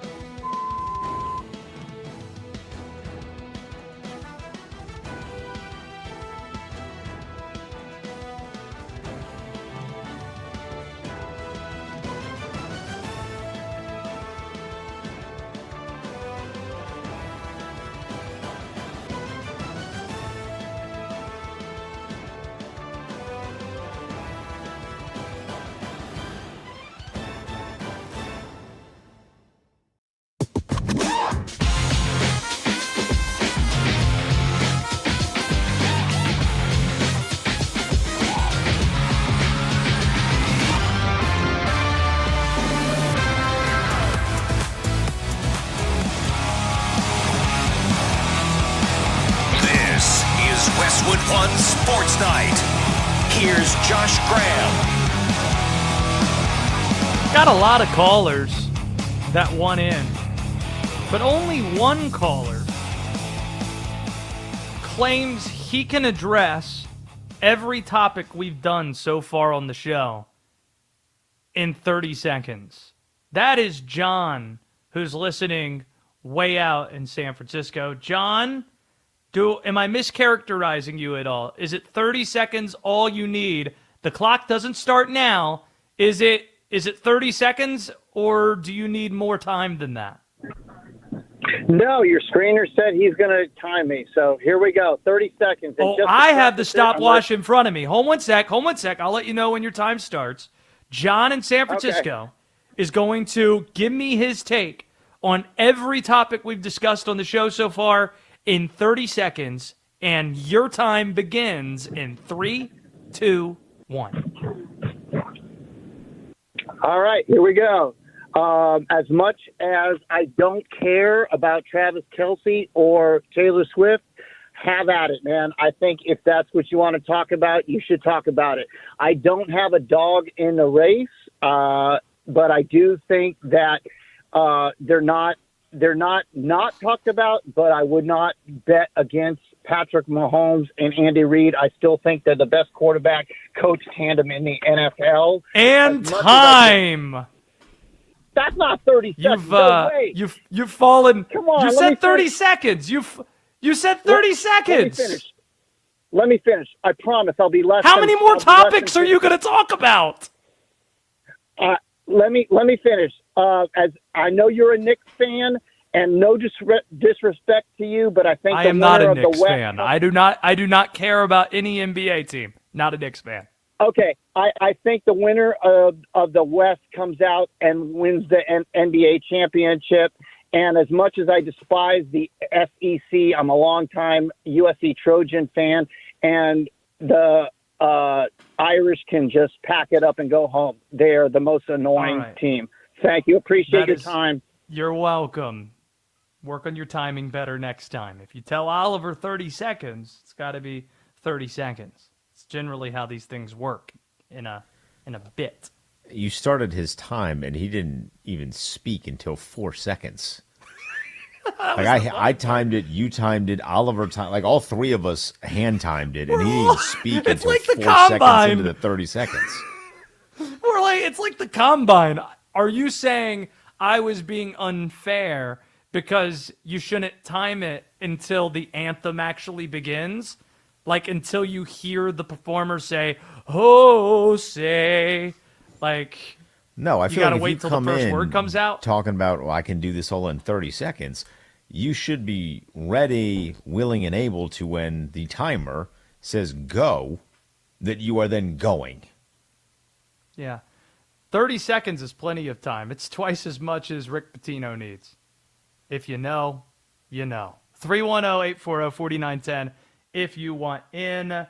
Westwood One Sports Night. Here's Josh Graham. Got a lot of callers that won in, but only one caller claims he can address every topic we've done so far on the show in 30 seconds. That is John, who's listening way out in San Francisco. John, am I mischaracterizing you at all? Is it 30 seconds all you need? The clock doesn't start now. Is it 30 seconds, or do you need more time than that? No, your screener said he's going to time me. So here we go. 30 seconds. Oh, I have the stopwatch in front of me. Hold one sec. I'll let you know when your time starts. John in San Francisco is going to give me his take on every topic we've discussed on the show so far in 30 seconds, and your time begins in 3, 2, 1. All right, here we go. As much as I don't care about Travis Kelce or Taylor Swift, have at it, man. I think if that's what you want to talk about, you should talk about it. I don't have a dog in the race, but I do think that they're not talked about, but I would not bet against Patrick Mahomes and Andy Reid. I still think they're the best quarterback coach tandem in the NFL. And time. That's not 30 seconds. No way. You've fallen. Come on. You said 30 seconds. You said 30 seconds. Let me finish. I promise I'll be less. How many more topics are you going to talk about? Let me finish. As I know you're a Knicks fan, and no disrespect to you, but I think I am not a Knicks fan. I do not care about any NBA team. Not a Knicks fan. Okay, I think the winner of the West comes out and wins the NBA championship. And as much as I despise the SEC, I'm a longtime USC Trojan fan, and the Irish can just pack it up and go home. They are the most annoying team. Thank you. Appreciate your time. You're welcome. Work on your timing better next time. If you tell Oliver 30 seconds, it's got to be 30 seconds. It's generally how these things work in a bit. You started his time, and he didn't even speak until 4 seconds. I timed it, you timed it, Oliver timed, like all three of us hand timed it, and he didn't even speak until like 4 seconds into the 30 seconds. It's like the combine. Are you saying I was being unfair because you shouldn't time it until the anthem actually begins? Like until you hear the performer say, "Oh, say," like. No, I feel like if wait you till come the first in word comes out. Talking about, I can do this all in 30 seconds, you should be ready, willing, and able to, when the timer says go, that you are then going. Yeah. 30 seconds is plenty of time. It's twice as much as Rick Pitino needs. If you know, you know. 310-840-4910 if you want in.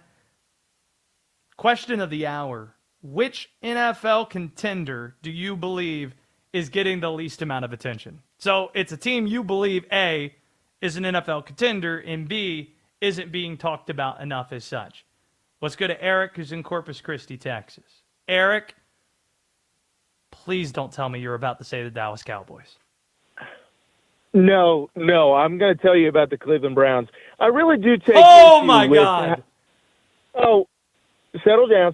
Question of the hour. Which NFL contender do you believe is getting the least amount of attention? So it's a team you believe, A, is an NFL contender, and B, isn't being talked about enough as such. Let's go to Eric, who's in Corpus Christi, Texas. Eric, please don't tell me you're about to say the Dallas Cowboys. No, I'm going to tell you about the Cleveland Browns. I really do take Oh, my God. Settle down.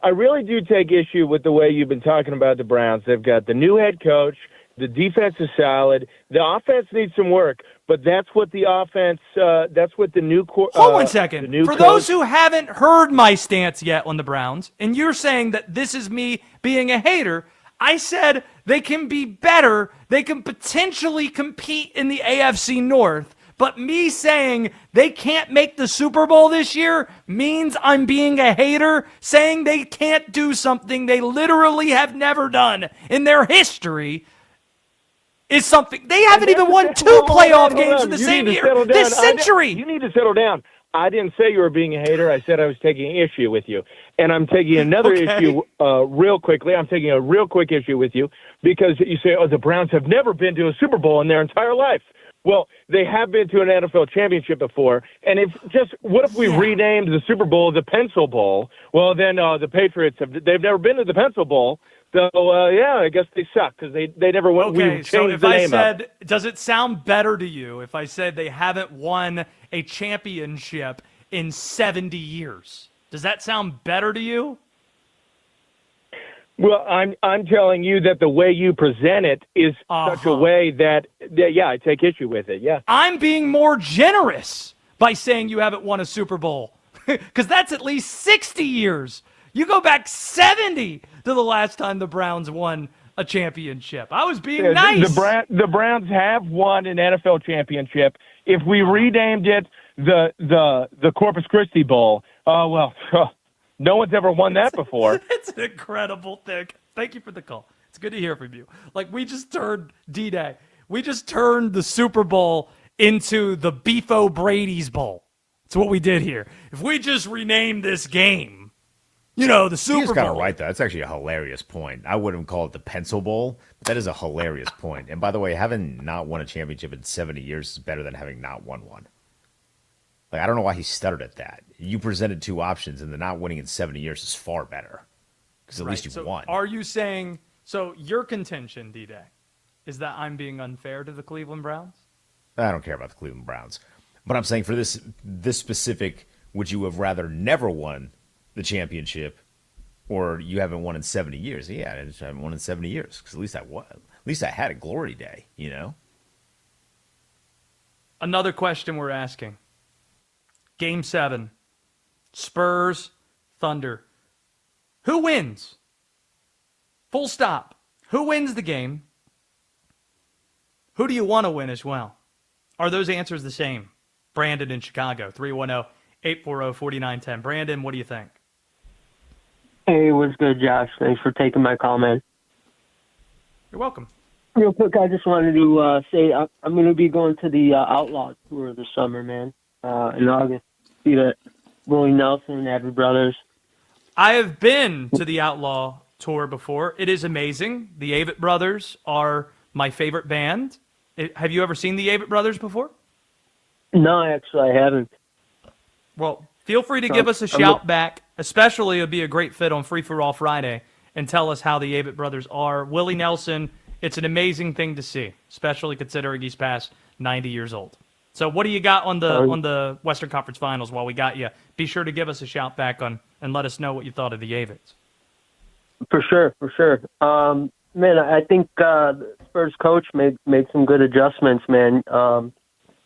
I really do take issue with the way you've been talking about the Browns. They've got the new head coach. The defense is solid. The offense needs some work, but that's what the offense. That's what the new. Hold 1 second. For those who haven't heard my stance yet on the Browns, and you're saying that this is me being a hater, I said they can be better. They can potentially compete in the AFC North. But me saying they can't make the Super Bowl this year means I'm being a hater, saying they can't do something they literally have never done in their history is something. They haven't even won 2 playoff games in the same year this century. You need to settle down. I didn't say you were being a hater. I said I was taking issue with you. And I'm taking another issue real quickly. I'm taking a real quick issue with you because you say, oh, the Browns have never been to a Super Bowl in their entire life. Well, they have been to an NFL championship before, and what if we renamed the Super Bowl the Pencil Bowl? Well, then the Patriots they've never been to the Pencil Bowl, so I guess they suck because they never went. Okay, so if I said, does it sound better to you if I said they haven't won a championship in 70 years? Does that sound better to you? Well, I'm telling you that the way you present it is such a way that I take issue with it. Yeah, I'm being more generous by saying you haven't won a Super Bowl because that's at least 60 years. You go back 70 to the last time the Browns won a championship. I was being nice. The Browns have won an NFL championship. If we renamed it the Corpus Christi Bowl, no one's ever won that before. It's an incredible thing. Thank you for the call. It's good to hear from you. Like, we just turned D-Day. We just turned the Super Bowl into the Beef O'Brady's Bowl. That's what we did here. If we just renamed this game, the Super Bowl. You just got it right, though. That's actually a hilarious point. I wouldn't call it the Pencil Bowl, but that is a hilarious point. And by the way, having not won a championship in 70 years is better than having not won one. Like, I don't know why he stuttered at that. You presented 2 options, and the not winning in 70 years is far better. Because at least you won. Are you saying, so your contention, D-Day, is that I'm being unfair to the Cleveland Browns? I don't care about the Cleveland Browns. But I'm saying for this specific, would you have rather never won the championship, or you haven't won in 70 years? Yeah, I just haven't won in 70 years, because at least I won. At least I had a glory day, Another question we're asking. Game 7, Spurs, Thunder. Who wins? Full stop. Who wins the game? Who do you want to win as well? Are those answers the same? Brandon in Chicago, 310-840-4910. Brandon, what do you think? Hey, what's good, Josh? Thanks for taking my call, man. You're welcome. Real quick, I just wanted to say I'm going to be going to the Outlaw Tour this summer, man, in August. See that Willie Nelson, Avery Brothers. I have been to the Outlaw Tour before. It is amazing. The Avett Brothers are my favorite band. Have you ever seen the Avett Brothers before? No, actually, I haven't. Well, feel free to give us a shout back, especially it would be a great fit on Free For All Friday, and tell us how the Avett Brothers are. Willie Nelson, it's an amazing thing to see, especially considering he's past 90 years old. So what do you got on the Western Conference Finals while we got you? Be sure to give us a shout back and let us know what you thought of the Avets. For sure. Man, I think the Spurs coach made some good adjustments, man.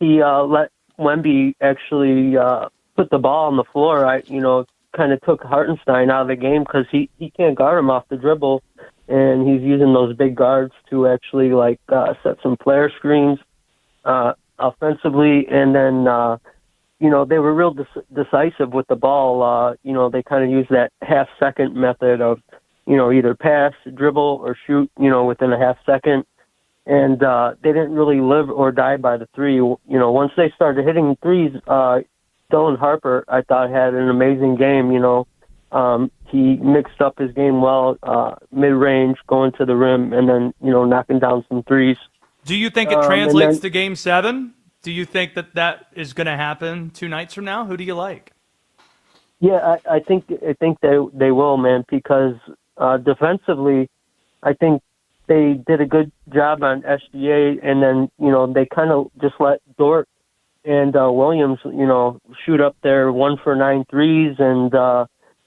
He let Wemby actually put the ball on the floor. Kind of took Hartenstein out of the game because he can't guard him off the dribble, and he's using those big guards to actually set some player screens offensively, and then they were real decisive with the ball. They kind of used that half-second method of either pass, dribble, or shoot within a half second, and they didn't really live or die by the three. Once they started hitting threes, Dylan Harper, I thought, had an amazing game. He mixed up his game well, mid-range, going to the rim, and then knocking down some threes. Do you think it translates to Game 7? Do you think that is going to happen 2 nights from now? Who do you like? Yeah, I think they will, man, because defensively, I think they did a good job on SGA, and then they kind of just let Dort and Williams shoot up their 1 for 9 threes, and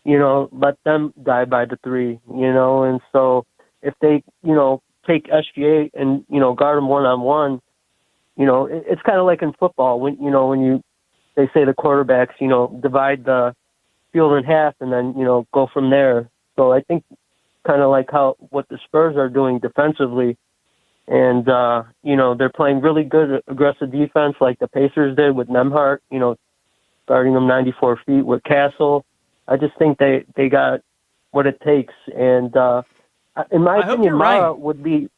let them die by the three, and so if they, take SGA and, guard them one-on-one, it's kind of like in football when they say the quarterbacks, divide the field in half and then, go from there. So I think kind of like what the Spurs are doing defensively. And, they're playing really good aggressive defense like the Pacers did with Nemhart, guarding them 94 feet with Castle. I just think they got what it takes. And in my opinion, Mara would be,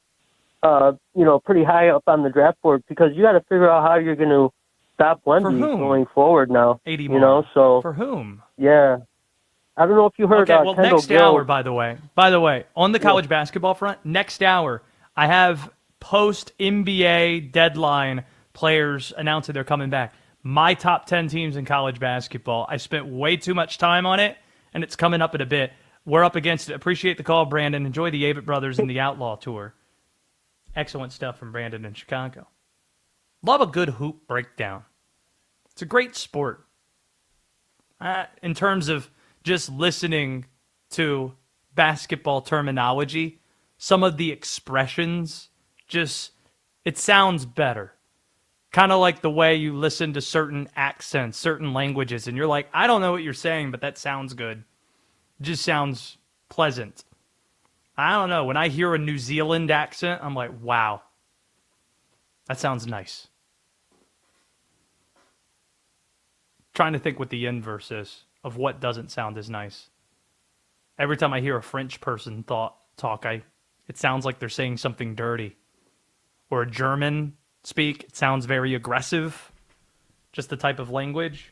pretty high up on the draft board because you got to figure out how you're going to stop Wemby going forward now. 80 so for whom? Yeah. I don't know if you heard Okay, well, Kendall next Gill. hour, by the way, on the college basketball front, next hour, I have post-NBA deadline players announcing they're coming back. My top 10 teams in college basketball. I spent way too much time on it, and it's coming up in a bit. We're up against it. Appreciate the call, Brandon. Enjoy the Avett Brothers and the Outlaw Tour. Excellent stuff from Brandon in Chicago. Love a good hoop breakdown. It's a great sport. In terms of just listening to basketball terminology, some of the expressions, it sounds better. Kind of like the way you listen to certain accents, certain languages, and you're like, I don't know what you're saying, but that sounds good. It just sounds pleasant. I don't know. When I hear a New Zealand accent, I'm like, wow, that sounds nice. Trying to think what the inverse is of what doesn't sound as nice. Every time I hear a French person talk, it sounds like they're saying something dirty. Or a German speak, it sounds very aggressive. Just the type of language.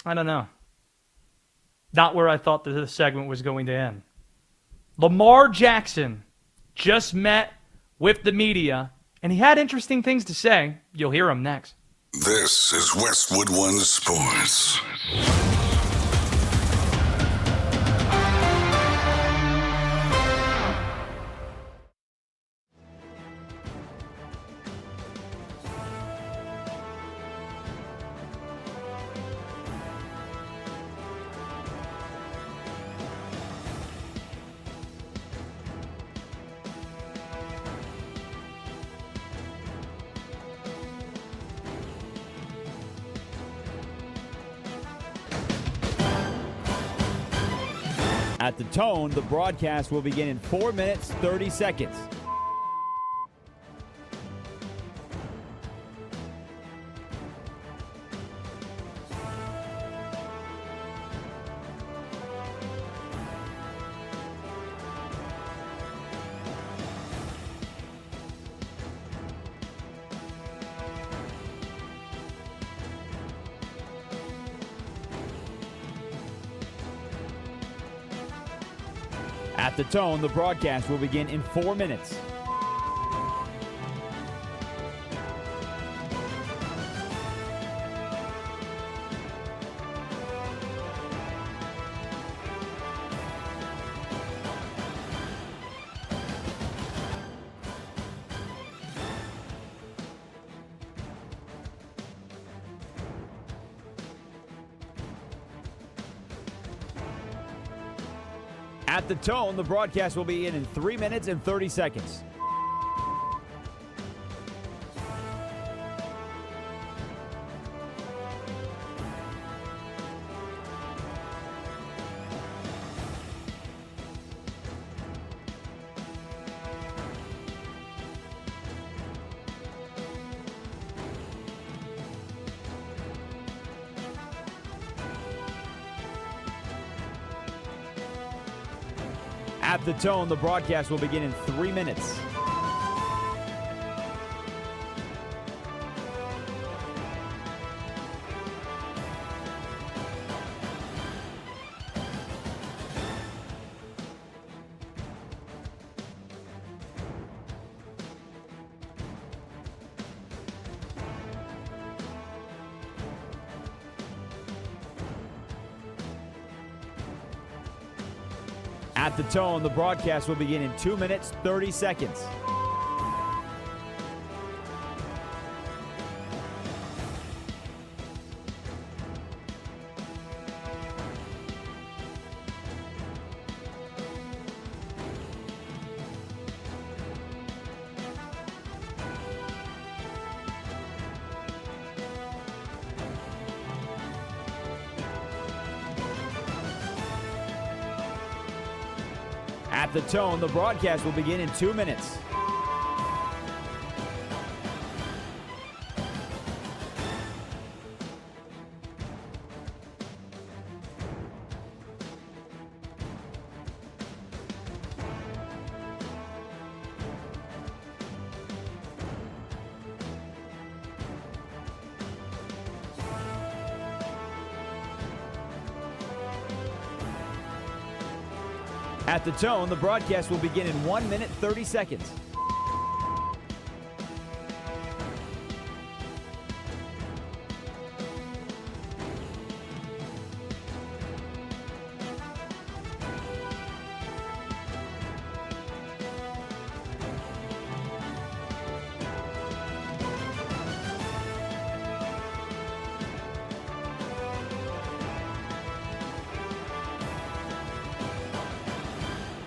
I don't know. Not where I thought that this segment was going to end. Lamar Jackson just met with the media, and he had interesting things to say. You'll hear him next. This is Westwood One Sports. At the tone, the broadcast will begin in 4 minutes, 30 seconds. At the tone, the broadcast will begin in 4 minutes. At the tone, the broadcast will be in 3 minutes and 30 seconds. At the tone, the broadcast will begin in 3 minutes. At the tone, the broadcast will begin in 2 minutes, 30 seconds. At the tone, the broadcast will begin in 2 minutes. At the tone, the broadcast will begin in 1 minute, 30 seconds.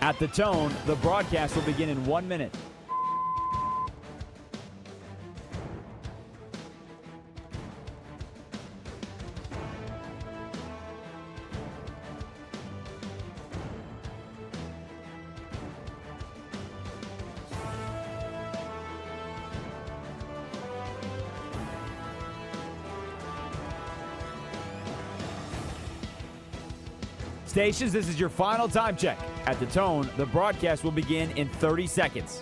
At the tone, the broadcast will begin in 1 minute. Stations, this is your final time check. At the tone, the broadcast will begin in 30 seconds.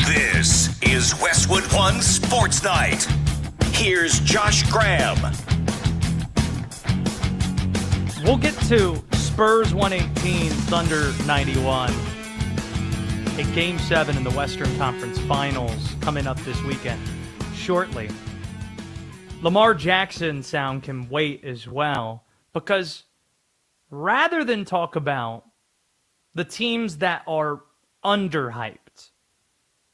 This is Westwood One Sports Night. Here's Josh Graham. We'll get to Spurs 118, Thunder 91. A Game 7 in the Western Conference Finals coming up this weekend shortly. Lamar Jackson sound can wait as well, because rather than talk about the teams that are underhyped,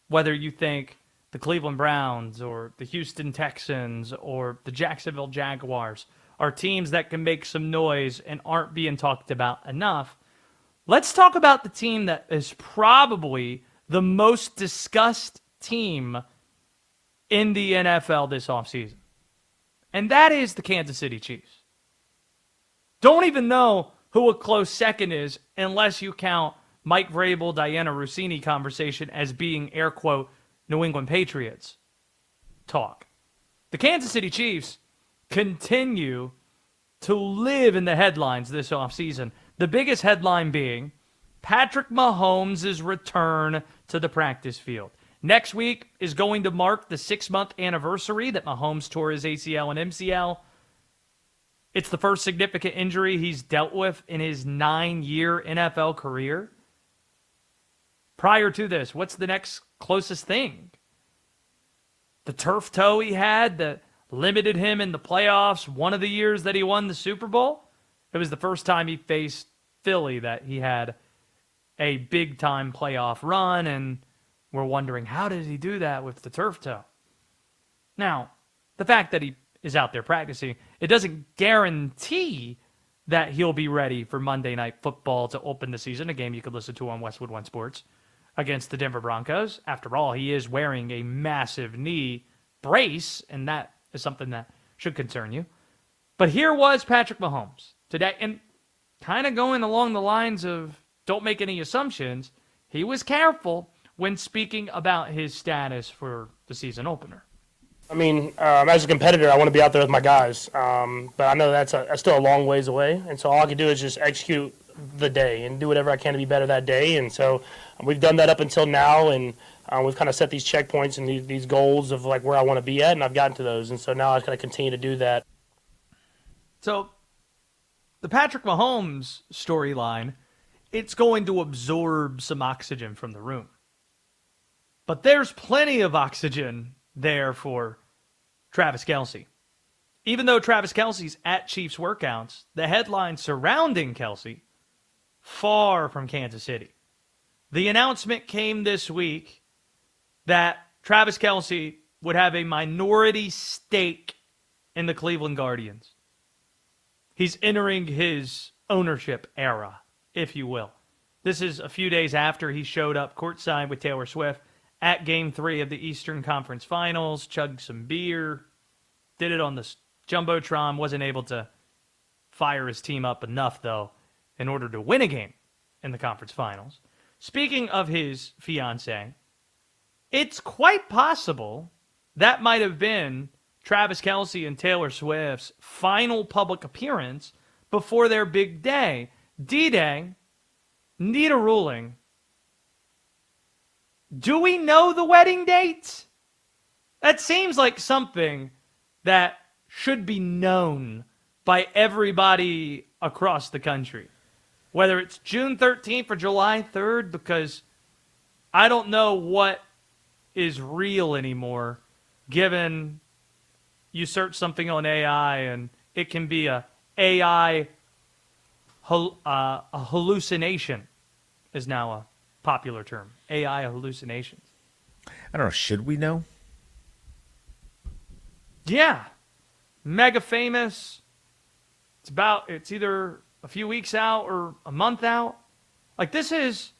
whether you think the Cleveland Browns or the Houston Texans or the Jacksonville Jaguars are teams that can make some noise and aren't being talked about enough, let's talk about the team that is probably the most discussed team in the NFL this offseason. And that is the Kansas City Chiefs. Don't even know who a close second is unless you count Mike Vrabel, Diana Rossini conversation as being, air quote, New England Patriots talk. The Kansas City Chiefs continue to live in the headlines this offseason. The biggest headline being Patrick Mahomes' return to the practice field. Next week is going to mark the 6-month anniversary that Mahomes tore his ACL and MCL. It's the first significant injury he's dealt with in his 9-year NFL career. Prior to this, what's the next closest thing? The turf toe he had that limited him in the playoffs one of the years that he won the Super Bowl. It was the first time he faced Philly that he had a big-time playoff run, and we're wondering, how did he do that with the turf toe? Now, the fact that he is out there practicing, it doesn't guarantee that he'll be ready for Monday Night Football to open the season, a game you could listen to on Westwood One Sports, against the Denver Broncos. After all, he is wearing a massive knee brace, and that is something that should concern you. But here was Patrick Mahomes today, and kind of going along the lines of don't make any assumptions, he was careful when speaking about his status for the season opener. I mean, as a competitor, I want to be out there with my guys, but I know that's still a long ways away, and so all I can do is just execute the day and do whatever I can to be better that day. And so we've done that up until now, and we've kind of set these checkpoints and these goals of like where I want to be at, and I've gotten to those. And so now I kind of continue to do that. So the Patrick Mahomes storyline, it's going to absorb some oxygen from the room. But there's plenty of oxygen there for Travis Kelce. Even though Travis Kelce's at Chiefs workouts, the headline surrounding Kelce, far from Kansas City. The announcement came this week that Travis Kelce would have a minority stake in the Cleveland Guardians. He's entering his ownership era, if you will. This is a few days after he showed up courtside with Taylor Swift at Game 3 of the Eastern Conference Finals, chugged some beer, did it on the Jumbotron, wasn't able to fire his team up enough, though, in order to win a game in the conference finals. Speaking of his fiancée, it's quite possible that might have been Travis Kelce and Taylor Swift's final public appearance before their big day. D-Day, need a ruling. Do we know the wedding date? That seems like something that should be known by everybody across the country. Whether it's June 13th or July 3rd, because I don't know what is real anymore, given you search something on AI and it can be a hallucination is now a popular term. AI hallucinations. I don't know. Should we know? Yeah. Mega famous. It's either a few weeks out or a month out. Like, this is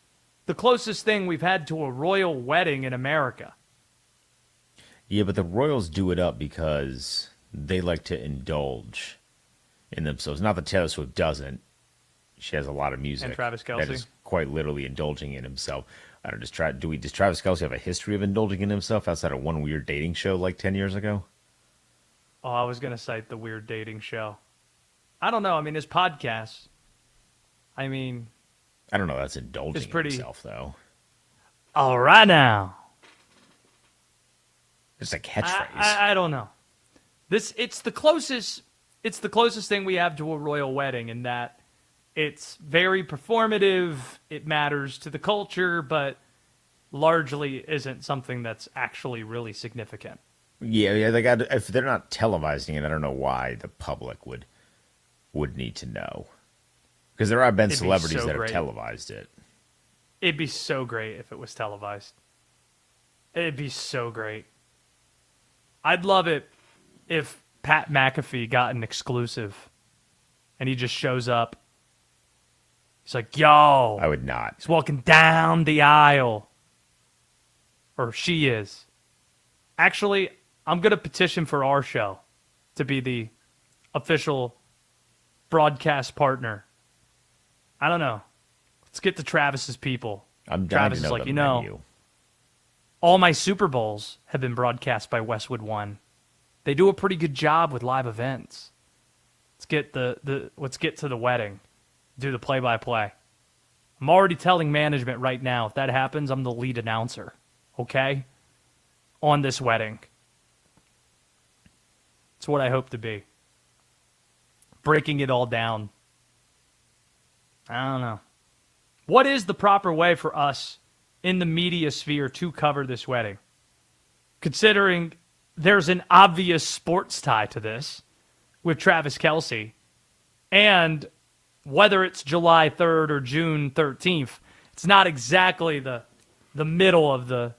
the closest thing we've had to a royal wedding in America. Yeah, but the Royals do it up because they like to indulge in themselves. Not that Taylor Swift doesn't. She has a lot of music. And Travis Kelce. That is quite literally indulging in himself. I don't know, does Travis Kelce have a history of indulging in himself outside of one weird dating show like 10 years ago? Oh, I was going to cite the weird dating show. I don't know. I mean, his podcast. I mean, I don't know. That's indulging in himself, though. All right now. It's a catchphrase. I don't know. It's the closest thing we have to a royal wedding in that it's very performative. It matters to the culture, but largely isn't something that's actually really significant. Yeah. If they're not televising it, I don't know why the public would need to know. Because there have been celebrities that have televised it. It'd be so great if it was televised. It'd be so great. I'd love it if Pat McAfee got an exclusive and he just shows up. He's like, yo. I would not. He's walking down the aisle. Or she is. Actually, I'm going to petition for our show to be the official broadcast partner. I don't know. Let's get to Travis's people. I'm dying Travis to know is like, the you know, menu. all my Super Bowls have been broadcast by Westwood One. They do a pretty good job with live events. Let's get to the wedding. Do the play-by-play. I'm already telling management right now, if that happens, I'm the lead announcer. Okay? On this wedding. It's what I hope to be. Breaking it all down. I don't know. What is the proper way for us in the media sphere to cover this wedding? Considering there's an obvious sports tie to this with Travis Kelce, and whether it's July 3rd or June 13th, it's not exactly the middle of the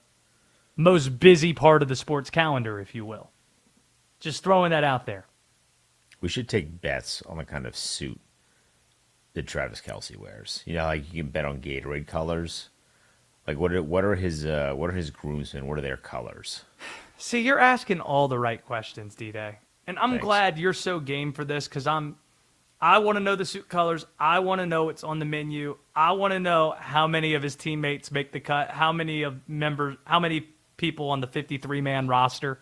most busy part of the sports calendar, if you will. Just throwing that out there. We should take bets on the kind of suit that Travis Kelce wears. You know, like you can bet on Gatorade colors. Like what are his groomsmen? What are their colors? See, you're asking all the right questions, D-Day. And I'm glad you're so game for this because I want to know the suit colors. I want to know what's on the menu. I want to know how many of his teammates make the cut, how many people on the 53-man roster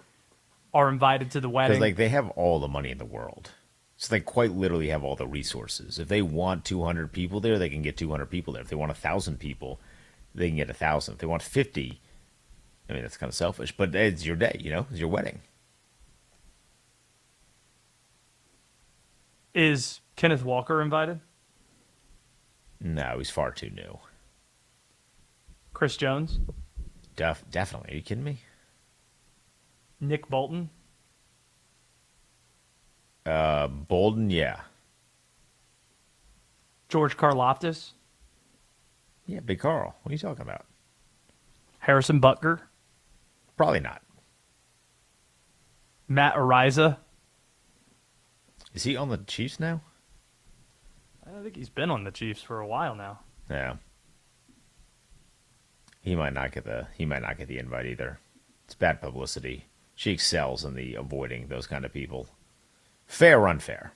are invited to the wedding. Because they have all the money in the world. So they quite literally have all the resources. If they want 200 people there, they can get 200 people there. If they want 1,000 people, they can get 1,000. If they want 50, I mean, that's kind of selfish, but it's your day, it's your wedding. Is Kenneth Walker invited? No, he's far too new. Chris Jones? Definitely. Are you kidding me? Nick Bolton? Bolden, yeah. George Karlaftis? Yeah, Big Carl. What are you talking about? Harrison Butker? Probably not. Matt Ariza? Is he on the Chiefs now? I think he's been on the Chiefs for a while now. Yeah. He might not get the invite either. It's bad publicity. She excels in the avoiding those kind of people. Fair or unfair?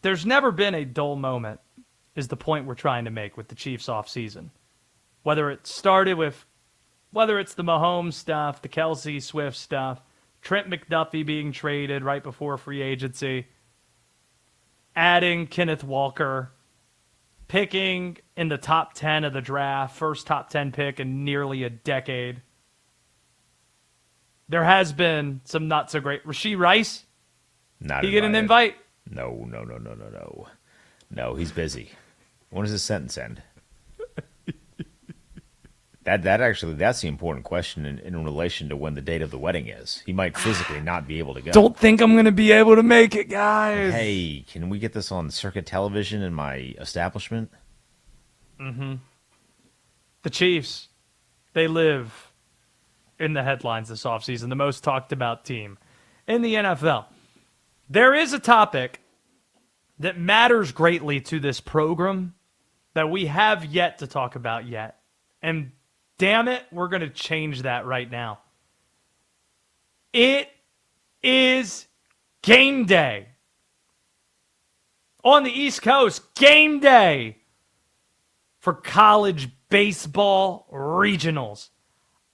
There's never been a dull moment, is the point we're trying to make with the Chiefs offseason. Whether it's the Mahomes stuff, the Kelsey Swift stuff, Trent McDuffie being traded right before free agency, adding Kenneth Walker, picking in the top 10 of the draft, first top 10 pick in nearly a decade. There has been some not so great. Rashee Rice? Not he get an invite? No. No, he's busy. When does his sentence end? That's the important question in relation to when the date of the wedding is. He might physically not be able to go. Don't think I'm going to be able to make it, guys. Hey, can we get this on circuit television in my establishment? Mm-hmm. The Chiefs, they live in the headlines this offseason, the most talked about team in the NFL. There is a topic that matters greatly to this program that we have yet to talk about yet. And damn it, we're going to change that right now. It is game day. On the East Coast, game day for college baseball regionals.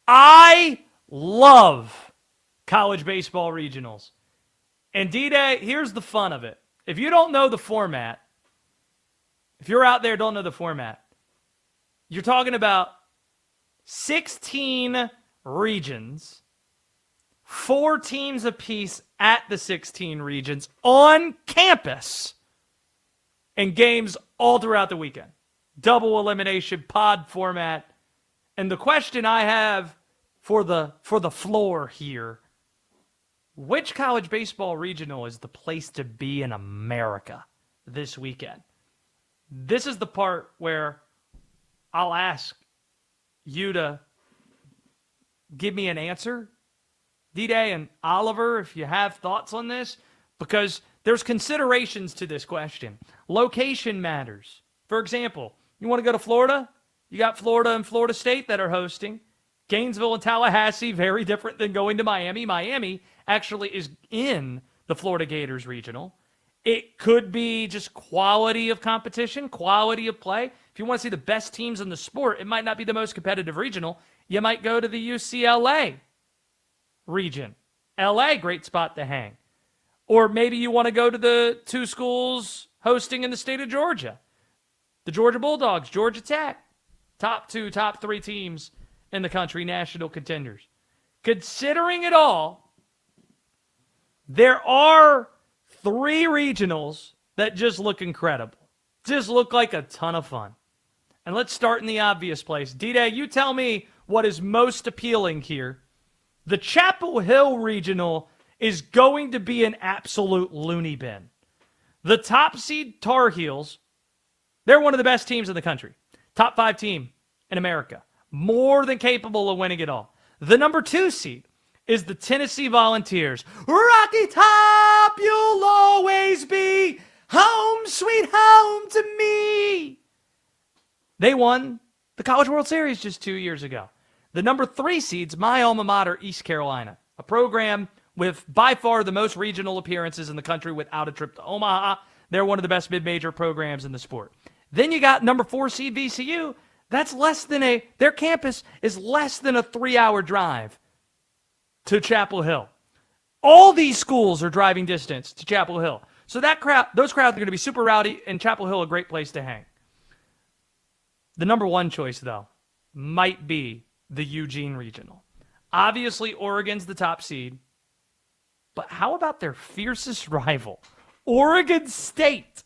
I love college baseball regionals. And D-Day, here's the fun of it. If you don't know the format, if you're out there don't know the format, you're talking about 16 regions, 4 teams apiece at the 16 regions on campus, and games all throughout the weekend. Double elimination pod format. And the question I have for the floor here, which college baseball regional is the place to be in America this weekend? This is the part where I'll ask you to give me an answer, D-Day and Oliver, if you have thoughts on this, because there's considerations to this question. Location matters. For example, you want to go to Florida? You got Florida and Florida State that are hosting. Gainesville and Tallahassee, very different than going to Miami. Miami actually is in the Florida Gators regional. It could be just quality of competition, quality of play. If you want to see the best teams in the sport, it might not be the most competitive regional. You might go to the UCLA region. LA, great spot to hang. Or maybe you want to go to the 2 schools hosting in the state of Georgia. The Georgia Bulldogs, Georgia Tech. Top 2, top 3 teams in the country, national contenders. Considering it all, there are 3 regionals that just look incredible. Just look like a ton of fun. And let's start in the obvious place. D-Day, you tell me what is most appealing here. The Chapel Hill regional is going to be an absolute loony bin. The top seed Tar Heels, they're one of the best teams in the country. Top 5 team in America. More than capable of winning it all. The number 2 seed is the Tennessee Volunteers. Rocky Top, you'll always be home, sweet home to me. They won the College World Series just 2 years ago. The number 3 seed's my alma mater, East Carolina, a program with by far the most regional appearances in the country without a trip to Omaha. They're one of the best mid-major programs in the sport. Then you got number 4 seed VCU. That's their campus is less than a 3-hour drive to Chapel Hill. All these schools are driving distance to Chapel Hill. So those crowds are going to be super rowdy, and Chapel Hill a great place to hang. The number one choice, though, might be the Eugene Regional. Obviously, Oregon's the top seed, but how about their fiercest rival, Oregon State,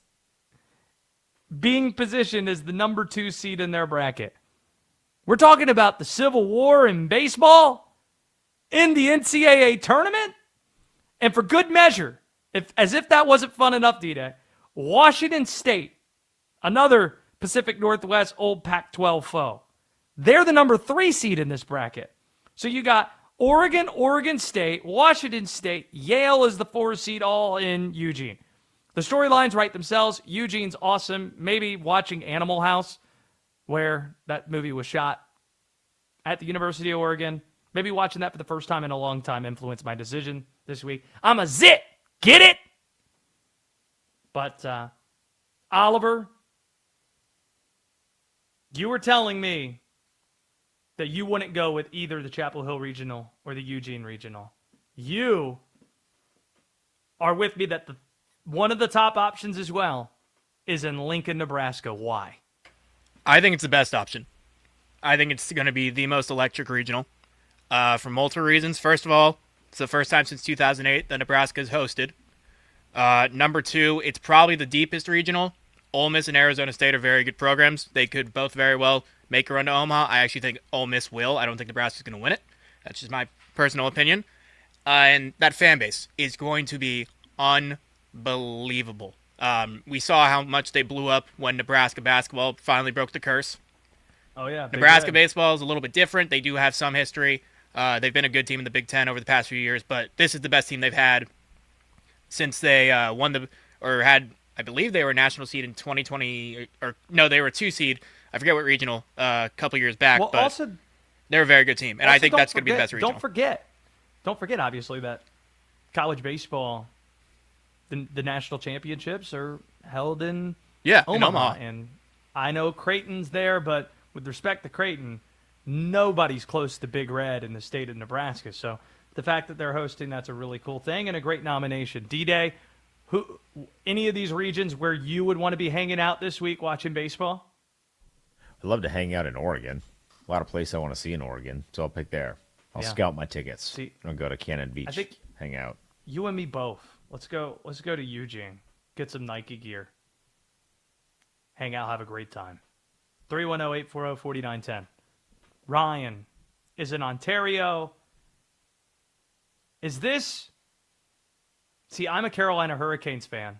being positioned as the number 2 seed in their bracket? We're talking about the Civil War in baseball in the NCAA tournament. And for good measure, as if that wasn't fun enough, D-Day, Washington State, another Pacific Northwest old Pac-12 foe, they're the number 3 seed in this bracket. So you got Oregon, Oregon State, Washington State, Yale is the 4 seed, all in Eugene. The storylines write themselves. Eugene's awesome. Maybe watching Animal House, where that movie was shot at the University of Oregon. Maybe watching that for the first time in a long time influenced my decision this week. I'm a zit. Get it? But Oliver, you were telling me that you wouldn't go with either the Chapel Hill Regional or the Eugene Regional. You are with me that one of the top options as well is in Lincoln, Nebraska. Why? I think it's the best option. I think it's going to be the most electric regional for multiple reasons. First of all, it's the first time since 2008 that Nebraska is hosted. Number 2, it's probably the deepest regional. Ole Miss and Arizona State are very good programs. They could both very well make a run to Omaha. I actually think Ole Miss will. I don't think Nebraska's going to win it. That's just my personal opinion. And that fan base is going to be unbelievable. We saw how much they blew up when Nebraska basketball finally broke the curse. Oh, yeah. Nebraska baseball is a little bit different. They do have some history. They've been a good team in the Big Ten over the past few years, but this is the best team they've had since they had, I believe they were a national seed in 2020, or no, they were a 2 seed. I forget what regional a couple years back, Well, but also, they're a very good team, and I think that's going to be the best regional. Don't forget, obviously, that college baseball, the national championships are held in Omaha. And I know Creighton's there, but with respect to Creighton, nobody's close to Big Red in the state of Nebraska. So the fact that they're hosting, that's a really cool thing and a great nomination. D-Day, any of these regions where you would want to be hanging out this week watching baseball? I'd love to hang out in Oregon. A lot of places I want to see in Oregon, so I'll pick there. I'll scout my tickets. I'll go to Cannon Beach. I think hang out. You and me both. Let's go to Eugene. Get some Nike gear. Hang out, have a great time. 310-840-4910. Ryan is in Ontario. Is this... See, I'm a Carolina Hurricanes fan.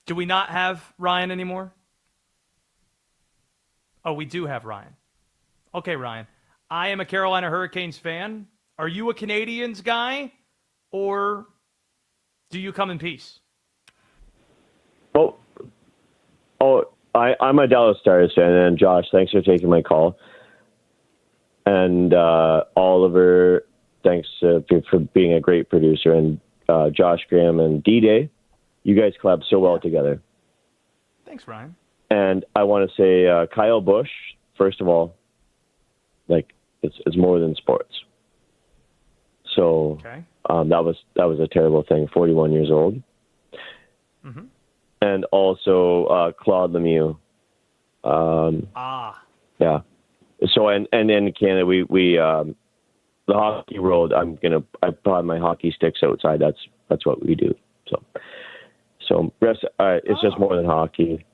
Do we not have Ryan anymore? Oh, we do have Ryan. Okay, Ryan. I am a Carolina Hurricanes fan. Are you a Canadians guy? Or do you come in peace? I'm a Dallas Stars fan, and Josh, thanks for taking my call. And Oliver, thanks for being a great producer. And Josh Graham and D-Day, you guys collab so well together. Thanks, Ryan. And I want to say, Kyle Busch, first of all, like it's more than sports. So that was a terrible thing. 41 years old. Mm-hmm. And also Claude Lemieux. Yeah. So and in Canada we the hockey world. I brought my hockey sticks outside. That's what we do. So rest. It's just more than hockey.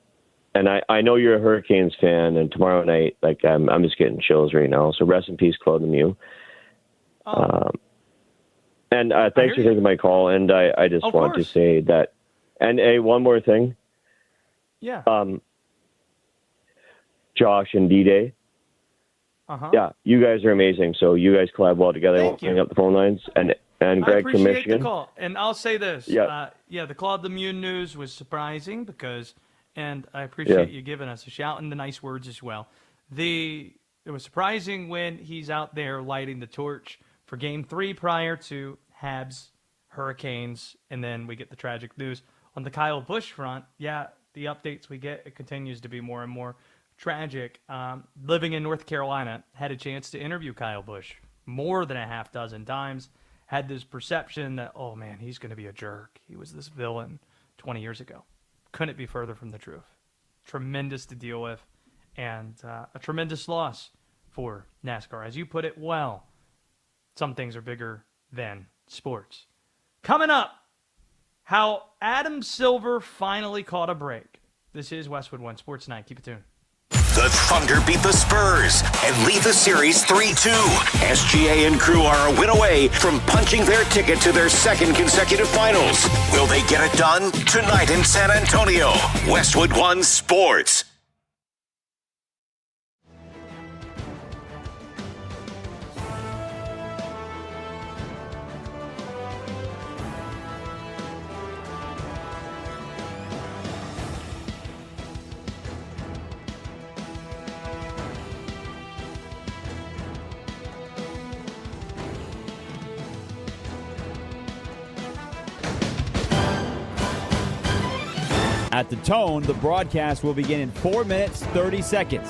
And I know you're a Hurricanes fan, and tomorrow night, like I'm just getting chills right now. So rest in peace, Claude Lemieux. And thanks for taking my call. And I just want to say that. And one more thing. Yeah. Josh and D-Day. Yeah, you guys are amazing. So you guys collab well together. I won't hang up the phone lines. And Greg from Michigan. I appreciate the call. And I'll say this. Yeah. The Claude Lemieux news was surprising because, and I appreciate you giving us a shout and the nice words as well. It was surprising when he's out there lighting the torch for Game 3 prior to Habs, Hurricanes, and then we get the tragic news. On the Kyle Busch front, the updates we get, it continues to be more and more tragic. Living in North Carolina, had a chance to interview Kyle Busch more than a half dozen times. had this perception that, oh man, he's going to be a jerk. He was this villain 20 years ago. Couldn't be further from the truth. Tremendous to deal with, and a tremendous loss for NASCAR. As you put it well, some things are bigger than sports. Coming up, how Adam Silver finally caught a break. This is Westwood One Sports Night. Keep it tuned. The Thunder beat the Spurs and lead the series 3-2. SGA and crew are a win away from punching their ticket to their second consecutive finals. Will they get it done? Tonight in San Antonio. Westwood One Sports. At the tone, the broadcast will begin in 4 minutes, 30 seconds.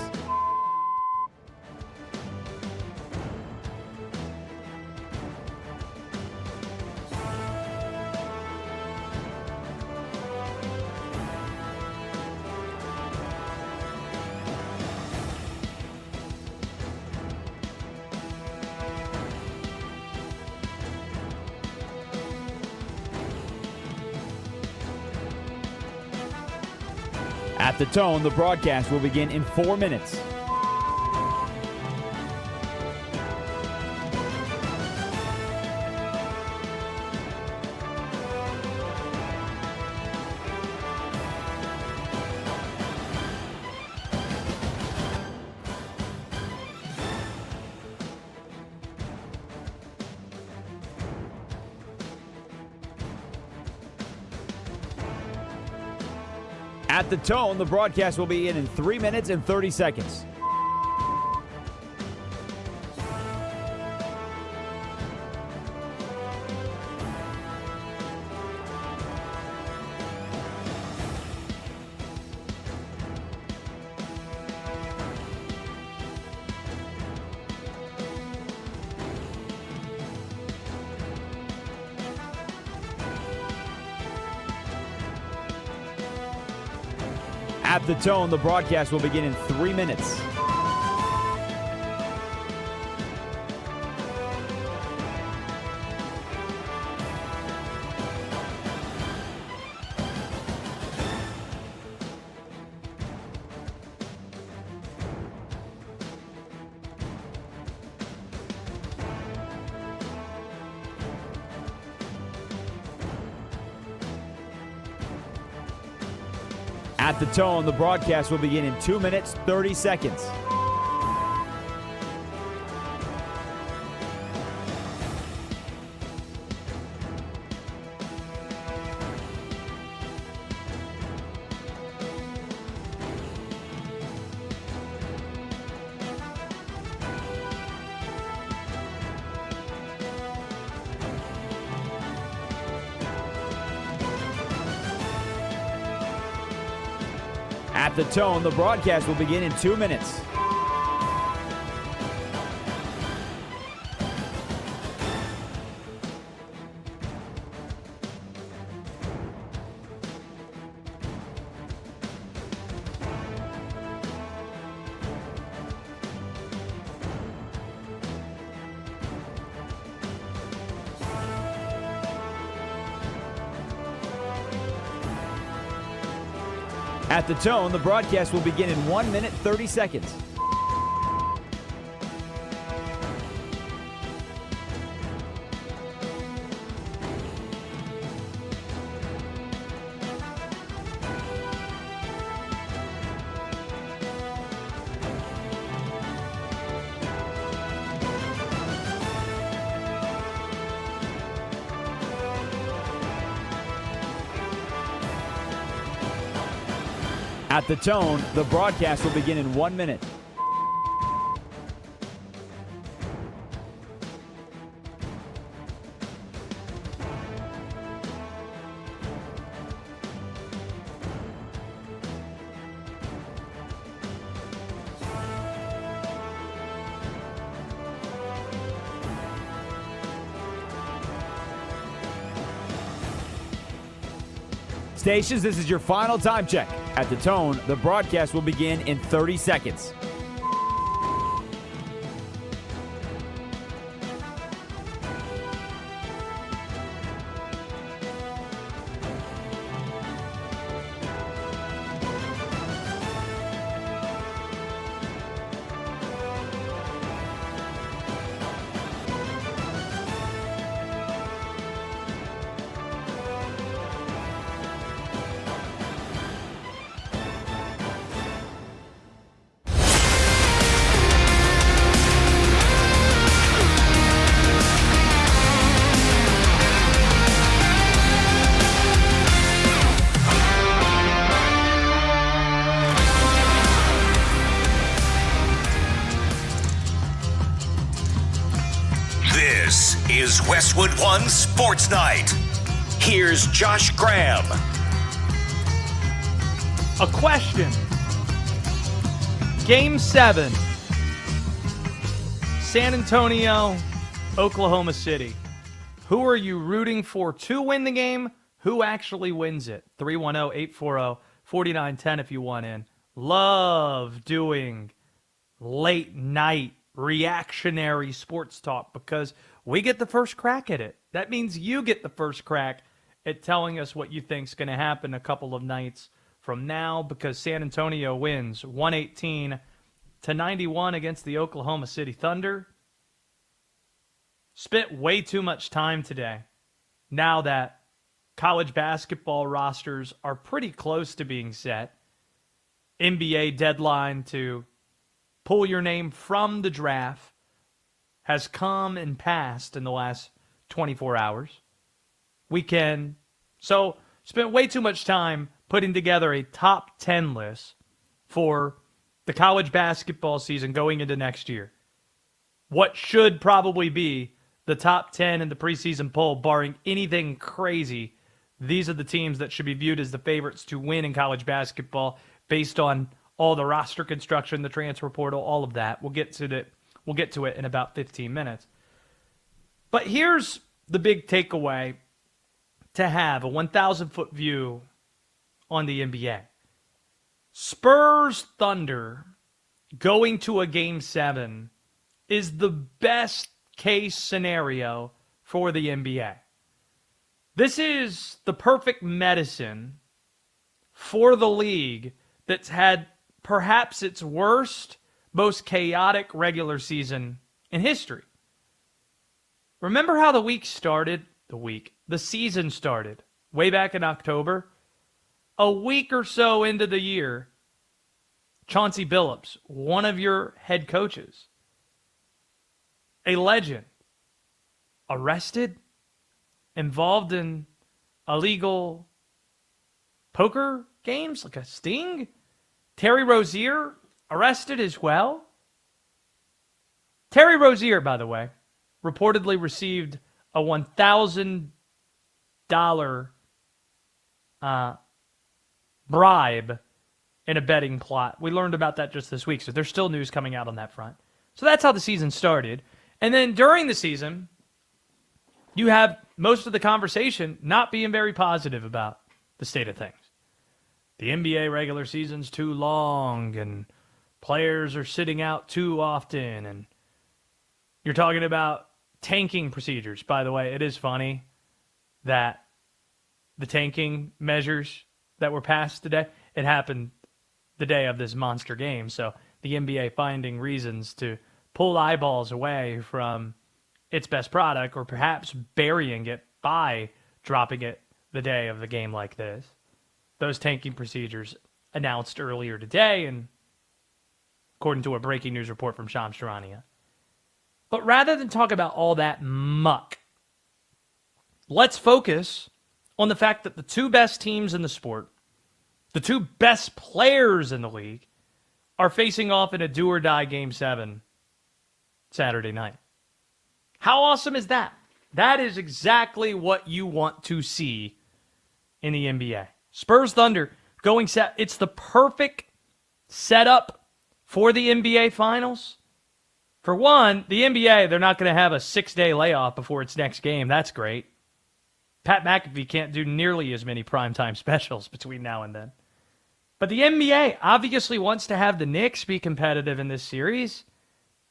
At the tone, the broadcast will begin in 4 minutes. At the tone, the broadcast will be in 3 minutes and 30 seconds. At the tone, the broadcast will begin in 3 minutes. At the tone, the broadcast will begin in 2 minutes, 30 seconds. At the tone, the broadcast will begin in 2 minutes. At the tone, the broadcast will begin in 1 minute, 30 seconds. At the tone, the broadcast will begin in 1 minute. stations, this is your final time check. At the tone, the broadcast will begin in 30 seconds. This is Westwood One Sports Night. Here's Josh Graham. A question. Game 7. San Antonio, Oklahoma City. Who are you rooting for to win the game? Who actually wins it? 310-840-4910 if you want in. Love doing late night reactionary sports talk because we get the first crack at it. That means you get the first crack at telling us what you think's going to happen a couple of nights from now because San Antonio wins 118-91 against the Oklahoma City Thunder. Spent way too much time today now that college basketball rosters are pretty close to being set. NBA deadline to pull your name from the draft has come and passed in the last 24 hours. So spent way too much time putting together a top 10 list for the college basketball season going into next year. What should probably be the top 10 in the preseason poll, barring anything crazy. These are the teams that should be viewed as the favorites to win in college basketball based on all the roster construction, the transfer portal, all of that. We'll get to it in about 15 minutes. But here's the big takeaway to have a 1,000-foot view on the NBA. Spurs Thunder going to a Game 7 is the best case scenario for the NBA. This is the perfect medicine for the league that's had perhaps its worst, most chaotic regular season in history. Remember how the season started way back in October? A week or so into the year, Chauncey Billups, one of your head coaches, a legend, arrested, involved in illegal poker games like a sting. Terry Rozier arrested as well. Terry Rozier, by the way, reportedly received a $1,000 bribe in a betting plot. We learned about that just this week, so there's still news coming out on that front. So that's how the season started. And then during the season, you have most of the conversation not being very positive about the state of things. The NBA regular season's too long, and players are sitting out too often, and you're talking about tanking procedures. By the way, it is funny that the tanking measures that were passed today, it happened the day of this monster game. So the NBA finding reasons to pull eyeballs away from its best product, or perhaps burying it by dropping it the day of the game like this. Those tanking procedures announced earlier today, and according to a breaking news report from Shams Charania. But rather than talk about all that muck, let's focus on the fact that the two best teams in the sport, the two best players in the league, are facing off in a do-or-die Game 7 Saturday night. How awesome is that? That is exactly what you want to see in the NBA. Spurs Thunder going set. It's the perfect setup for the NBA Finals. For one, the NBA, they're not going to have a 6-day layoff before its next game. That's great. Pat McAfee can't do nearly as many primetime specials between now and then. But the NBA obviously wants to have the Knicks be competitive in this series.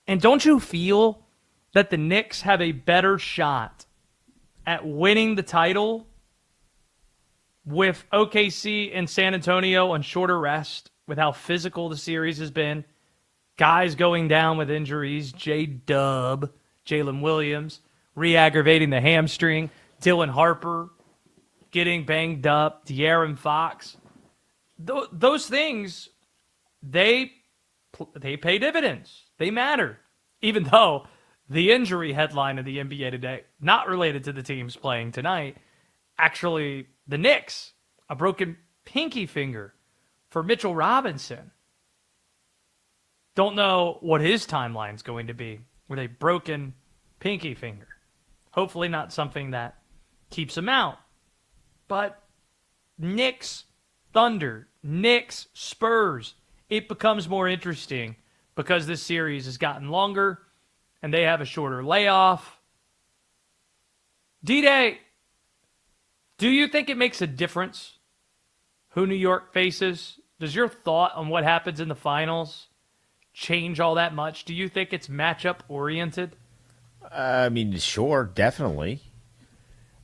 And don't you feel that the Knicks have a better shot at winning the title with OKC and San Antonio on shorter rest, with how physical the series has been? Guys going down with injuries, J-Dub, Jalen Williams, re-aggravating the hamstring, Dylan Harper getting banged up, De'Aaron Fox. Those things, they pay dividends. They matter. Even though the injury headline of the NBA today, not related to the teams playing tonight, actually the Knicks, a broken pinky finger for Mitchell Robinson. Don't know what his timeline's going to be with a broken pinky finger. Hopefully not something that keeps him out. But Knicks, Thunder, Knicks, Spurs, it becomes more interesting because this series has gotten longer and they have a shorter layoff. D-Day, do you think it makes a difference who New York faces? Does your thought on what happens in the finals change all that much? Do you think it's matchup oriented? I mean, sure, definitely.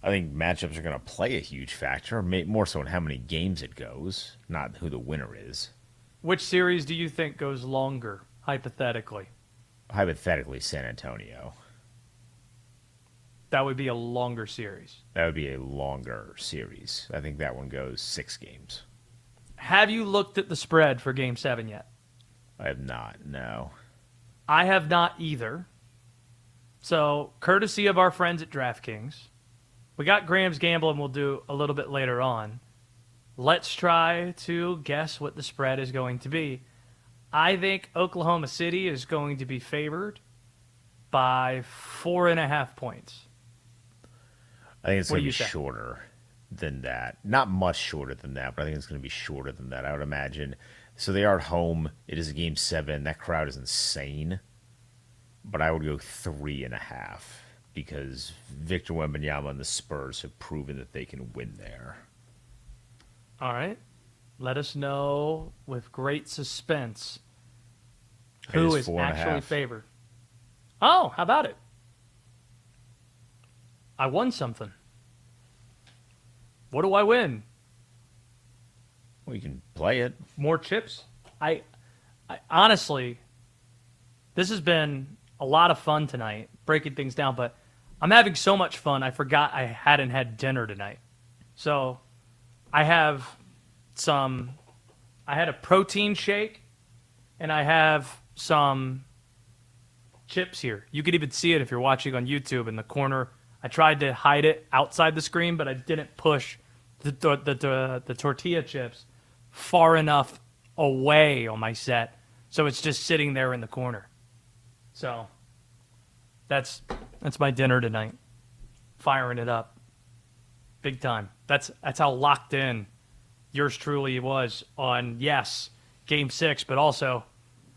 I think matchups are going to play a huge factor, more so in how many games it goes, not who the winner is. Which series do you think goes longer, hypothetically? Hypothetically, San Antonio. That would be a longer series. That would be a longer series. I think that one goes 6 games. Have you looked at the spread for Game 7 yet? I have not, no. I have not either. So, courtesy of our friends at DraftKings, we got Graham's Gamble and we'll do a little bit later on. Let's try to guess what the spread is going to be. I think Oklahoma City is going to be favored by 4.5 points. I think it's going to be shorter than that. Not much shorter than that, but I think it's going to be shorter than that, I would imagine. So they are at home. It is a Game 7. That crowd is insane. But I would go 3.5 because Victor Wembanyama and the Spurs have proven that they can win there. All right. Let us know with great suspense who is actually favored. Oh, how about it? I won something. What do I win? Well, you can play it. More chips? I honestly, this has been a lot of fun tonight, breaking things down, but I'm having so much fun, I forgot I hadn't had dinner tonight. So I had a protein shake, and I have some chips here. You could even see it if you're watching on YouTube in the corner. I tried to hide it outside the screen, but I didn't push the tortilla chips far enough away on my set, so it's just sitting there in the corner. So that's my dinner tonight. Firing it up, big time. That's how locked in yours truly was on, yes, Game 6, but also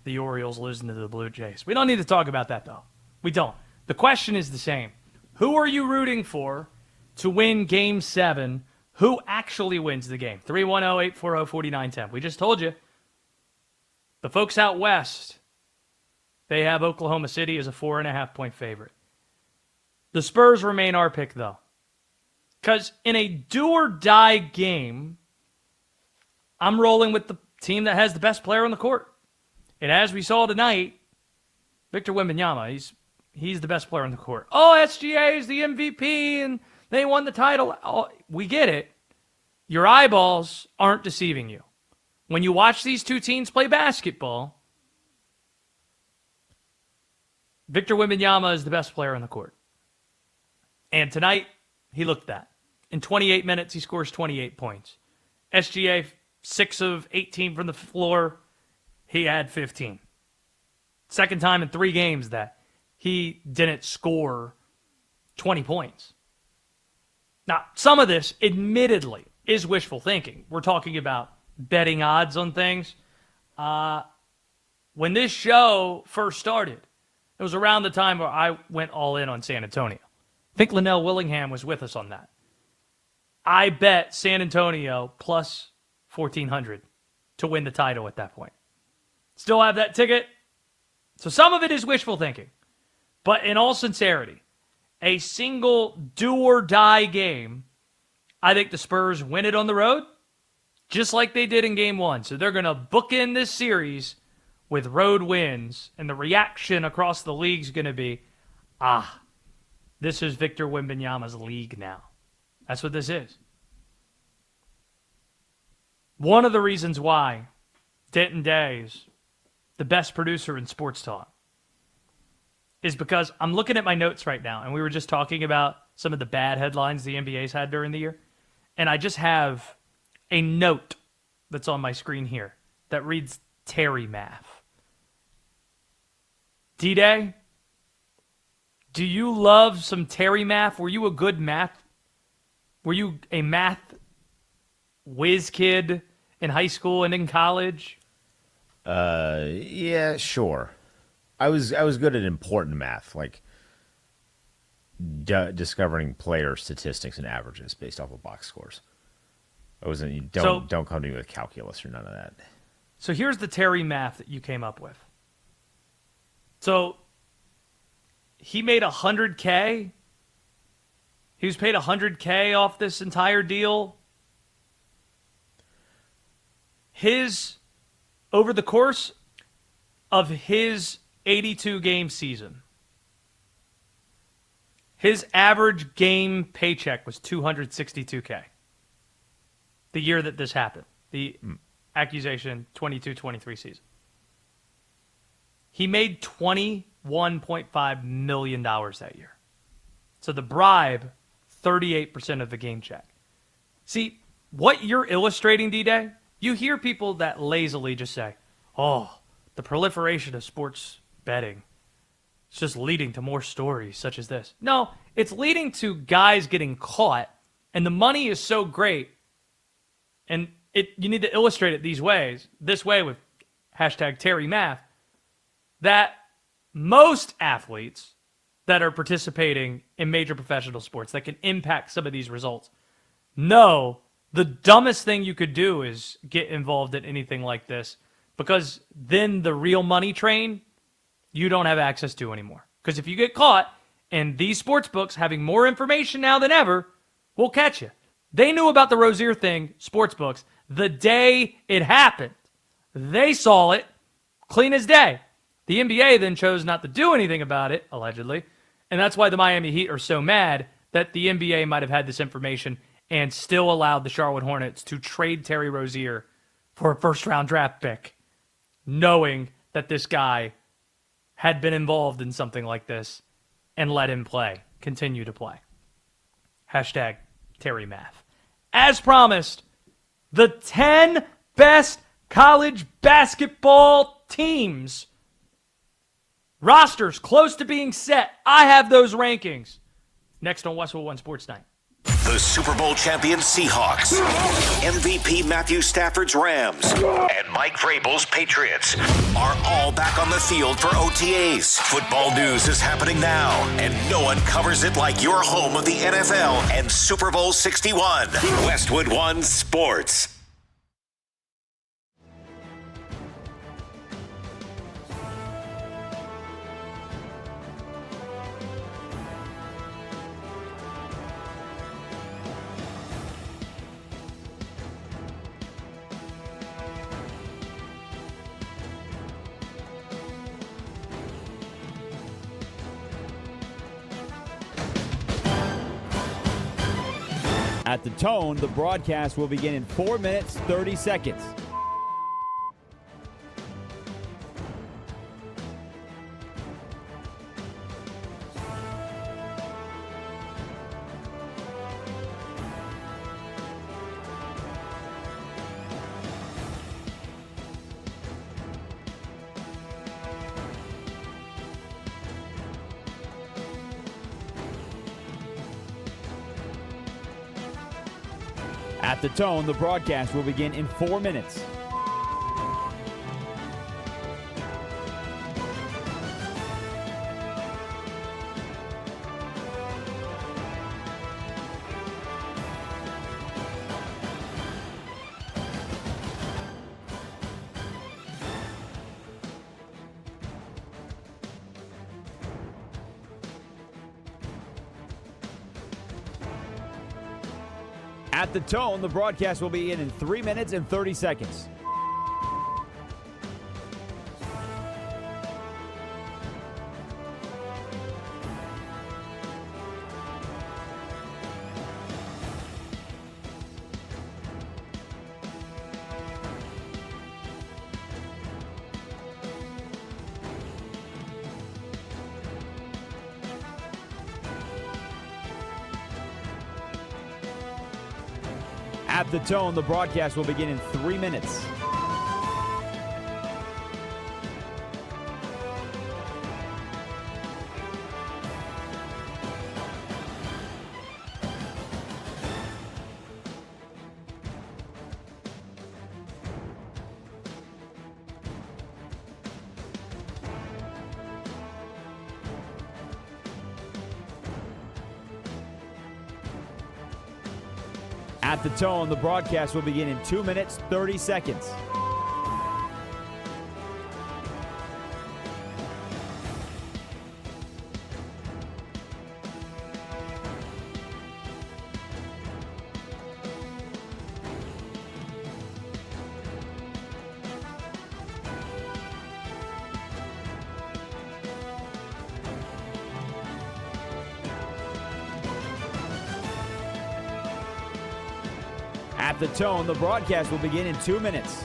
the Orioles losing to the Blue Jays. We don't need to talk about that, though. We don't. The question is the same. Who are you rooting for to win Game 7? Who actually wins the game? 310-840-4910. We just told you. The folks out west, they have Oklahoma City as a 4.5-point favorite. The Spurs remain our pick, though. Because in a do-or-die game, I'm rolling with the team that has the best player on the court. And as we saw tonight, Victor Wembanyama, he's the best player on the court. Oh, SGA is the MVP and they won the title. Oh, we get it. Your eyeballs aren't deceiving you. When you watch these two teams play basketball, Victor Wembanyama is the best player on the court. And tonight, he looked that. In 28 minutes, he scores 28 points. SGA, 6 of 18 from the floor, he had 15. Second time in 3 games that he didn't score 20 points. Now, some of this, admittedly, is wishful thinking. We're talking about betting odds on things. When this show first started, it was around the time where I went all in on San Antonio. I think Linnell Willingham was with us on that. I bet San Antonio plus 1,400 to win the title at that point. Still have that ticket. So some of it is wishful thinking. But in all sincerity, a single do-or-die game, I think the Spurs win it on the road, just like they did in Game 1. So they're going to bookend this series with road wins, and the reaction across the league is going to be, this is Victor Wembanyama's league now. That's what this is. One of the reasons why Denton Day is the best producer in sports talk is because I'm looking at my notes right now, and we were just talking about some of the bad headlines the NBA's had during the year, and I just have a note that's on my screen here that reads Terry Math. D-Day, do you love some Terry Math? Were you a good math? Were you a math whiz kid in high school and in college? Yeah, sure. I was good at important math, like discovering player statistics and averages based off of box scores. I wasn't. Don't come to me with calculus or none of that. So here's the Terry Math that you came up with. So he made $100K. He was paid $100K off this entire deal. Over the course of his 82-game season, his average game paycheck was $262K. The year that this happened, the accusation 22-23 season. He made $21.5 million that year. So the bribe, 38% of the game check. See, what you're illustrating, D-Day, you hear people that lazily just say, the proliferation of sports betting, it's just leading to more stories such as this. No, it's leading to guys getting caught, and the money is so great, and you need to illustrate it this way with hashtag Terry Math, that most athletes that are participating in major professional sports that can impact some of these results know the dumbest thing you could do is get involved in anything like this, because then the real money train you don't have access to anymore. Because if you get caught, and these sports books having more information now than ever will catch you. They knew about the Rozier thing, sports books, the day it happened. They saw it clean as day. The NBA then chose not to do anything about it, allegedly, and that's why the Miami Heat are so mad that the NBA might have had this information and still allowed the Charlotte Hornets to trade Terry Rozier for a first-round draft pick, knowing that this guy had been involved in something like this and let him continue to play. Hashtag Terry Math. As promised, the 10 best college basketball teams. Rosters close to being set. I have those rankings. Next on Westwood One Sports Night. The Super Bowl champion Seahawks, MVP Matthew Stafford's Rams, and Mike Vrabel's Patriots are all back on the field for OTAs. Football news is happening now, and no one covers it like your home of the NFL and Super Bowl 61. Westwood One Sports. At the tone, the broadcast will begin in 4 minutes, 30 seconds. At the tone, the broadcast will begin in 4 minutes. At the tone, the broadcast will begin in 3 minutes and 30 seconds. At the tone, the broadcast will begin in 3 minutes. At the tone, the broadcast will begin in 2 minutes, 30 seconds. At the tone, the broadcast will begin in 2 minutes.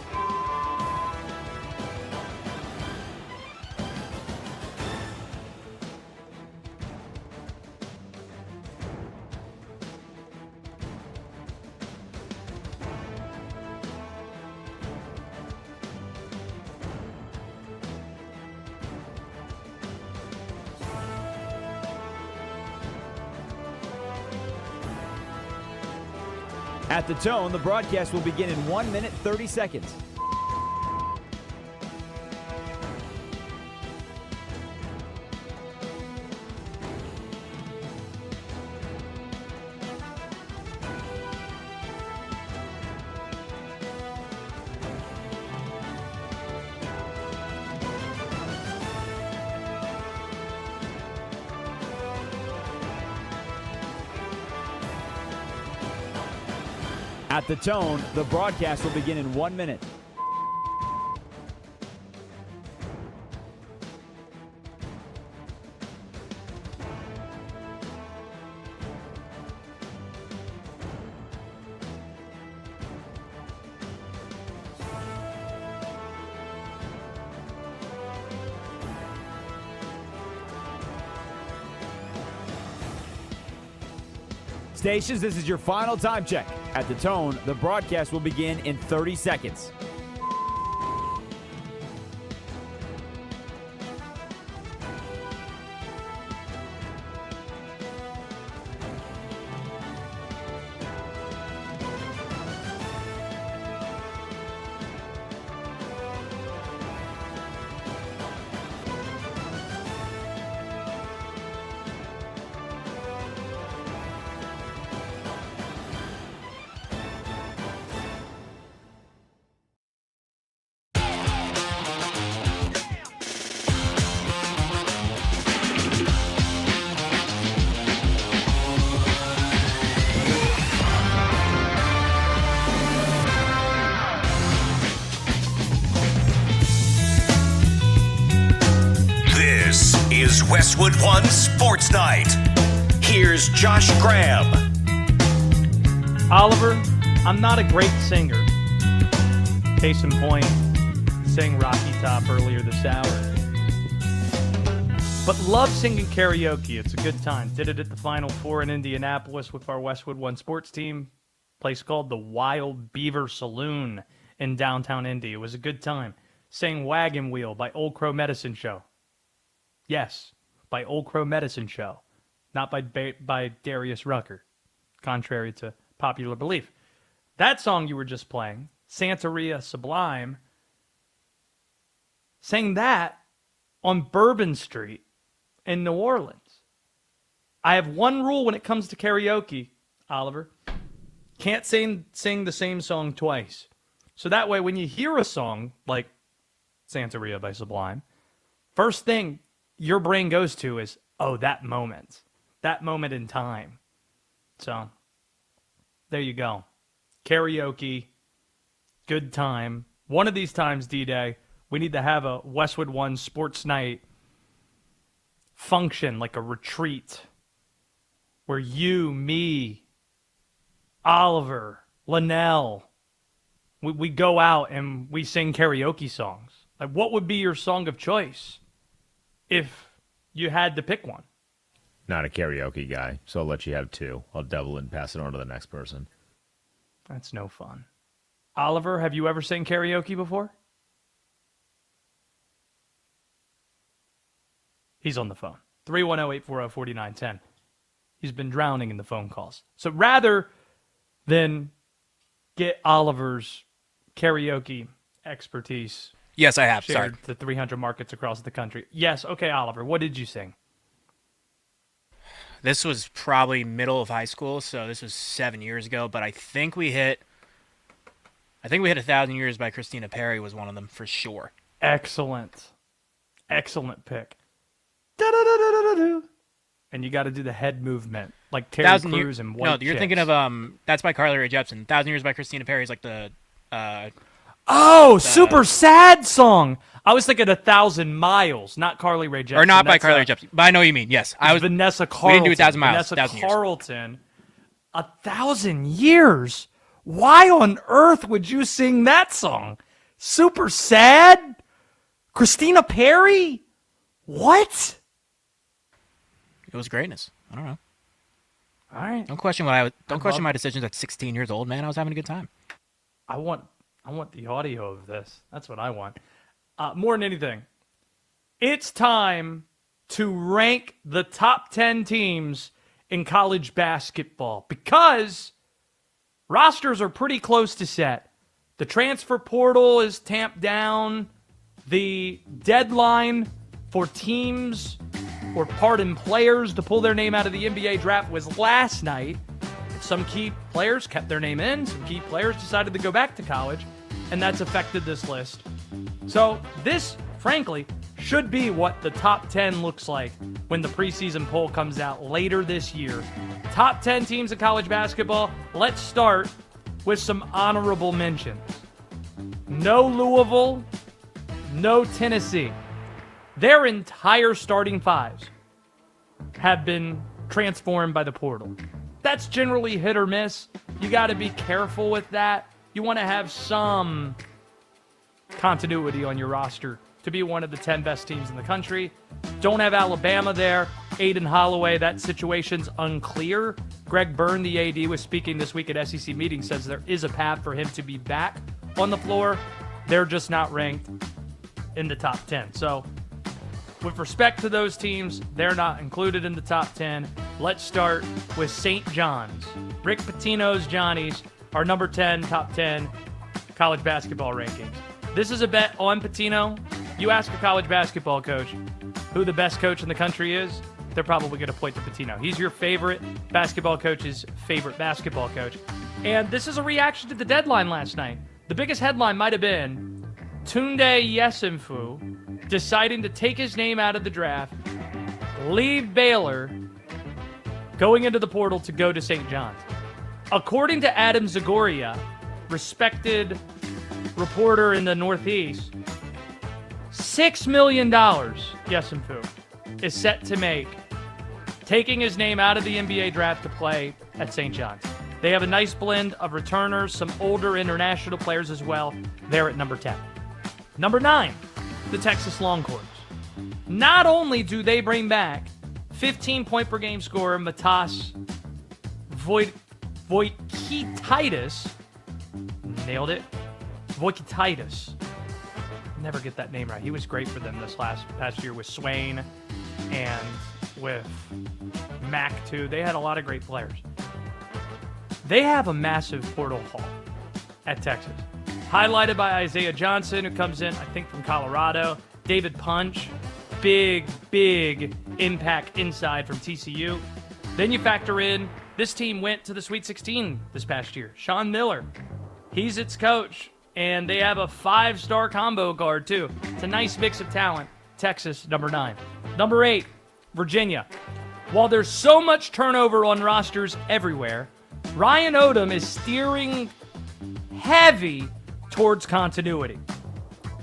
At the tone, the broadcast will begin in 1 minute, 30 seconds. At the tone, the broadcast will begin in 1 minute. Stations, this is your final time check. At the tone, the broadcast will begin in 30 seconds. Is Westwood One Sports Night. Here's Josh Graham. Oliver, I'm not a great singer. Case in point, sang Rocky Top earlier this hour. But love singing karaoke. It's a good time. Did it at the Final Four in Indianapolis with our Westwood One sports team. Place called the Wild Beaver Saloon in downtown Indy. It was a good time. Sang Wagon Wheel by Old Crow Medicine Show. Yes, by Old Crow Medicine Show, not by Darius Rucker, contrary to popular belief. That song you were just playing, Santeria Sublime, sang that on Bourbon Street in New Orleans. I have one rule when it comes to karaoke, Oliver. Can't sing the same song twice. So that way when you hear a song like Santeria by Sublime, first thing your brain goes to is, oh, that moment in time. So There you go. Karaoke. Good time. One of these times, D-Day, we need to have a Westwood One sports night function, like a retreat, where you, me, Oliver, Linnell, we go out and we sing karaoke songs. Like, what would be your song of choice if you had to pick one? Not a karaoke guy, so I'll let you have two. I'll double it and pass it on to the next person. That's no fun. Oliver, have you ever sang karaoke before? He's on the phone. 310-840-4910. He's been drowning in the phone calls. So rather than get Oliver's karaoke expertise, yes, I have. shared Sorry. to 300 markets across the country. Yes, okay, Oliver, what did you sing? This was probably middle of high school, so this was 7 years ago, but I think we hit 1,000 Years by Christina Perri was one of them for sure. Excellent. Excellent pick. Da-da-da-da-da-da. And you got to do the head movement, like Terry Crews and White No, you're Chicks. thinking of that's by Carly Rae Jepsen. 1,000 Years by Christina Perri is like the super sad song. I was thinking 1,000 Miles, not Carly Rae Jepsen. or not by That's Carly Rae Jepsen, but I know what you mean. Yes, I was Vanessa We Carlton. didn't do 1,000 Miles. Vanessa 1,000 Years. Carlton. 1,000 Years. Why on earth would you sing that song? Super sad. Christina Perri. What? It was greatness. I don't know. All right. Don't question my decisions at 16 years old, man. I was having a good time. I want the audio of this. That's what I want. More than anything, it's time to rank the top 10 teams in college basketball because rosters are pretty close to set. The transfer portal is tamped down. The deadline for teams or players to pull their name out of the NBA draft was last night. Some key players kept their name in. Some key players decided to go back to college, and that's affected this list. So this, frankly, should be what the top 10 looks like when the preseason poll comes out later this year. Top 10 teams in college basketball. Let's start with some honorable mentions. No Louisville, no Tennessee. Their entire starting fives have been transformed by the portal. That's generally hit or miss. You got to be careful with that. You want to have some continuity on your roster to be one of the 10 best teams in the country. Don't have Alabama there. Aiden Holloway, that situation's unclear. Greg Byrne, the AD, was speaking this week at SEC meetings, says there is a path for him to be back on the floor. They're just not ranked in the top 10. So with respect to those teams, they're not included in the top 10. Let's start with St. John's. Rick Pitino's Johnnies are number 10, top 10 college basketball rankings. This is a bet on Pitino. You ask a college basketball coach who the best coach in the country is, they're probably going to point to Pitino. He's your favorite basketball coach's favorite basketball coach. And this is a reaction to the deadline last night. The biggest headline might have been Tunde Yesimfu deciding to take his name out of the draft, leave Baylor, going into the portal to go to St. John's. According to Adam Zagoria, respected reporter in the Northeast, $6 million Yesimfu is set to make taking his name out of the NBA draft to play at St. John's. They have a nice blend of returners, some older international players as well. They're at number 10. Number 9, the Texas Longhorns. Not only do they bring back 15-point-per-game scorer Matas Voikititis, nailed it, Voikititis. Never get that name right. He was great for them this past year with Swain and with Mac too. They had a lot of great players. They have a massive portal haul at Texas, highlighted by Isaiah Johnson, who comes in, I think, from Colorado. David Punch, big impact inside from TCU. Then you factor in this team went to the Sweet 16 this past year. Sean Miller, he's its coach, and they have a 5-star combo guard too. It's a nice mix of talent. Texas, number 9. Number 8, Virginia. While there's so much turnover on rosters everywhere, Ryan Odom is steering heavy towards continuity.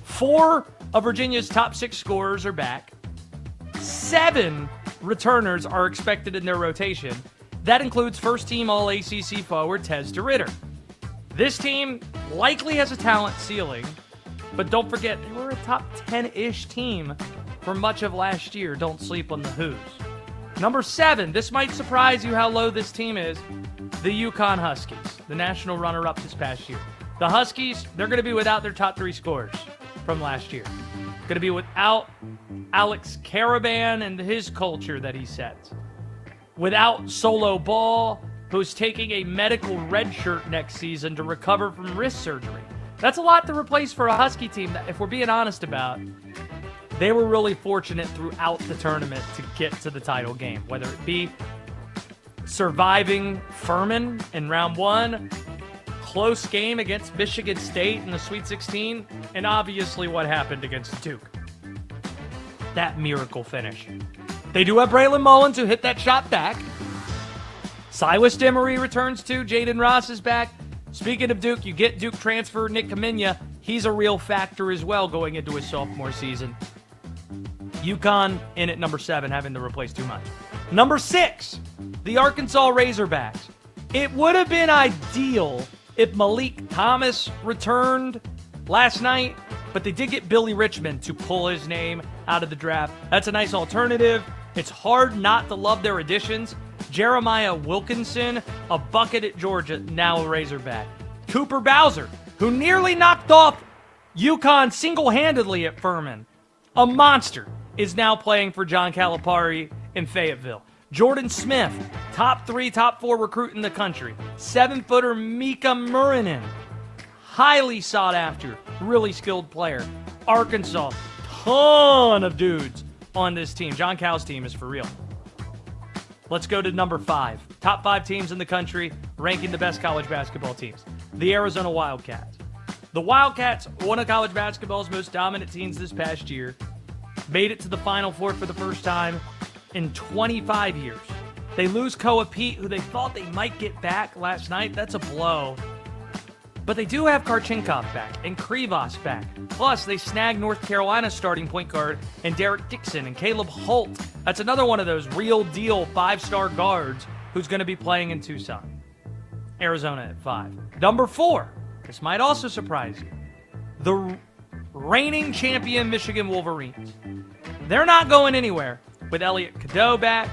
4 of Virginia's top 6 scorers are back. 7 returners are expected in their rotation. That includes first-team All-ACC forward Tez DeRitter. This team likely has a talent ceiling, but don't forget, they were a top 10-ish team for much of last year. Don't sleep on the Who's. Number 7, this might surprise you how low this team is, the UConn Huskies, the national runner-up this past year. The Huskies, they're going to be without their top 3 scorers from last year. Going to be without Alex Caravan and his culture that he sets. Without Solo Ball, who's taking a medical red shirt next season to recover from wrist surgery. That's a lot to replace for a Husky team that, if we're being honest about, they were really fortunate throughout the tournament to get to the title game, whether it be surviving Furman in round 1, close game against Michigan State in the Sweet 16, and obviously what happened against Duke. That miracle finish. They do have Braylon Mullins who hit that shot back. Silas Demery returns too. Jaden Ross is back. Speaking of Duke, you get Duke transfer Nick Kaminya. He's a real factor as well going into his sophomore season. UConn in at number 7, having to replace too much. Number 6, the Arkansas Razorbacks. It would have been ideal if Malik Thomas returned last night, but they did get Billy Richmond to pull his name out of the draft. That's a nice alternative. It's hard not to love their additions. Jeremiah Wilkinson, a bucket at Georgia, now a Razorback. Cooper Bowser, who nearly knocked off UConn single-handedly at Furman, a monster, is now playing for John Calipari in Fayetteville. Jordan Smith, top 3, top 4 recruit in the country. 7-footer Mika Murinen, highly sought after, really skilled player. Arkansas, ton of dudes on this team. John Cal's team is for real. Let's go to number 5. Top 5 teams in the country, ranking the best college basketball teams. The Arizona Wildcats. The Wildcats, one of college basketball's most dominant teams this past year, made it to the Final Four for the first time in 25 years. They lose Koa Pete, who they thought they might get back last night. That's a blow. But they do have Karchinkov back and Krivos back. Plus, they snagged North Carolina's starting point guard and Derek Dixon and Caleb Holt. That's another one of those real deal 5-star guards who's going to be playing in Tucson. Arizona at 5. Number 4. This might also surprise you. The reigning champion Michigan Wolverines. They're not going anywhere. With Elliot Cadeau back,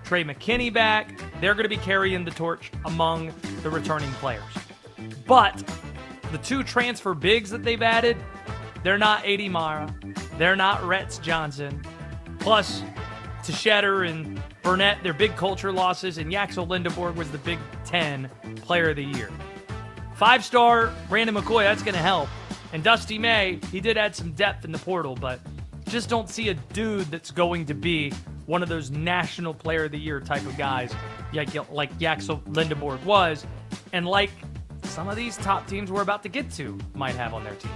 Trey McKinney back, they're going to be carrying the torch among the returning players. But the 2 transfer bigs that they've added, they're not A.D. Mara. They're not Retz Johnson. Plus, Teixeira and Burnett, they're big culture losses, and Yaxel Lindeborg was the Big Ten Player of the Year. 5-star Brandon McCoy, that's going to help. And Dusty May, he did add some depth in the portal, but just don't see a dude that's going to be one of those National Player of the Year type of guys like Yaxel Lindeborg was, and like some of these top teams we're about to get to might have on their team.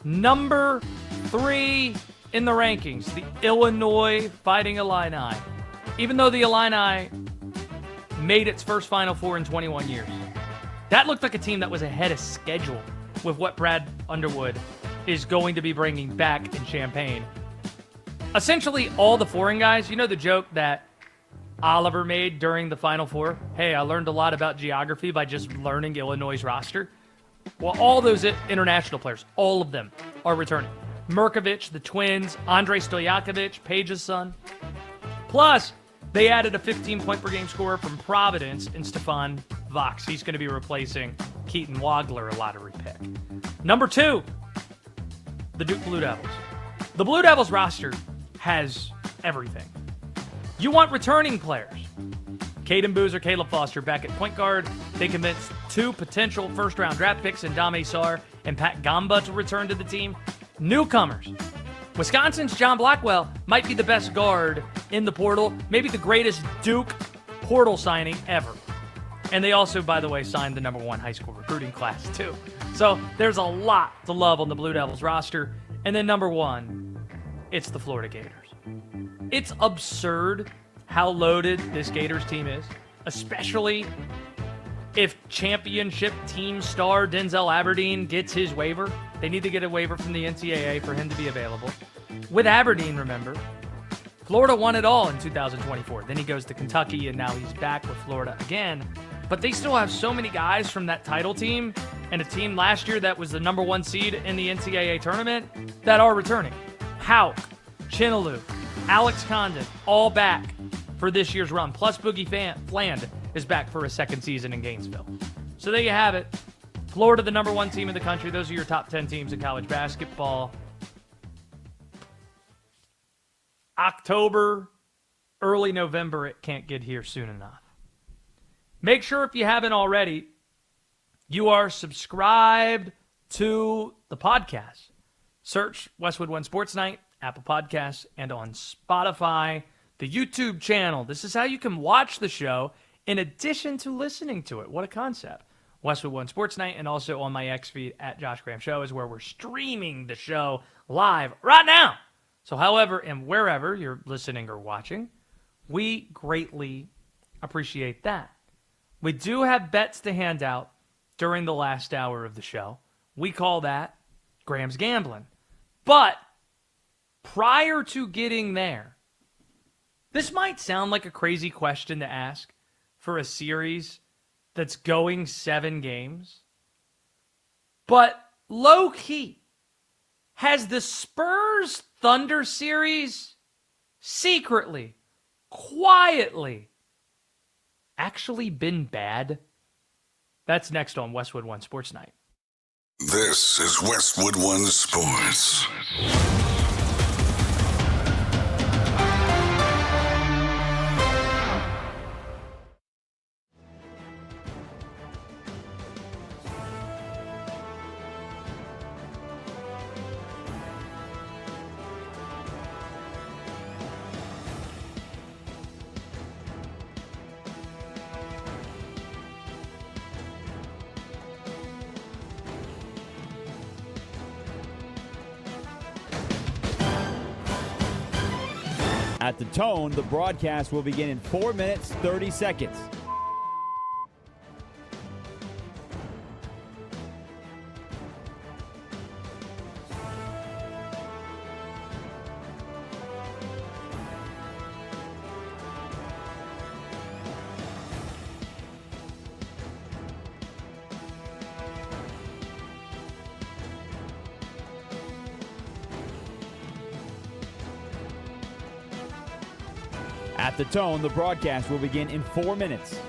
Number 3 in the rankings, the Illinois Fighting Illini. Even though the Illini made its first Final Four in 21 years, that looked like a team that was ahead of schedule with what Brad Underwood is going to be bringing back in Champaign. Essentially, all the foreign guys, you know the joke that Oliver made during the Final Four? Hey, I learned a lot about geography by just learning Illinois' roster. Well, all those international players, all of them are returning. Merkovich, the twins, Andrei Stojakovic, Page's son. Plus, they added a 15-point-per-game scorer from Providence in Stefan Vox. He's going to be replacing Keaton Wagler, a lottery pick. Number 2, the Duke Blue Devils. The Blue Devils roster has everything. You want returning players. Caden Boozer, Caleb Foster back at point guard. They convinced 2 potential first-round draft picks in Dame Sarr and Pat Gamba to return to the team. Newcomers. Wisconsin's John Blackwell might be the best guard in the portal, maybe the greatest Duke portal signing ever. And they also, by the way, signed the number 1 high school recruiting class, too. So there's a lot to love on the Blue Devils roster. And then number 1, it's the Florida Gators. It's absurd how loaded this Gators team is, especially if championship team star Denzel Aberdeen gets his waiver, they need to get a waiver from the NCAA for him to be available. With Aberdeen, remember, Florida won it all in 2024. Then he goes to Kentucky, and now he's back with Florida again. But they still have so many guys from that title team and a team last year that was the number 1 seed in the NCAA tournament that are returning. Houck, Chinaloo, Alex Condon, all back for this year's run. Plus Boogie Fland is back for a second season in Gainesville. So there you have it. Florida, the number 1 team in the country. Those are your top 10 teams in college basketball. October, early November, it can't get here soon enough. Make sure, if you haven't already, you are subscribed to the podcast. Search Westwood One Sports Night, Apple Podcasts, and on Spotify, the YouTube channel. This is how you can watch the show in addition to listening to it. What a concept. Westwood One Sports Night, and also on my X feed at Josh Graham Show is where we're streaming the show live right now. So however and wherever you're listening or watching, we greatly appreciate that. We do have bets to hand out during the last hour of the show. We call that Graham's Gambling. But prior to getting there, this might sound like a crazy question to ask for a series that's going 7 games. But low-key, has the Spurs Thunder series secretly, quietly, actually been bad? That's next on Westwood One Sports Night. This is Westwood One Sports. At the tone, the broadcast will begin in 4 minutes, 30 seconds. At the tone, the broadcast will begin in 4 minutes.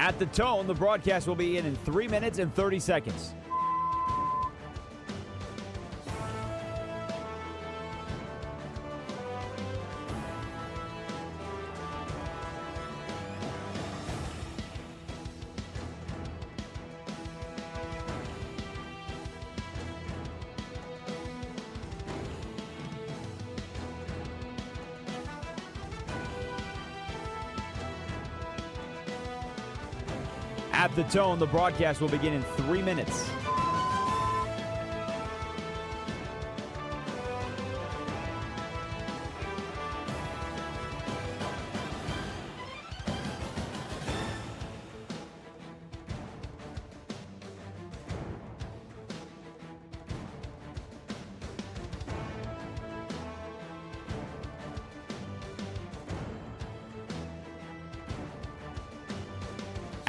At the tone, the broadcast will be in 3 minutes and 30 seconds. At the tone, the broadcast will begin in 3 minutes.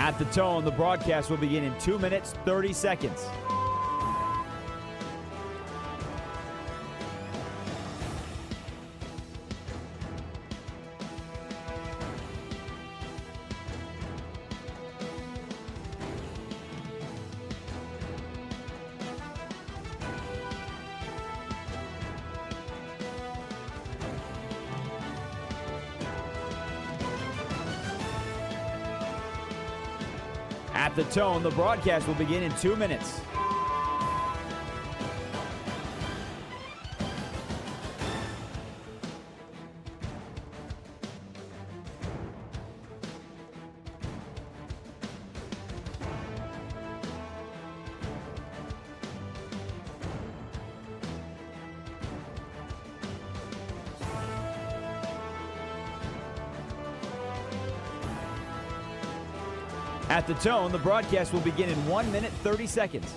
At the tone, the broadcast will begin in 2 minutes, 30 seconds. At the tone, the broadcast will begin in 2 minutes. At the tone, the broadcast will begin in 1 minute, 30 seconds.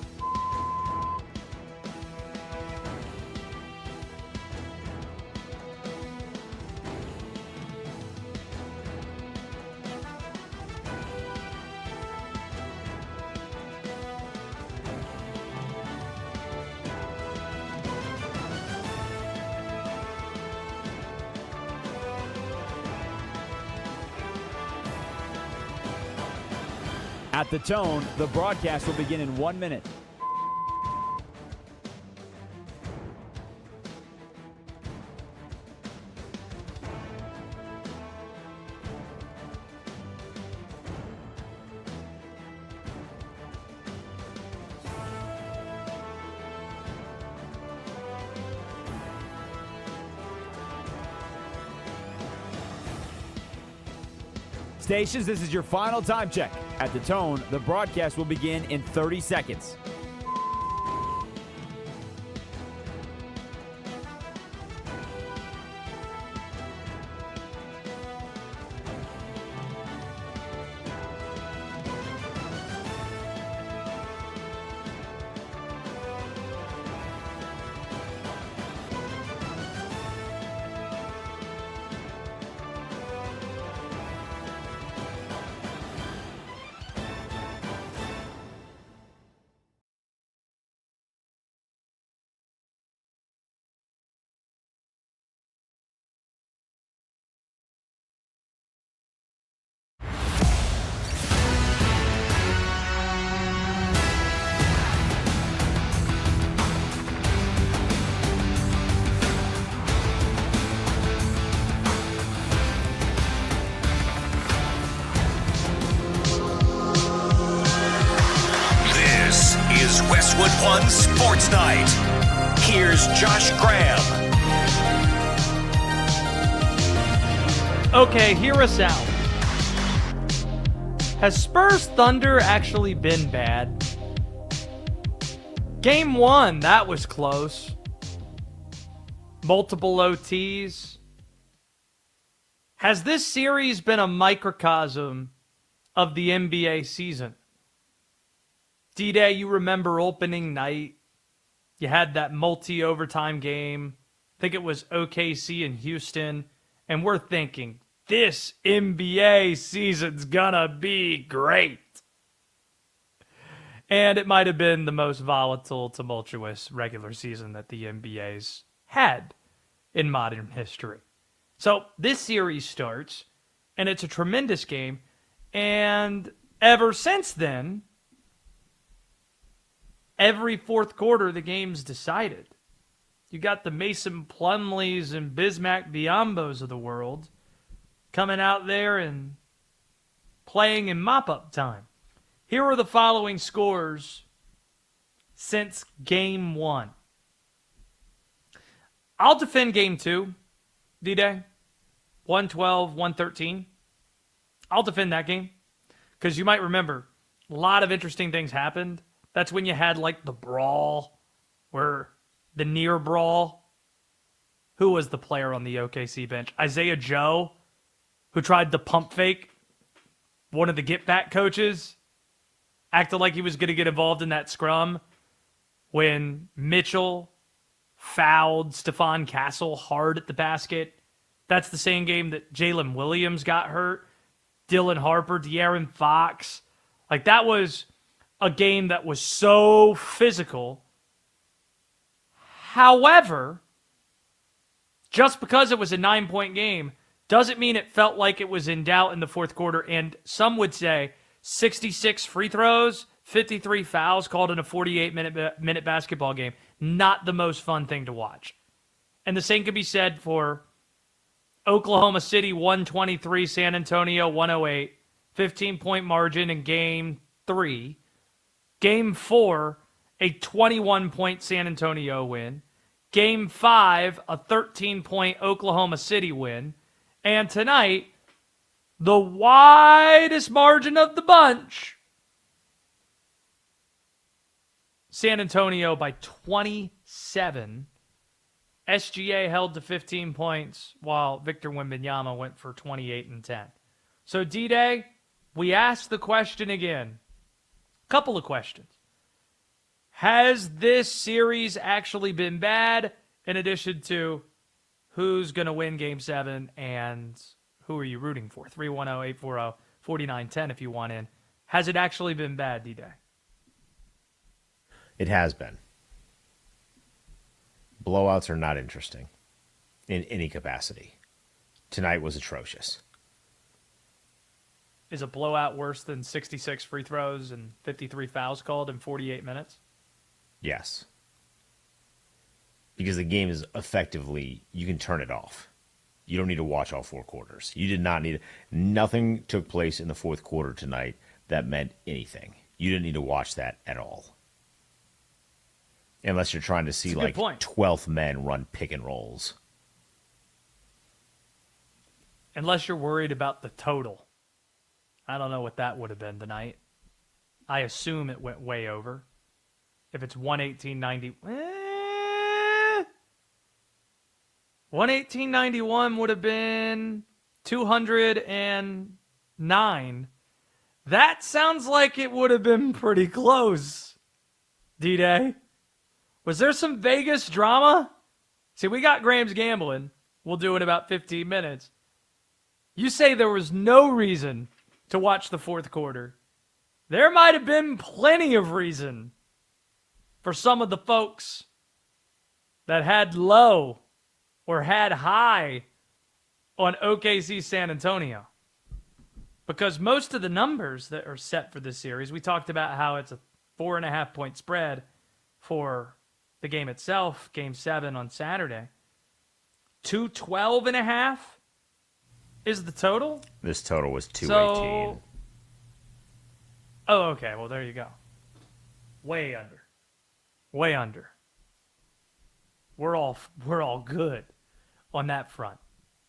At the tone, the broadcast will begin in 1 minute. Stations, this is your final time check. At the tone, the broadcast will begin in 30 seconds. Westwood One Sports Night. Here's Josh Graham. Okay, hear us out. Has Spurs Thunder actually been bad? Game 1, that was close. Multiple OTs. Has this series been a microcosm of the NBA season? D-Day, you remember opening night. You had that multi-overtime game. I think it was OKC and Houston. And we're thinking, this NBA season's gonna be great. And it might have been the most volatile, tumultuous regular season that the NBA's had in modern history. So this series starts, and it's a tremendous game. And ever since then, every fourth quarter, the game's decided. You got the Mason Plumlees and Bismack Biyombo's of the world coming out there and playing in mop-up time. Here are the following scores since Game 1. I'll defend Game 2, D-Day. 112, 113. I'll defend that game. Because you might remember, a lot of interesting things happened. That's when you had, like, the brawl, where the near brawl. Who was the player on the OKC bench? Isaiah Joe, who tried to pump fake one of the get-back coaches, acted like he was going to get involved in that scrum when Mitchell fouled Stephon Castle hard at the basket. That's the same game that Jalen Williams got hurt. Dylan Harper, De'Aaron Fox. Like, that was a game that was so physical. However, just because it was a 9-point game doesn't mean it felt like it was in doubt in the fourth quarter. And some would say 66 free throws, 53 fouls called in a 48-minute basketball game. Not the most fun thing to watch. And the same could be said for Oklahoma City 123, San Antonio 108. 15-point margin in Game 3. Game 4, a 21-point San Antonio win. Game 5, a 13-point Oklahoma City win. And tonight, the widest margin of the bunch, San Antonio by 27. SGA held to 15 points, while Victor Wembanyama went for 28 and 10. So, D-Day, we ask the question again. Couple of questions. Has this series actually been bad, in addition to who's going to win Game 7 and who are you rooting for? 310-840-4910 if you want in. Has it actually been bad, D-Day? It has been. Blowouts are not interesting in any capacity. Tonight was atrocious. Is a blowout worse than 66 free throws and 53 fouls called in 48 minutes? Yes. Because the game is effectively, you can turn it off. You don't need to watch all 4 quarters. You did not need, nothing took place in the fourth quarter tonight that meant anything. You didn't need to watch that at all. Unless you're trying to see like 12th men run pick and rolls. Unless you're worried about the total. I don't know what that would have been tonight. I assume it went way over. If it's 118.90, 118.91 would have been 209. That sounds like it would have been pretty close. D-Day. Was there some Vegas drama? See, we got Graham's gambling. We'll do it in about 15 minutes. You say there was no reason to watch the fourth quarter. There might have been plenty of reason for some of the folks that had low or had high on OKC San Antonio. Because most of the numbers that are set for this series, we talked about how it's a 4.5 point spread for the game itself, Game 7 on Saturday. 212.5 is the total? This total was 218. Oh, okay. Well, there you go. Way under. Way under. We're all good on that front.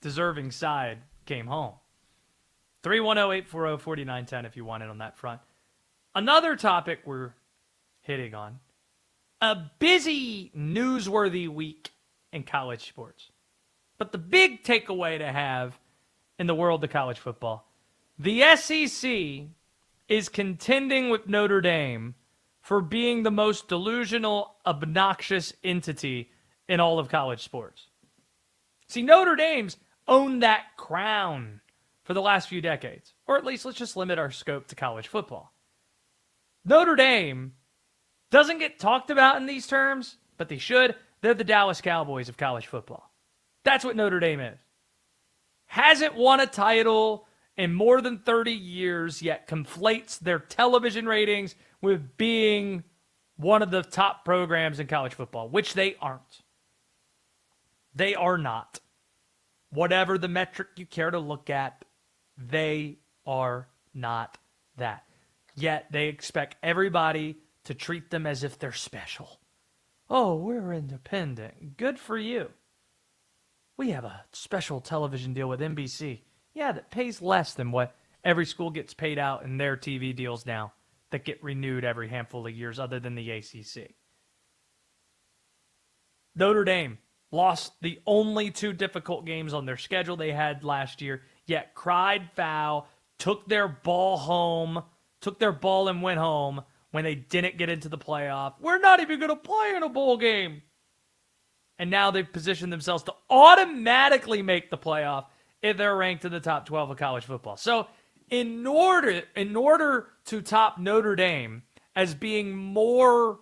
Deserving side came home. 310-840-4910 if you want it on that front. Another topic we're hitting on. A busy, newsworthy week in college sports. But the big takeaway to have in the world of college football, the SEC is contending with Notre Dame for being the most delusional, obnoxious entity in all of college sports. See, Notre Dame's owned that crown for the last few decades. Or at least let's just limit our scope to college football. Notre Dame doesn't get talked about in these terms, but they should. They're the Dallas Cowboys of college football. That's what Notre Dame is. Hasn't won a title in more than 30 years, yet conflates their television ratings with being one of the top programs in college football, which they aren't. They are not. Whatever the metric you care to look at, they are not that. Yet they expect everybody to treat them as if they're special. Oh, we're independent. Good for you. We have a special television deal with NBC. Yeah, that pays less than what every school gets paid out in their TV deals now that get renewed every handful of years other than the ACC. Notre Dame lost the only 2 difficult games on their schedule they had last year, yet cried foul, took their ball and went home when they didn't get into the playoff. We're not even going to play in a bowl game. And now they've positioned themselves to automatically make the playoff if they're ranked in the top 12 of college football. So in order to top Notre Dame as being more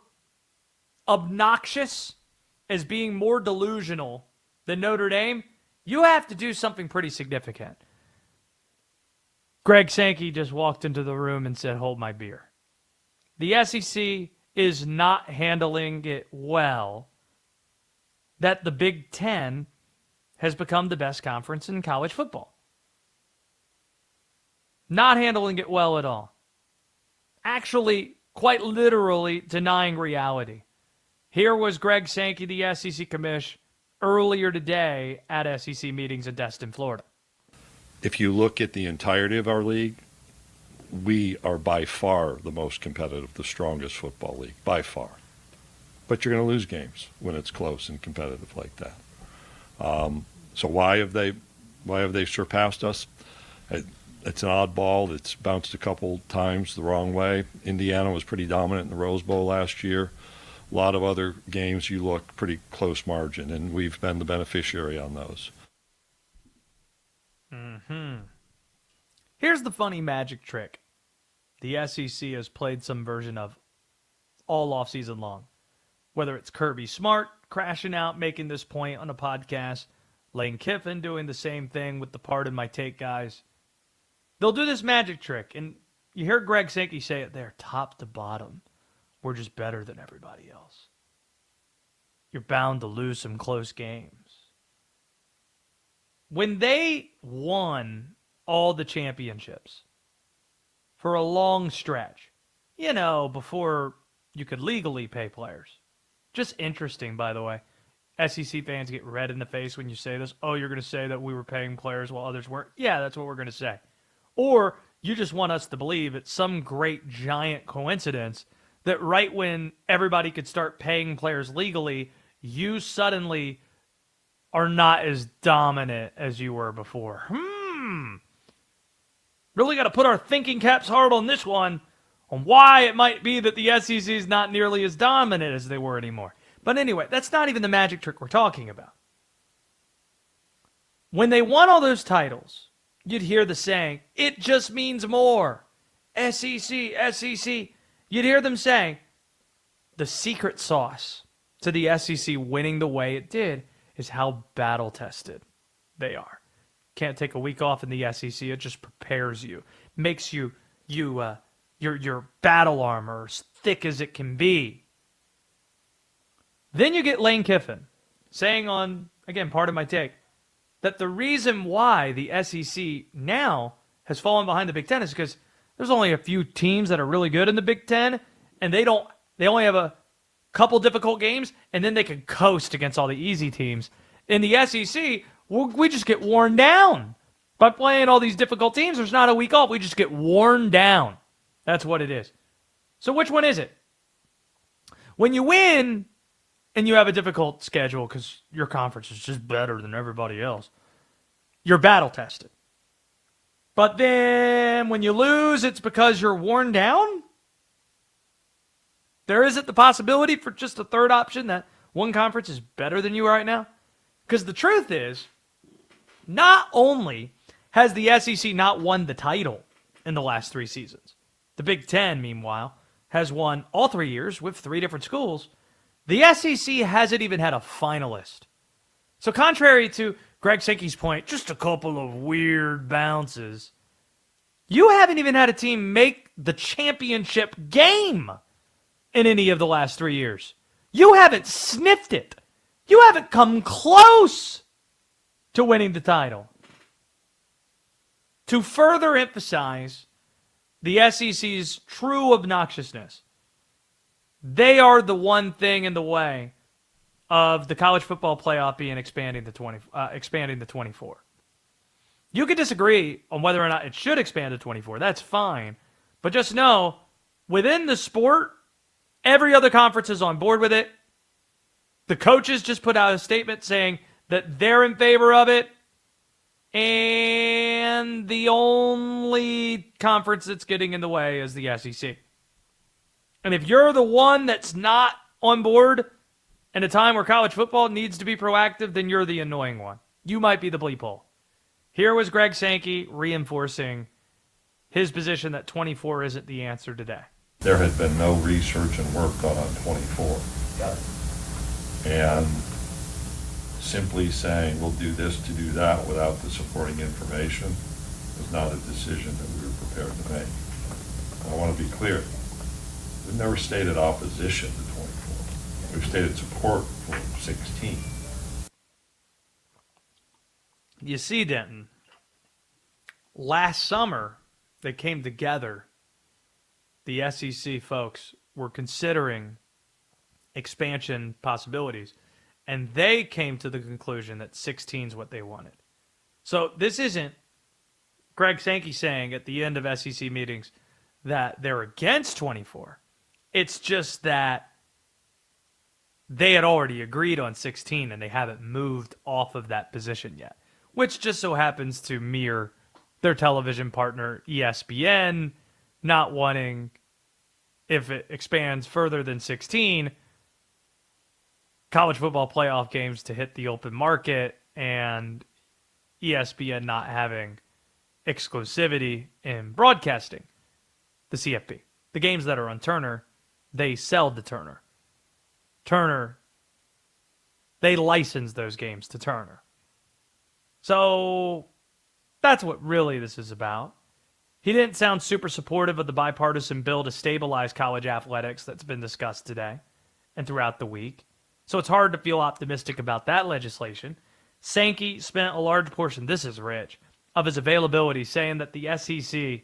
obnoxious, as being more delusional than Notre Dame, you have to do something pretty significant. Greg Sankey just walked into the room and said, "Hold my beer." The SEC is not handling it well that the Big Ten has become the best conference in college football. Not handling it well at all. Actually, quite literally denying reality. Here was Greg Sankey, the SEC commish, earlier today at SEC meetings in Destin, Florida. If you look at the entirety of our league, we are by far the most competitive, the strongest football league, by far. But you're going to lose games when it's close and competitive like that. So why have they surpassed us? It's an odd ball that's bounced a couple times the wrong way. Indiana was pretty dominant in the Rose Bowl last year. A lot of other games you look pretty close margin, and we've been the beneficiary on those. Here's the funny magic trick the SEC has played some version of all offseason long. Whether it's Kirby Smart crashing out, making this point on a podcast, Lane Kiffin doing the same thing with the Pardon My Take guys. They'll do this magic trick, and you hear Greg Sankey say it there, top to bottom. We're just better than everybody else. You're bound to lose some close games. When they won all the championships for a long stretch, before you could legally pay players. Just interesting, by the way. SEC fans get red in the face when you say this. Oh, you're going to say that we were paying players while others weren't? Yeah, that's what we're going to say. Or you just want us to believe it's some great giant coincidence that right when everybody could start paying players legally, you suddenly are not as dominant as you were before. Really got to put our thinking caps hard on this one, on why it might be that the SEC is not nearly as dominant as they were anymore. But anyway, that's not even the magic trick we're talking about. When they won all those titles, you'd hear the saying, it just means more. SEC, SEC. You'd hear them saying, the secret sauce to the SEC winning the way it did is how battle-tested they are. Can't take a week off in the SEC. It just prepares you. Makes your battle armor as thick as it can be. Then you get Lane Kiffin saying on, again, Pardon My Take, that the reason why the SEC now has fallen behind the Big Ten is because there's only a few teams that are really good in the Big Ten, and they only have a couple difficult games, and then they can coast against all the easy teams. In the SEC, we just get worn down by playing all these difficult teams. There's not a week off. We just get worn down. That's what it is. So which one is it? When you win and you have a difficult schedule because your conference is just better than everybody else, you're battle-tested. But then when you lose, it's because you're worn down? There isn't the possibility for just a third option that one conference is better than you right now? Because the truth is, not only has the SEC not won the title in the last 3 seasons, the Big Ten, meanwhile, has won all 3 years with 3 different schools. The SEC hasn't even had a finalist. So contrary to Greg Sankey's point, just a couple of weird bounces, you haven't even had a team make the championship game in any of the last 3 years. You haven't sniffed it. You haven't come close to winning the title. To further emphasize the SEC's true obnoxiousness, they are the one thing in the way of the college football playoff being expanding to 24. You could disagree on whether or not it should expand to 24. That's fine. But just know, within the sport, every other conference is on board with it. The coaches just put out a statement saying that they're in favor of it. And the only conference that's getting in the way is the SEC. And if you're the one that's not on board in a time where college football needs to be proactive, then you're the annoying one. You might be the bleep hole. Here was Greg Sankey reinforcing his position that 24 isn't the answer today. There had been no research and work done on 24. Got it. And simply saying we'll do this to do that without the supporting information was not a decision that we were prepared to make. And I want to be clear. We've never stated opposition to 24. We've stated support for 16. You see, Denton, last summer they came together. The SEC folks were considering expansion possibilities, and they came to the conclusion that 16 is what they wanted. So this isn't Greg Sankey saying at the end of SEC meetings that they're against 24. It's just that they had already agreed on 16 and they haven't moved off of that position yet, which just so happens to mirror their television partner, ESPN, not wanting, if it expands further than 16, college football playoff games to hit the open market, and ESPN not having exclusivity in broadcasting the CFP. The games that are on Turner, they sell to Turner. Turner, they license those games to Turner. So that's what really this is about. He didn't sound super supportive of the bipartisan bill to stabilize college athletics that's been discussed today and throughout the week. So it's hard to feel optimistic about that legislation. Sankey spent a large portion, this is rich, of his availability saying that the SEC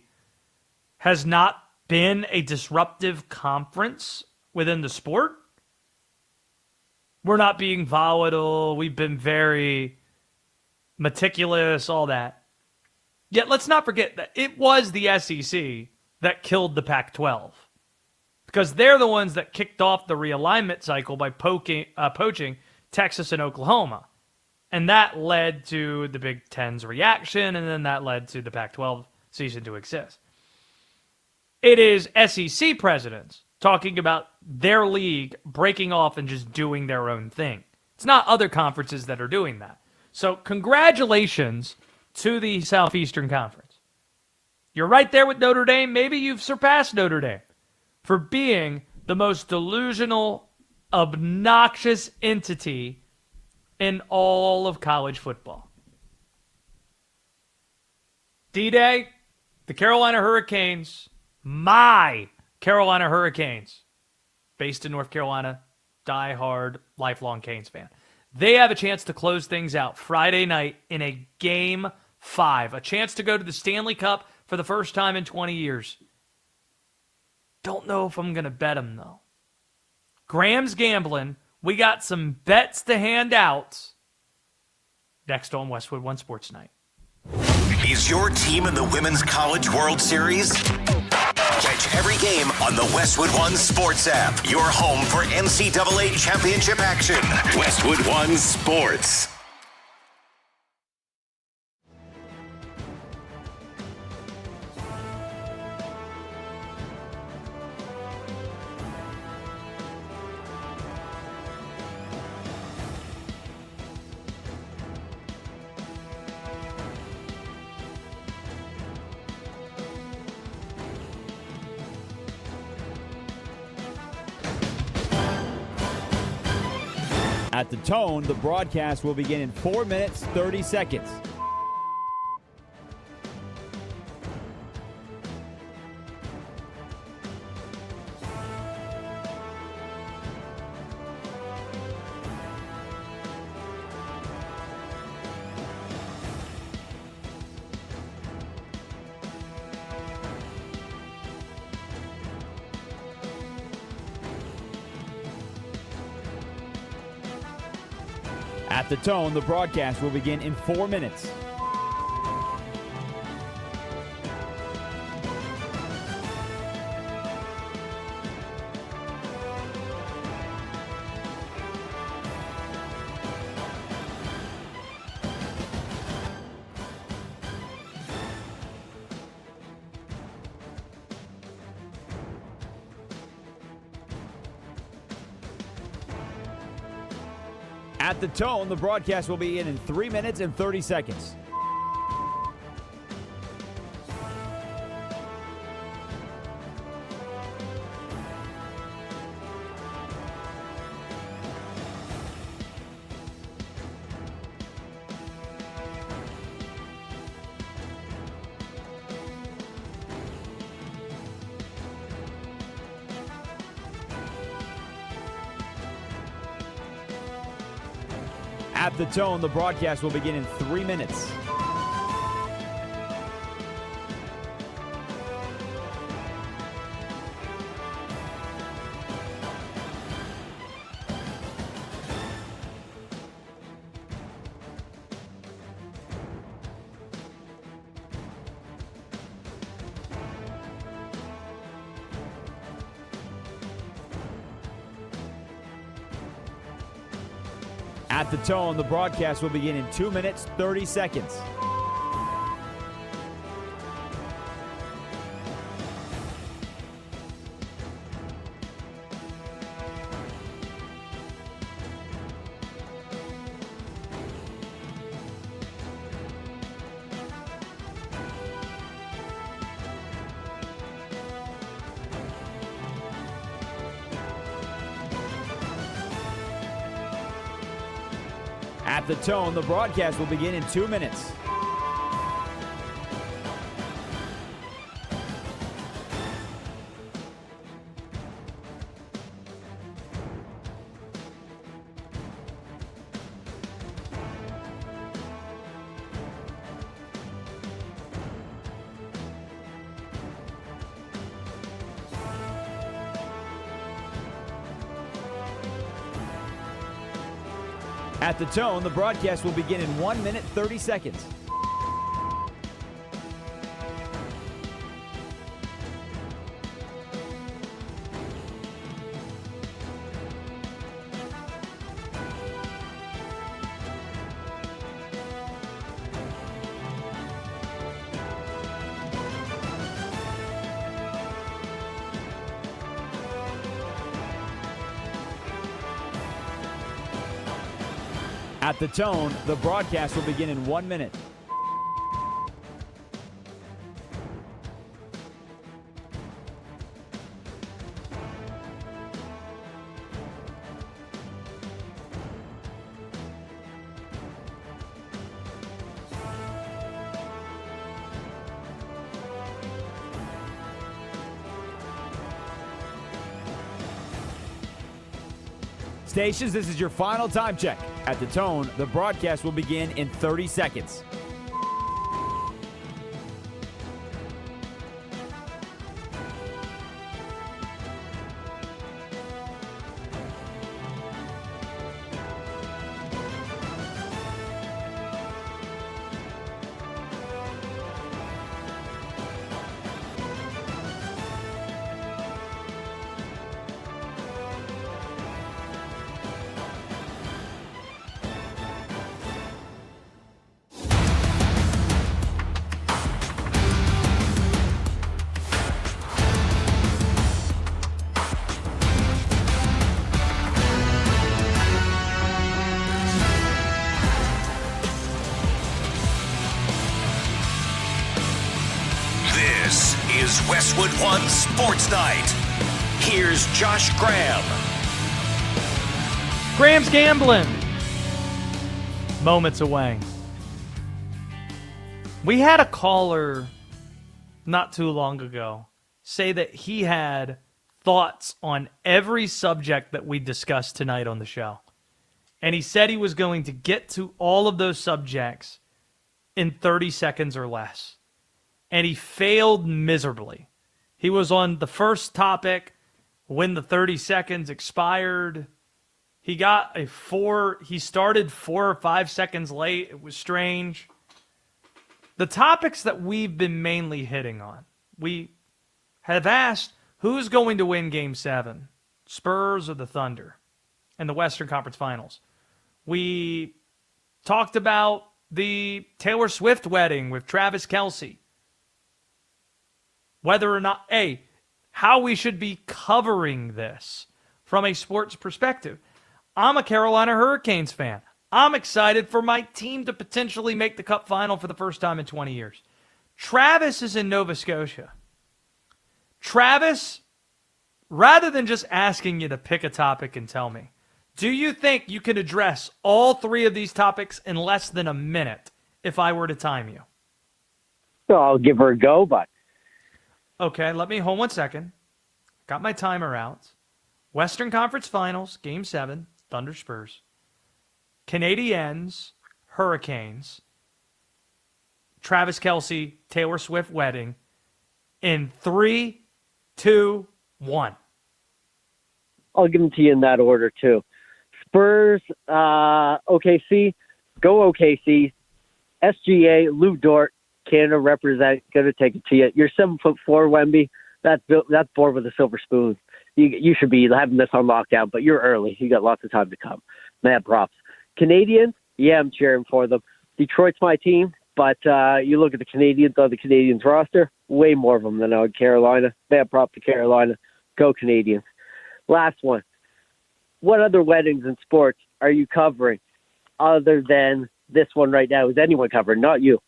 has not been a disruptive conference within the sport. We're not being volatile. We've been very meticulous, all that. Yet let's not forget that it was the SEC that killed the Pac-12. Because they're the ones that kicked off the realignment cycle by poaching Texas and Oklahoma. And that led to the Big Ten's reaction, and then that led to the Pac-12 ceasing to exist. It is SEC presidents talking about their league breaking off and just doing their own thing. It's not other conferences that are doing that. So congratulations to the Southeastern Conference. You're right there with Notre Dame. Maybe you've surpassed Notre Dame for being the most delusional, obnoxious entity in all of college football. D-Day, the Carolina Hurricanes, my Carolina Hurricanes, based in North Carolina, die-hard, lifelong Canes fan. They have a chance to close things out Friday night in a Game 5, a chance to go to the Stanley Cup for the first time in 20 years. Don't know if I'm going to bet them, though. Graham's gambling. We got some bets to hand out next on Westwood One Sports Night. Is your team in the Women's College World Series? Catch every game on the Westwood One Sports app. Your home for NCAA championship action. Westwood One Sports. At the tone, the broadcast will begin in 4 minutes, 30 seconds. At the tone, the broadcast will begin in 4 minutes. At the tone, the broadcast will be in 3 minutes and 30 seconds. At the tone, the broadcast will begin in 3 minutes. At the tone, the broadcast will begin in 2 minutes, 30 seconds. At the tone, the broadcast will begin in 2 minutes. At the tone, the broadcast will begin in 1 minute, 30 seconds. At the tone, the broadcast will begin in 1 minute. Stations, this is your final time check. At the tone, the broadcast will begin in 30 seconds. This is Westwood One Sports Night. Here's Josh Graham. Graham's gambling. Moments away. We had a caller not too long ago say that he had thoughts on every subject that we discussed tonight on the show. And he said he was going to get to all of those subjects in 30 seconds or less. And he failed miserably. He was on the first topic when the 30 seconds expired. He started 4 or 5 seconds late. It was strange. The topics that we've been mainly hitting on, we have asked who's going to win Game 7, Spurs or the Thunder, in the Western Conference Finals. We talked about the Taylor Swift wedding with Travis Kelce. Whether or not, how we should be covering this from a sports perspective. I'm a Carolina Hurricanes fan. I'm excited for my team to potentially make the Cup final for the first time in 20 years. Travis is in Nova Scotia. Travis, rather than just asking you to pick a topic and tell me, do you think you can address all three of these topics in less than a minute if I were to time you? So I'll give her a go, but. Okay, hold 1 second. Got my timer out. Western Conference Finals, Game 7, Thunder Spurs. Canadiens, Hurricanes. Travis Kelce, Taylor Swift wedding. In 3, 2, 1. I'll give them to you in that order, too. Spurs, OKC, go OKC. SGA, Lou Dort, Canada represent, going to take it to you. You're 7'4", Wemby. That's born with a silver spoon. You should be having this on lockdown, but you're early. You got lots of time to come. Mad props. Canadians, yeah, I'm cheering for them. Detroit's my team, but you look at the Canadians on the Canadians roster, way more of them than on Carolina. Mad prop to Carolina. Go Canadians. Last one. What other weddings in sports are you covering other than this one right now? Is anyone covering? Not you.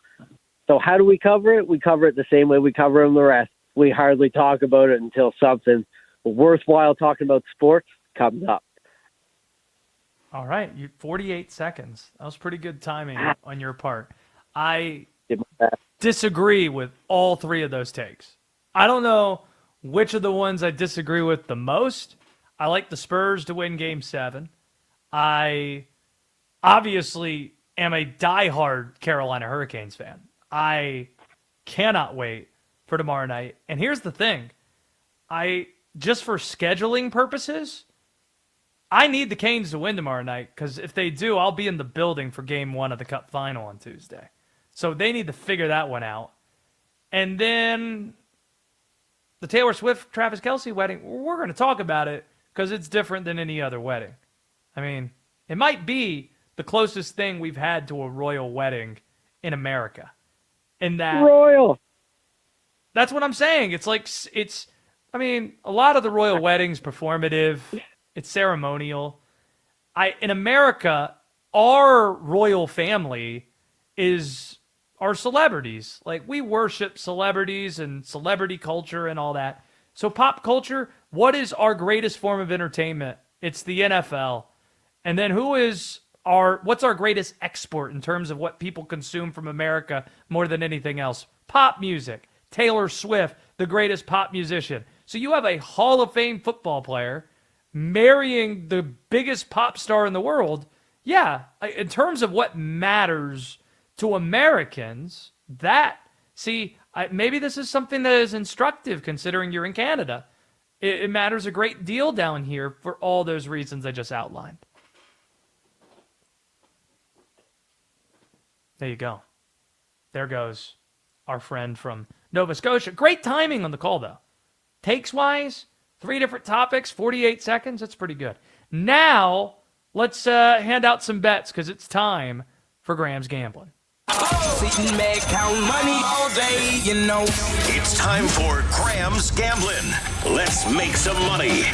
So how do we cover it? We cover it the same way we cover them the rest. We hardly talk about it until something worthwhile talking about sports comes up. All right, 48 seconds. That was pretty good timing on your part. I disagree with all three of those takes. I don't know which of the ones I disagree with the most. I like the Spurs to win Game 7. I obviously am a diehard Carolina Hurricanes fan. I cannot wait for tomorrow night. And here's the thing. Just for scheduling purposes, I need the Canes to win tomorrow night, because if they do, I'll be in the building for Game 1 of the Cup Final on Tuesday. So they need to figure that one out. And then the Taylor Swift, Travis Kelce wedding, we're going to talk about it because it's different than any other wedding. I mean, it might be the closest thing we've had to a royal wedding in America. In that Royal. That's what I'm saying. It's like, I mean, a lot of the royal weddings performative. It's ceremonial. In America, our royal family is our celebrities. Like, we worship celebrities and celebrity culture and all that. So pop culture, what is our greatest form of entertainment? It's the NFL. And then what's our greatest export in terms of what people consume from America more than anything else? Pop music. Taylor Swift, the greatest pop musician. So you have a Hall of Fame football player marrying the biggest pop star in the world. Yeah, in terms of what matters to Americans, maybe this is something that is instructive considering you're in Canada. It matters a great deal down here for all those reasons I just outlined. There you go. There goes our friend from Nova Scotia. Great timing on the call, though. Takes-wise, 3 different topics, 48 seconds. That's pretty good. Now, let's hand out some bets because it's time for Graham's Gambling. It's time for Graham's Gambling. Let's make some money.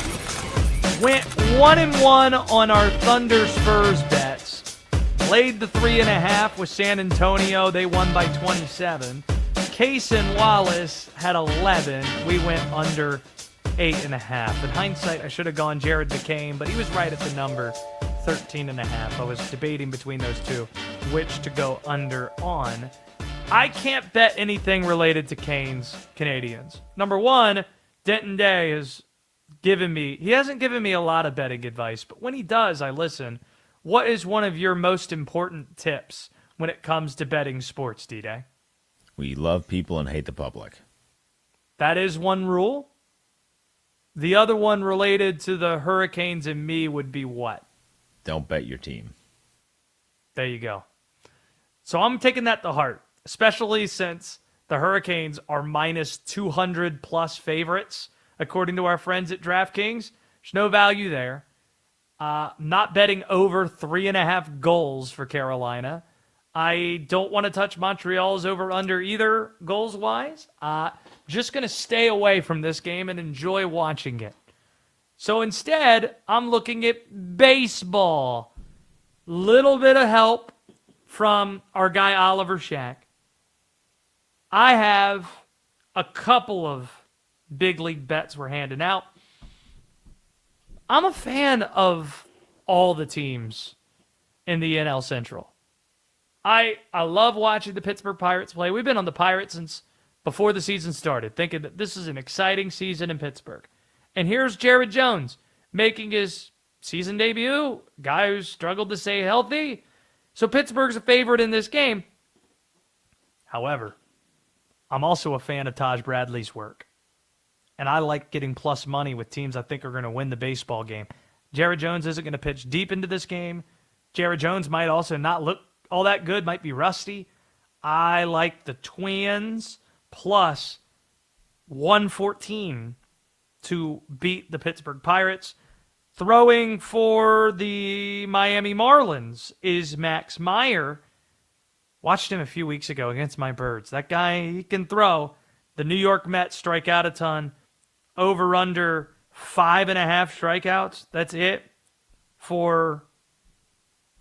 Went 1-1 on our Thunder Spurs bets. Played the 3.5 with San Antonio. They won by 27. Case and Wallace had 11. We went under 8.5. In hindsight, I should have gone Jared McCain, but he was right at the number 13.5. I was debating between those two, which to go under on. I can't bet anything related to Canes Canadians. Number one, Denton Day he hasn't given me a lot of betting advice, but when he does, I listen. What is one of your most important tips when it comes to betting sports, D-Day? We love people and hate the public. That is one rule. The other one related to the Hurricanes and me would be what? Don't bet your team. There you go. So I'm taking that to heart, especially since the Hurricanes are minus 200 plus favorites, according to our friends at DraftKings. There's no value there. Not betting over 3.5 goals for Carolina. I don't want to touch Montreal's over-under either, goals-wise. Just going to stay away from this game and enjoy watching it. So instead, I'm looking at baseball. Little bit of help from our guy Oliver Shack. I have a couple of big league bets we're handing out. I'm a fan of all the teams in the NL Central. I love watching the Pittsburgh Pirates play. We've been on the Pirates since before the season started, thinking that this is an exciting season in Pittsburgh. And here's Jared Jones making his season debut, guy who struggled to stay healthy. So Pittsburgh's a favorite in this game. However, I'm also a fan of Taj Bradley's work. And I like getting plus money with teams I think are going to win the baseball game. Jared Jones isn't going to pitch deep into this game. Jared Jones might also not look all that good, might be rusty. I like the Twins plus 114 to beat the Pittsburgh Pirates. Throwing for the Miami Marlins is Max Meyer. Watched him a few weeks ago against my Birds. That guy, he can throw. The New York Mets strike out a ton. Over under 5.5 strikeouts. That's it for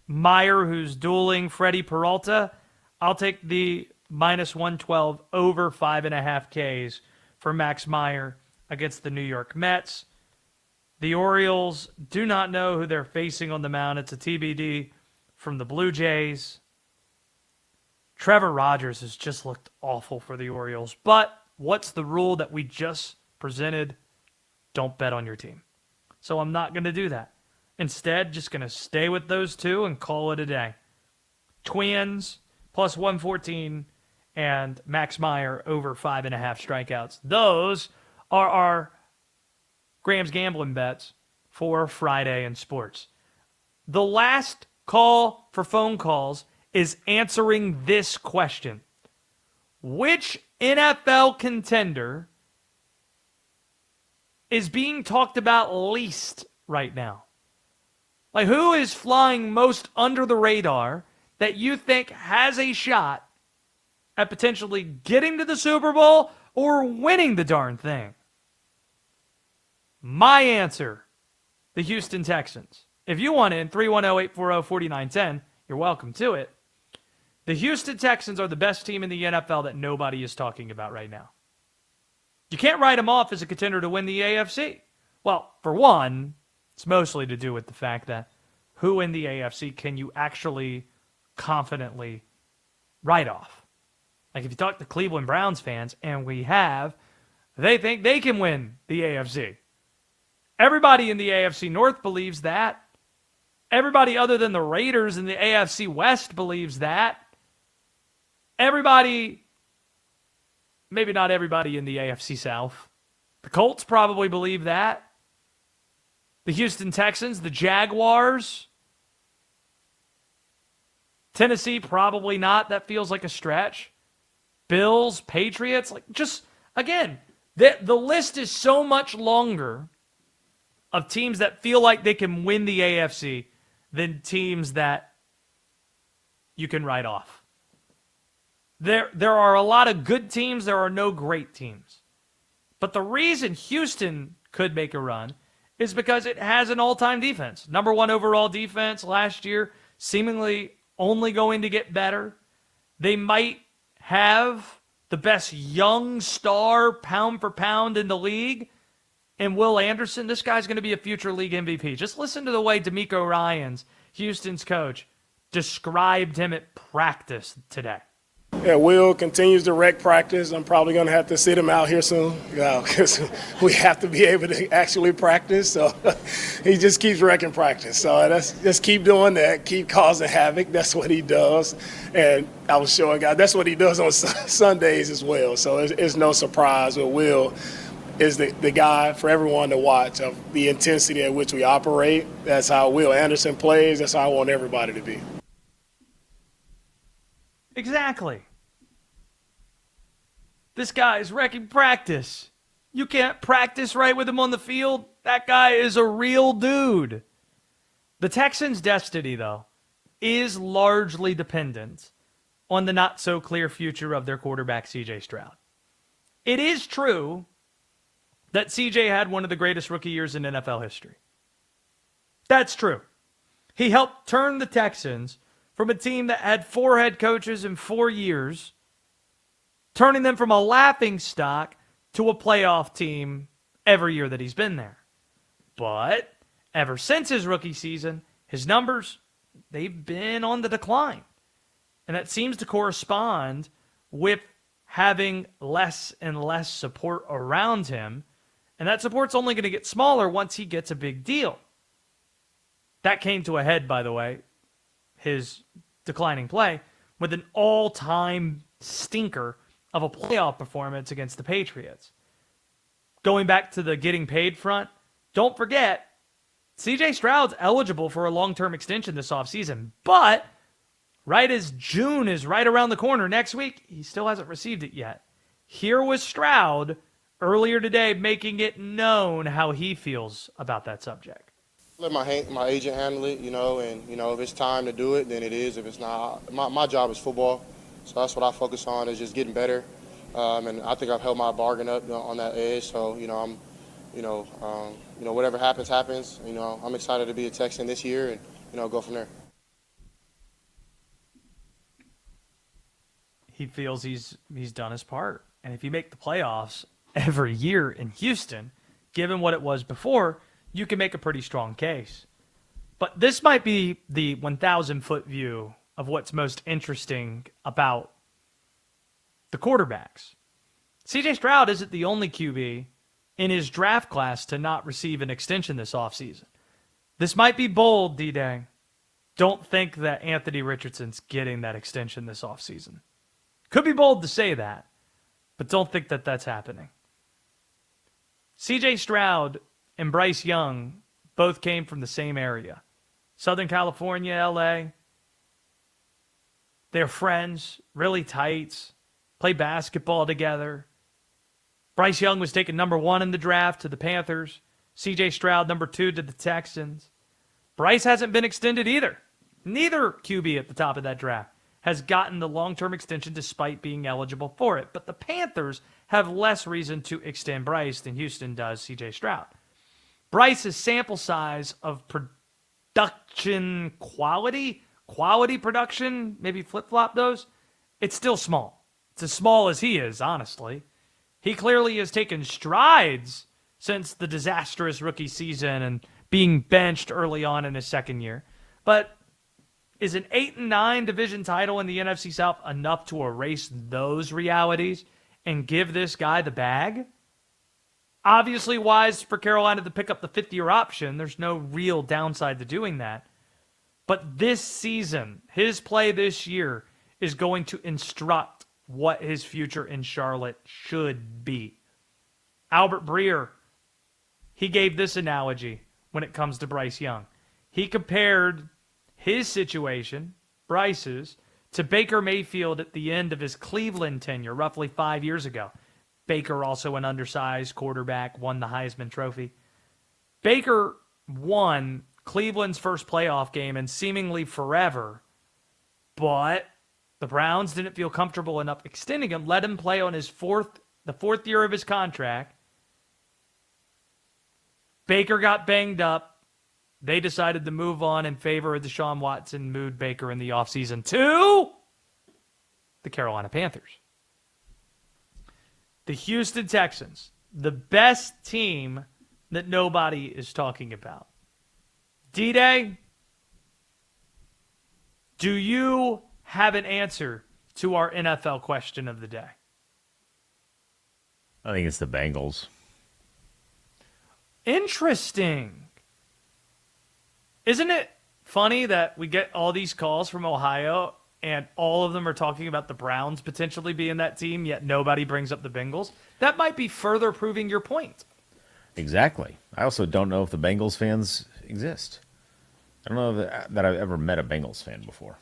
Meyer, who's dueling Freddie Peralta. I'll take the minus 112 over 5.5 Ks for Max Meyer against the New York Mets. The Orioles do not know who they're facing on the mound. It's a TBD from the Blue Jays. Trevor Rogers has just looked awful for the Orioles. But what's the rule that we just presented? Don't bet on your team. So I'm not going to do that. Instead, just going to stay with those two and call it a day. Twins plus 114 and Max Meyer over 5.5 strikeouts. Those are our Graham's gambling bets for Friday in sports. The last call for phone calls is answering this question. Which NFL contender is being talked about least right now? Like, who is flying most under the radar that you think has a shot at potentially getting to the Super Bowl or winning the darn thing? My answer, the Houston Texans. If you want in, 310-840-4910, you're welcome to it. The Houston Texans are the best team in the NFL that nobody is talking about right now. You can't write them off as a contender to win the AFC. Well, for one, it's mostly to do with the fact that who in the AFC can you actually confidently write off? Like if you talk to Cleveland Browns fans, and we have, they think they can win the AFC. Everybody in the AFC North believes that. Everybody other than the Raiders in the AFC West believes that. Everybody, maybe not everybody in the AFC South. The Colts probably believe that. The Houston Texans, the Jaguars. Tennessee, probably not. That feels like a stretch. Bills, Patriots, like just, again, the list is so much longer of teams that feel like they can win the AFC than teams that you can write off. There are a lot of good teams. There are no great teams. But the reason Houston could make a run is because it has an all-time defense. Number one overall defense last year, seemingly only going to get better. They might have the best young star pound for pound in the league. And Will Anderson, this guy's going to be a future league MVP. Just listen to the way D'Amico Ryans, Houston's coach, described him at practice today. Yeah, Will continues to wreck practice. I'm probably going to have to sit him out here soon because we have to be able to actually practice. So he just keeps wrecking practice. So just keep doing that, keep causing havoc. That's what he does. And I was showing guys that's what he does on Sundays as well. So it's no surprise with Will is the guy for everyone to watch of the intensity at which we operate. That's how Will Anderson plays. That's how I want everybody to be. Exactly. This guy is wrecking practice. You can't practice right with him on the field. That guy is a real dude. The Texans' destiny, though, is largely dependent on the not-so-clear future of their quarterback, C.J. Stroud. It is true that C.J. had one of the greatest rookie years in NFL history. That's true. He helped turn the Texans from a team that had 4 head coaches in 4 years, turning them from a laughingstock to a playoff team every year that he's been there. But ever since his rookie season, his numbers, they've been on the decline. And that seems to correspond with having less and less support around him. And that support's only going to get smaller once he gets a big deal. That came to a head, by the way, his declining play, with an all-time stinker of a playoff performance against the Patriots. Going back to the getting paid front, don't forget, C.J. Stroud's eligible for a long-term extension this offseason, but right as June is right around the corner next week, he still hasn't received it yet. Here was Stroud earlier today making it known how he feels about that subject. Let my agent handle it, and, if it's time to do it, then it is. If it's not, my job is football, so that's what I focus on is just getting better. And I think I've held my bargain up on that edge, so, I'm, whatever happens, happens. I'm excited to be a Texan this year and, go from there. He feels he's done his part. And if you make the playoffs every year in Houston, given what it was before, you can make a pretty strong case. But this might be the 1,000-foot view of what's most interesting about the quarterbacks. C.J. Stroud isn't the only QB in his draft class to not receive an extension this offseason. This might be bold, D-Day. Don't think that Anthony Richardson's getting that extension this offseason. Could be bold to say that, but don't think that that's happening. C.J. Stroud and Bryce Young both came from the same area. Southern California, L.A. They're friends, really tight, play basketball together. Bryce Young was taken number 1 in the draft to the Panthers. C.J. Stroud, number 2 to the Texans. Bryce hasn't been extended either. Neither QB at the top of that draft has gotten the long-term extension despite being eligible for it. But the Panthers have less reason to extend Bryce than Houston does C.J. Stroud. Bryce's sample size of production quality production, maybe flip-flop those, it's still small. It's as small as he is, honestly. He clearly has taken strides since the disastrous rookie season and being benched early on in his second year. But is an 8-9 division title in the NFC South enough to erase those realities and give this guy the bag? Obviously wise for Carolina to pick up the 5th-year option. There's no real downside to doing that. But this season, his play this year is going to instruct what his future in Charlotte should be. Albert Breer, he gave this analogy when it comes to Bryce Young. He compared his situation, Bryce's, to Baker Mayfield at the end of his Cleveland tenure, roughly 5 years ago. Baker, also an undersized quarterback, won the Heisman Trophy. Baker won Cleveland's first playoff game in seemingly forever, but the Browns didn't feel comfortable enough extending him, let him play on the 4th year of his contract. Baker got banged up. They decided to move on in favor of Deshaun Watson, moved Baker in the offseason to the Carolina Panthers. The Houston Texans, the best team that nobody is talking about. D-Day, do you have an answer to our NFL question of the day? I think it's the Bengals. Interesting. Isn't it funny that we get all these calls from Ohio and all of them are talking about the Browns potentially being that team, yet nobody brings up the Bengals? That might be further proving your point. Exactly. I also don't know if the Bengals fans exist. I don't know that I've ever met a Bengals fan before.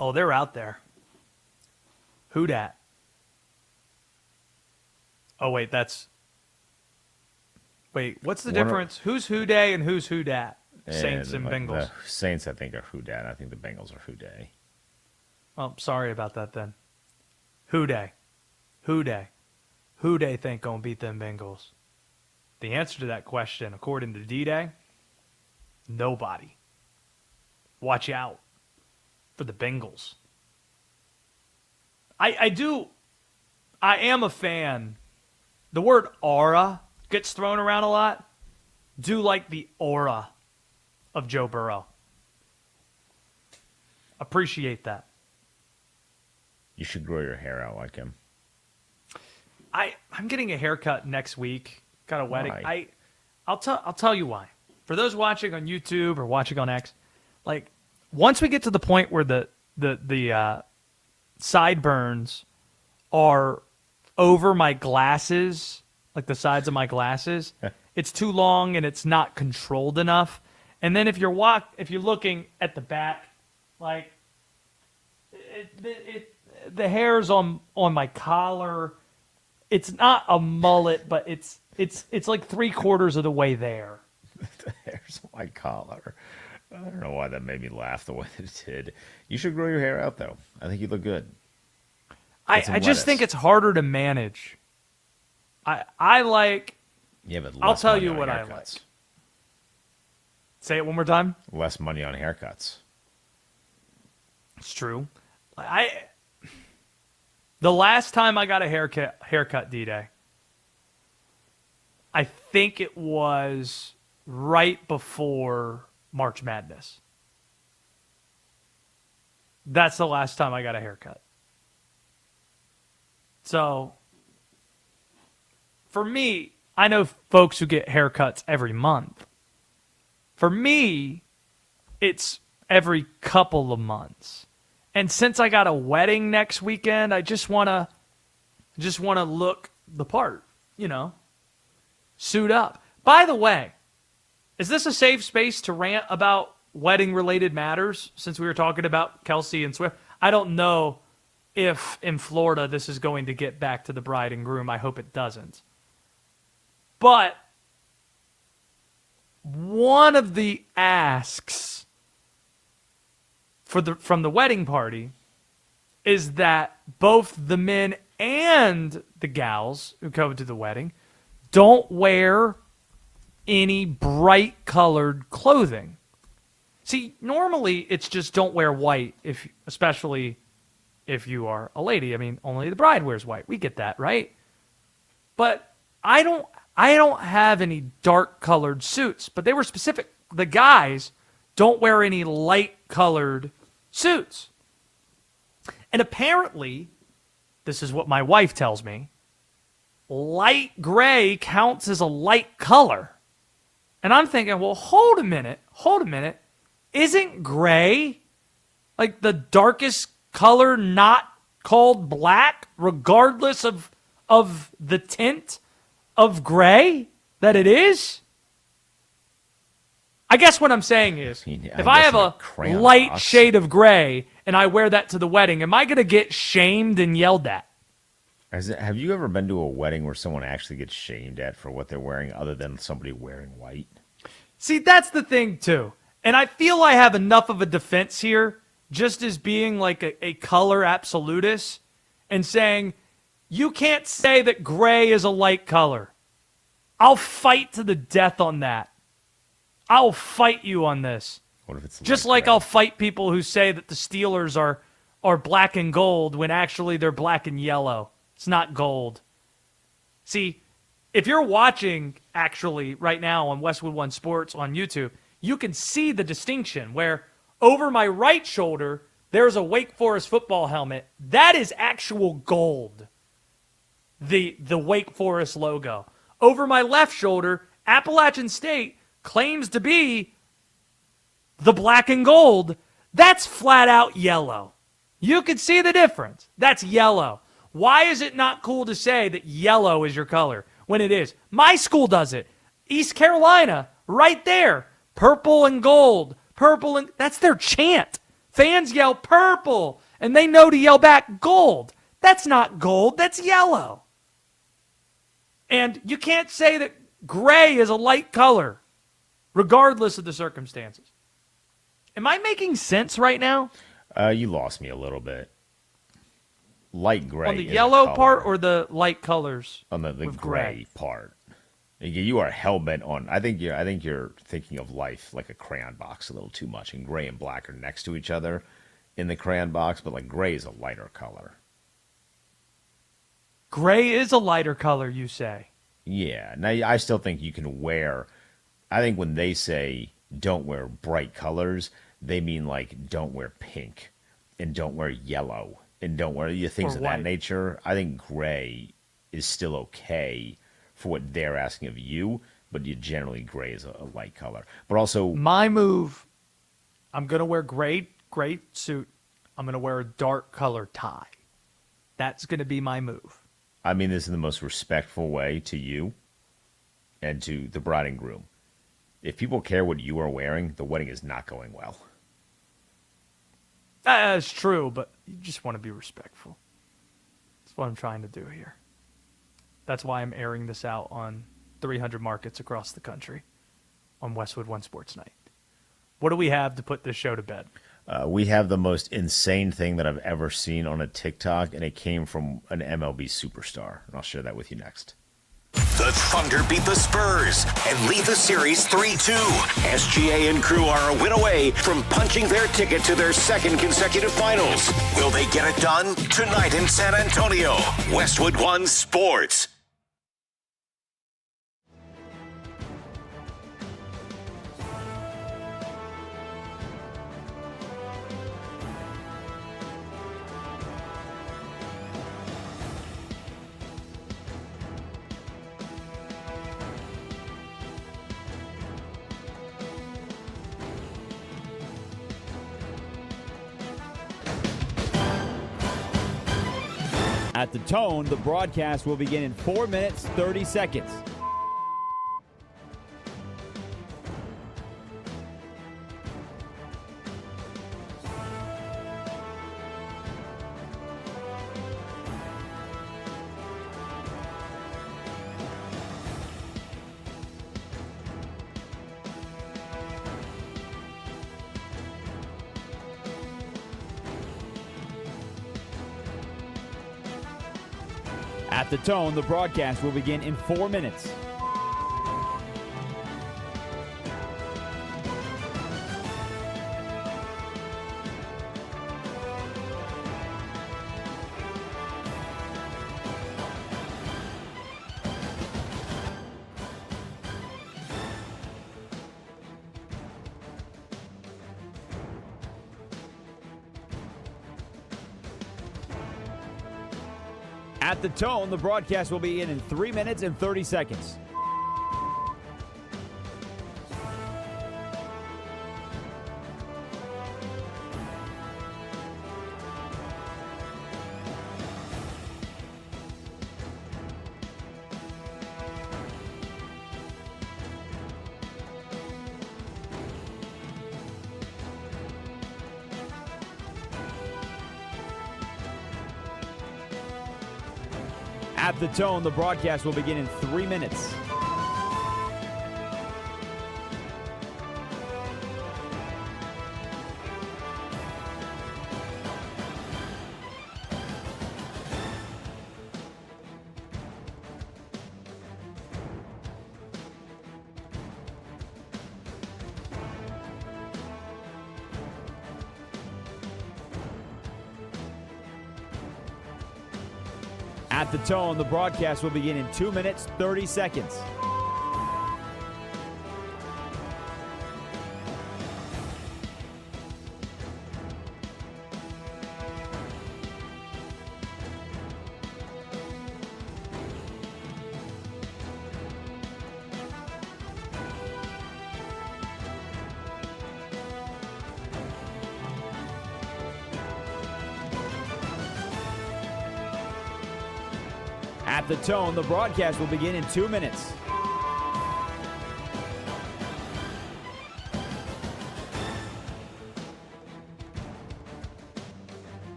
Oh, they're out there. Who dat? Oh, wait, Wait, what's the difference? Who's who day and who's who dat? Saints and Bengals. The Saints, I think, are who dat. I think the Bengals are who day. Well, sorry about that then. Who day? Who day? Who they think gonna beat them Bengals? The answer to that question, according to D-Day, nobody. Watch out for the Bengals. I am a fan. The word aura gets thrown around a lot. Do like the aura of Joe Burrow. Appreciate that. You should grow your hair out like him. I'm getting a haircut next week. Got a wedding. Why? I'll tell you why. For those watching on YouTube or watching on X, like once we get to the point where the sideburns are over my glasses, like the sides of my glasses, it's too long and it's not controlled enough. And then if you're looking at the back, like the hairs on my collar, it's not a mullet, but it's like 3/4 of the way there. The hairs on my collar. I don't know why that made me laugh the way that it did. You should grow your hair out, though. I think you look good. I just think it's harder to manage. I like. Yeah, but I'll tell you what I like. Say it one more time. Less money on haircuts. It's true. The last time I got a haircut, D-Day, I think it was right before March Madness. That's the last time I got a haircut. So, for me, I know folks who get haircuts every month. For me, it's every couple of months. And since I got a wedding next weekend, I just want to look the part, suit up. By the way, is this a safe space to rant about wedding-related matters since we were talking about Kelsey and Swift? I don't know if in Florida this is going to get back to the bride and groom. I hope it doesn't. But one of the asks from the wedding party is that both the men and the gals who come to the wedding don't wear any bright colored clothing. See, normally it's just don't wear white, especially if you are a lady. I mean, only the bride wears white. We get that, right? But I don't have any dark colored suits, but they were specific. The guys don't wear any light colored suits. And apparently, this is what my wife tells me, light gray counts as a light color. And I'm thinking, well, hold a minute. Isn't gray like the darkest color not called black, regardless of the tint of gray that it is? I guess what I'm saying is, if I have a light shade of gray and I wear that to the wedding, am I going to get shamed and yelled at? Have you ever been to a wedding where someone actually gets shamed at for what they're wearing other than somebody wearing white? See, that's the thing, too. And I feel I have enough of a defense here, just as being like a color absolutist and saying, you can't say that gray is a light color. I'll fight to the death on that. I'll fight you on this. What if it's just like I'll fight people who say that the Steelers are black and gold when actually they're black and yellow. It's not gold. See, if you're watching actually right now on Westwood One Sports on YouTube, you can see the distinction where over my right shoulder, there's a Wake Forest football helmet. That is actual gold. The Wake Forest logo. Over my left shoulder, Appalachian State claims to be the black and gold. That's flat out yellow. You can see the difference. That's yellow. Why is it not cool to say that yellow is your color when it is? My school does it. East Carolina, right there. Purple and gold. That's their chant. Fans yell purple, and they know to yell back gold. That's not gold. That's yellow. And you can't say that gray is a light color, regardless of the circumstances. Am I making sense right now? You lost me a little bit. Light gray. On the yellow part or the light colors? On the gray part. You are hell-bent on. I think you're thinking of life like a crayon box a little too much, and gray and black are next to each other in the crayon box, but like gray is a lighter color. Gray is a lighter color, you say? Yeah. Now, I still think you can wear. I think when they say don't wear bright colors, they mean like don't wear pink and don't wear yellow and don't wear things of that nature. I think gray is still okay for what they're asking of you, but generally gray is a light color. But also, my move, I'm going to wear gray suit. I'm going to wear a dark color tie. That's going to be my move. I mean this in the most respectful way to you and to the bride and groom. If people care what you are wearing, the wedding is not going well. That's true, but you just want to be respectful. That's what I'm trying to do here. That's why I'm airing this out on 300 markets across the country on Westwood One Sports Night. What do we have to put this show to bed? We have the most insane thing that I've ever seen on a TikTok, and it came from an MLB superstar. And I'll share that with you next. The Thunder beat the Spurs and lead the series 3-2. SGA and crew are a win away from punching their ticket to their second consecutive finals. Will they get it done? Tonight in San Antonio. Westwood One Sports. At the tone, the broadcast will begin in 4 minutes, 30 seconds. At the tone, the broadcast will begin in 4 minutes. At the tone, the broadcast will begin in 3 minutes and 30 seconds. At the tone, the broadcast will begin in 3 minutes. At the tone, the broadcast will begin in 2 minutes, 30 seconds. At the tone, the broadcast will begin in 2 minutes.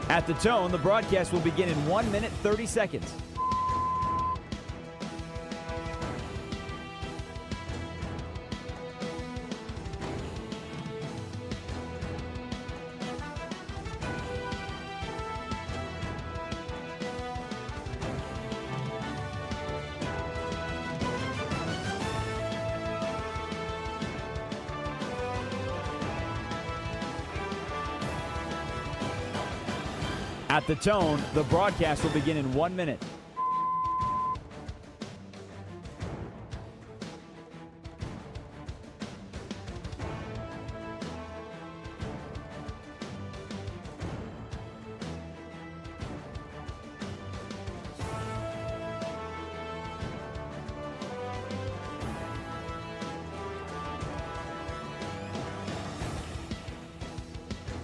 At the tone, the broadcast will begin in 1 minute, 30 seconds. At the tone, the broadcast will begin in 1 minute.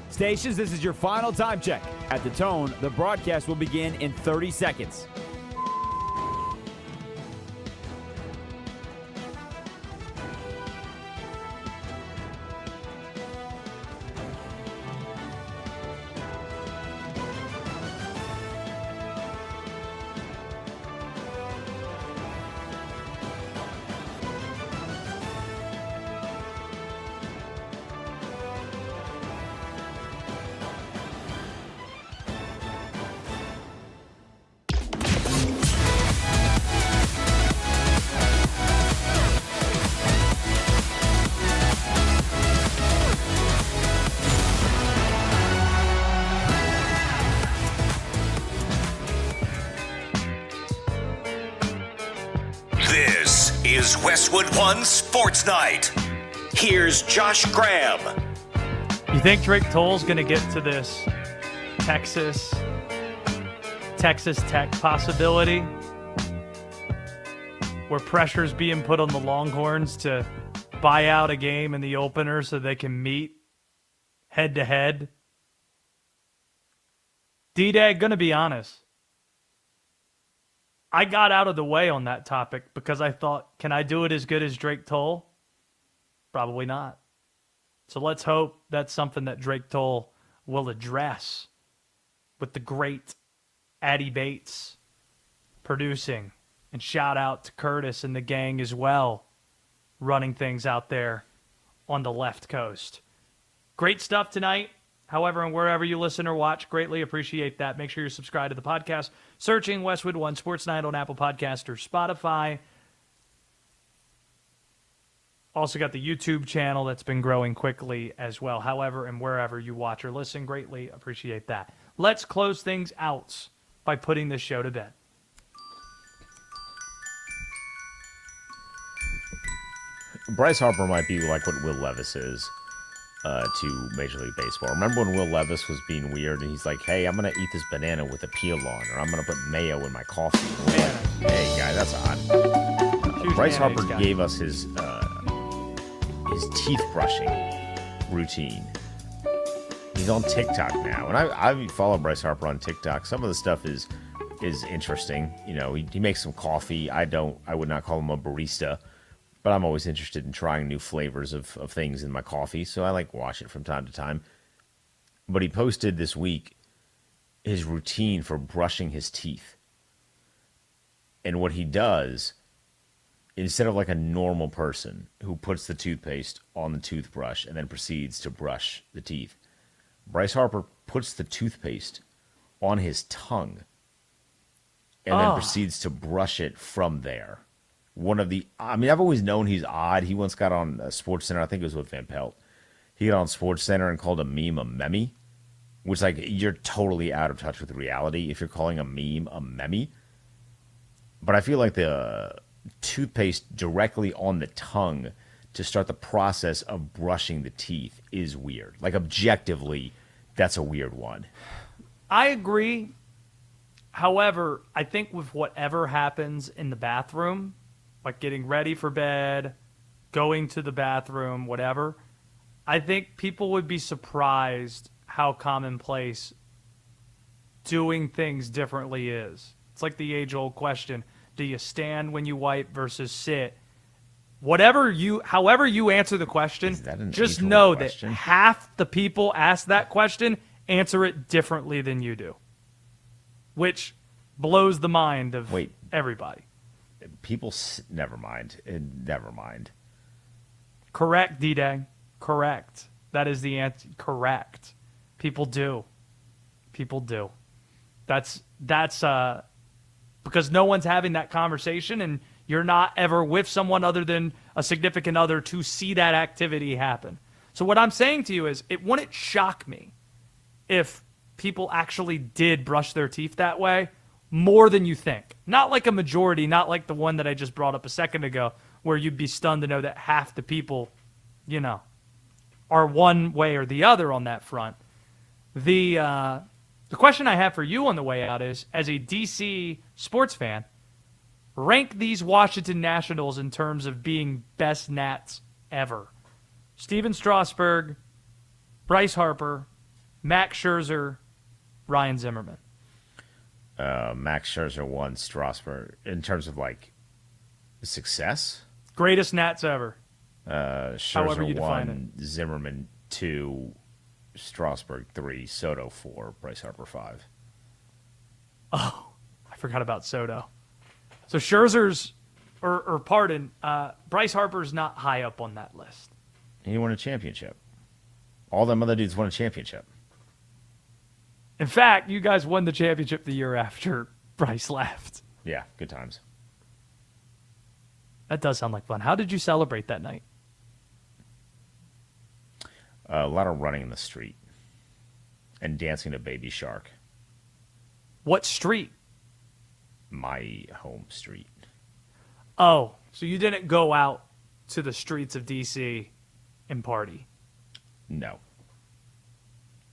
Stations, this is your final time check. At the tone, the broadcast will begin in 30 seconds. Is Westwood One Sports Night. Here's Josh Graham. You think Drake Toll's going to get to this Texas Tech possibility where pressure's being put on the Longhorns to buy out a game in the opener so they can meet head-to-head. D-Day, gonna be honest. I got out of the way on that topic because I thought, can I do it as good as Drake Toll? Probably not. So let's hope that's something that Drake Toll will address with the great Addy Bates producing. And shout out to Curtis and the gang as well, running things out there on the left coast. Great stuff tonight. However, and wherever you listen or watch, greatly appreciate that. Make sure you're subscribed to the podcast. Searching Westwood One Sports Night on Apple Podcast or Spotify. Also got the YouTube channel that's been growing quickly as well. However, and wherever you watch or listen, greatly appreciate that. Let's close things out by putting this show to bed. Bryce Harper might be like what Will Levis is to Major League Baseball. Remember when Will Levis was being weird and he's like, hey, I'm going to eat this banana with a peel on, or I'm going to put mayo in my coffee. And we're like, hey, guy, that's odd. Bryce Harper gave us his teeth brushing routine. He's on TikTok now, and I follow Bryce Harper on TikTok. Some of the stuff is interesting. You know, he makes some coffee. I would not call him a barista, but I'm always interested in trying new flavors of things in my coffee, so I like watch it from time to time. But he posted this week his routine for brushing his teeth. And what he does, instead of like a normal person who puts the toothpaste on the toothbrush and then proceeds to brush the teeth, Bryce Harper puts the toothpaste on his tongue and then proceeds to brush it from there. I've always known he's odd. He once got on SportsCenter, I think it was with Van Pelt. He got on SportsCenter and called a meme a meme, which, like, you're totally out of touch with reality if you're calling a meme a meme. But I feel like the toothpaste directly on the tongue to start the process of brushing the teeth is weird. Like, objectively, that's a weird one. I agree. However, I think with whatever happens in the bathroom, like getting ready for bed, going to the bathroom, whatever, I think people would be surprised how commonplace doing things differently is. It's like the age-old question, do you stand when you wipe versus sit? However you answer the question, just know that half the people ask that question answer it differently than you do, which blows the mind of everybody. Never mind. Correct, D-Day. Correct. That is the answer. Correct. People do. That's because no one's having that conversation, and you're not ever with someone other than a significant other to see that activity happen. So what I'm saying to you is, it wouldn't shock me if people actually did brush their teeth that way more than you think. Not like a majority, not like the one that I just brought up a second ago, where you'd be stunned to know that half the people, are one way or the other on that front. The question I have for you on the way out is, as a DC sports fan, rank these Washington Nationals in terms of being best Nats ever. Steven Strasburg, Bryce Harper, Max Scherzer, Ryan Zimmerman. Max Scherzer won Strasburg in terms of like success. Greatest Nats ever. Scherzer 1, Zimmerman 2, Strasburg 3, Soto 4, Bryce Harper 5. Oh, I forgot about Soto. So Scherzer's, Bryce Harper's not high up on that list. He won a championship. All them other dudes won a championship. In fact, you guys won the championship the year after Bryce left. Yeah, good times. That does sound like fun. How did you celebrate that night? A lot of running in the street and dancing to Baby Shark. What street? My home street. Oh, so you didn't go out to the streets of D.C. and party? No.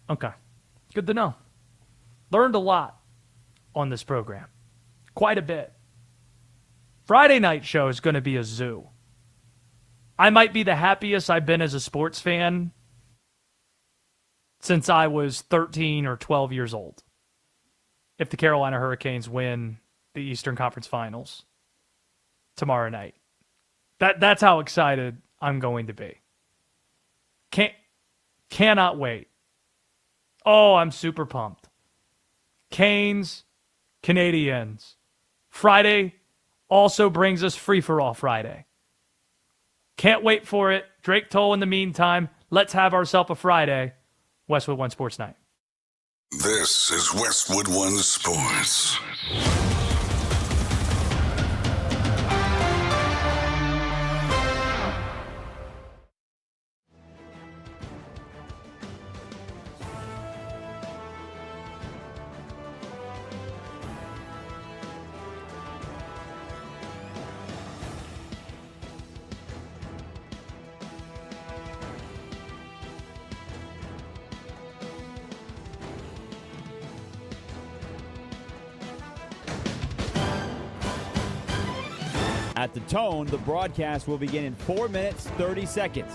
Okay. Good to know. Learned a lot on this program. Quite a bit. Friday night show is going to be a zoo. I might be the happiest I've been as a sports fan since I was 13 or 12 years old. If the Carolina Hurricanes win the Eastern Conference Finals tomorrow night. That's how excited I'm going to be. Cannot wait. Oh, I'm super pumped. Canes, Canadiens. Friday also brings us Free-for-All Friday. Can't wait for it. Drake Toll in the meantime. Let's have ourselves a Friday. Westwood One Sports Night. This is Westwood One Sports. At the tone, the broadcast will begin in 4 minutes, 30 seconds.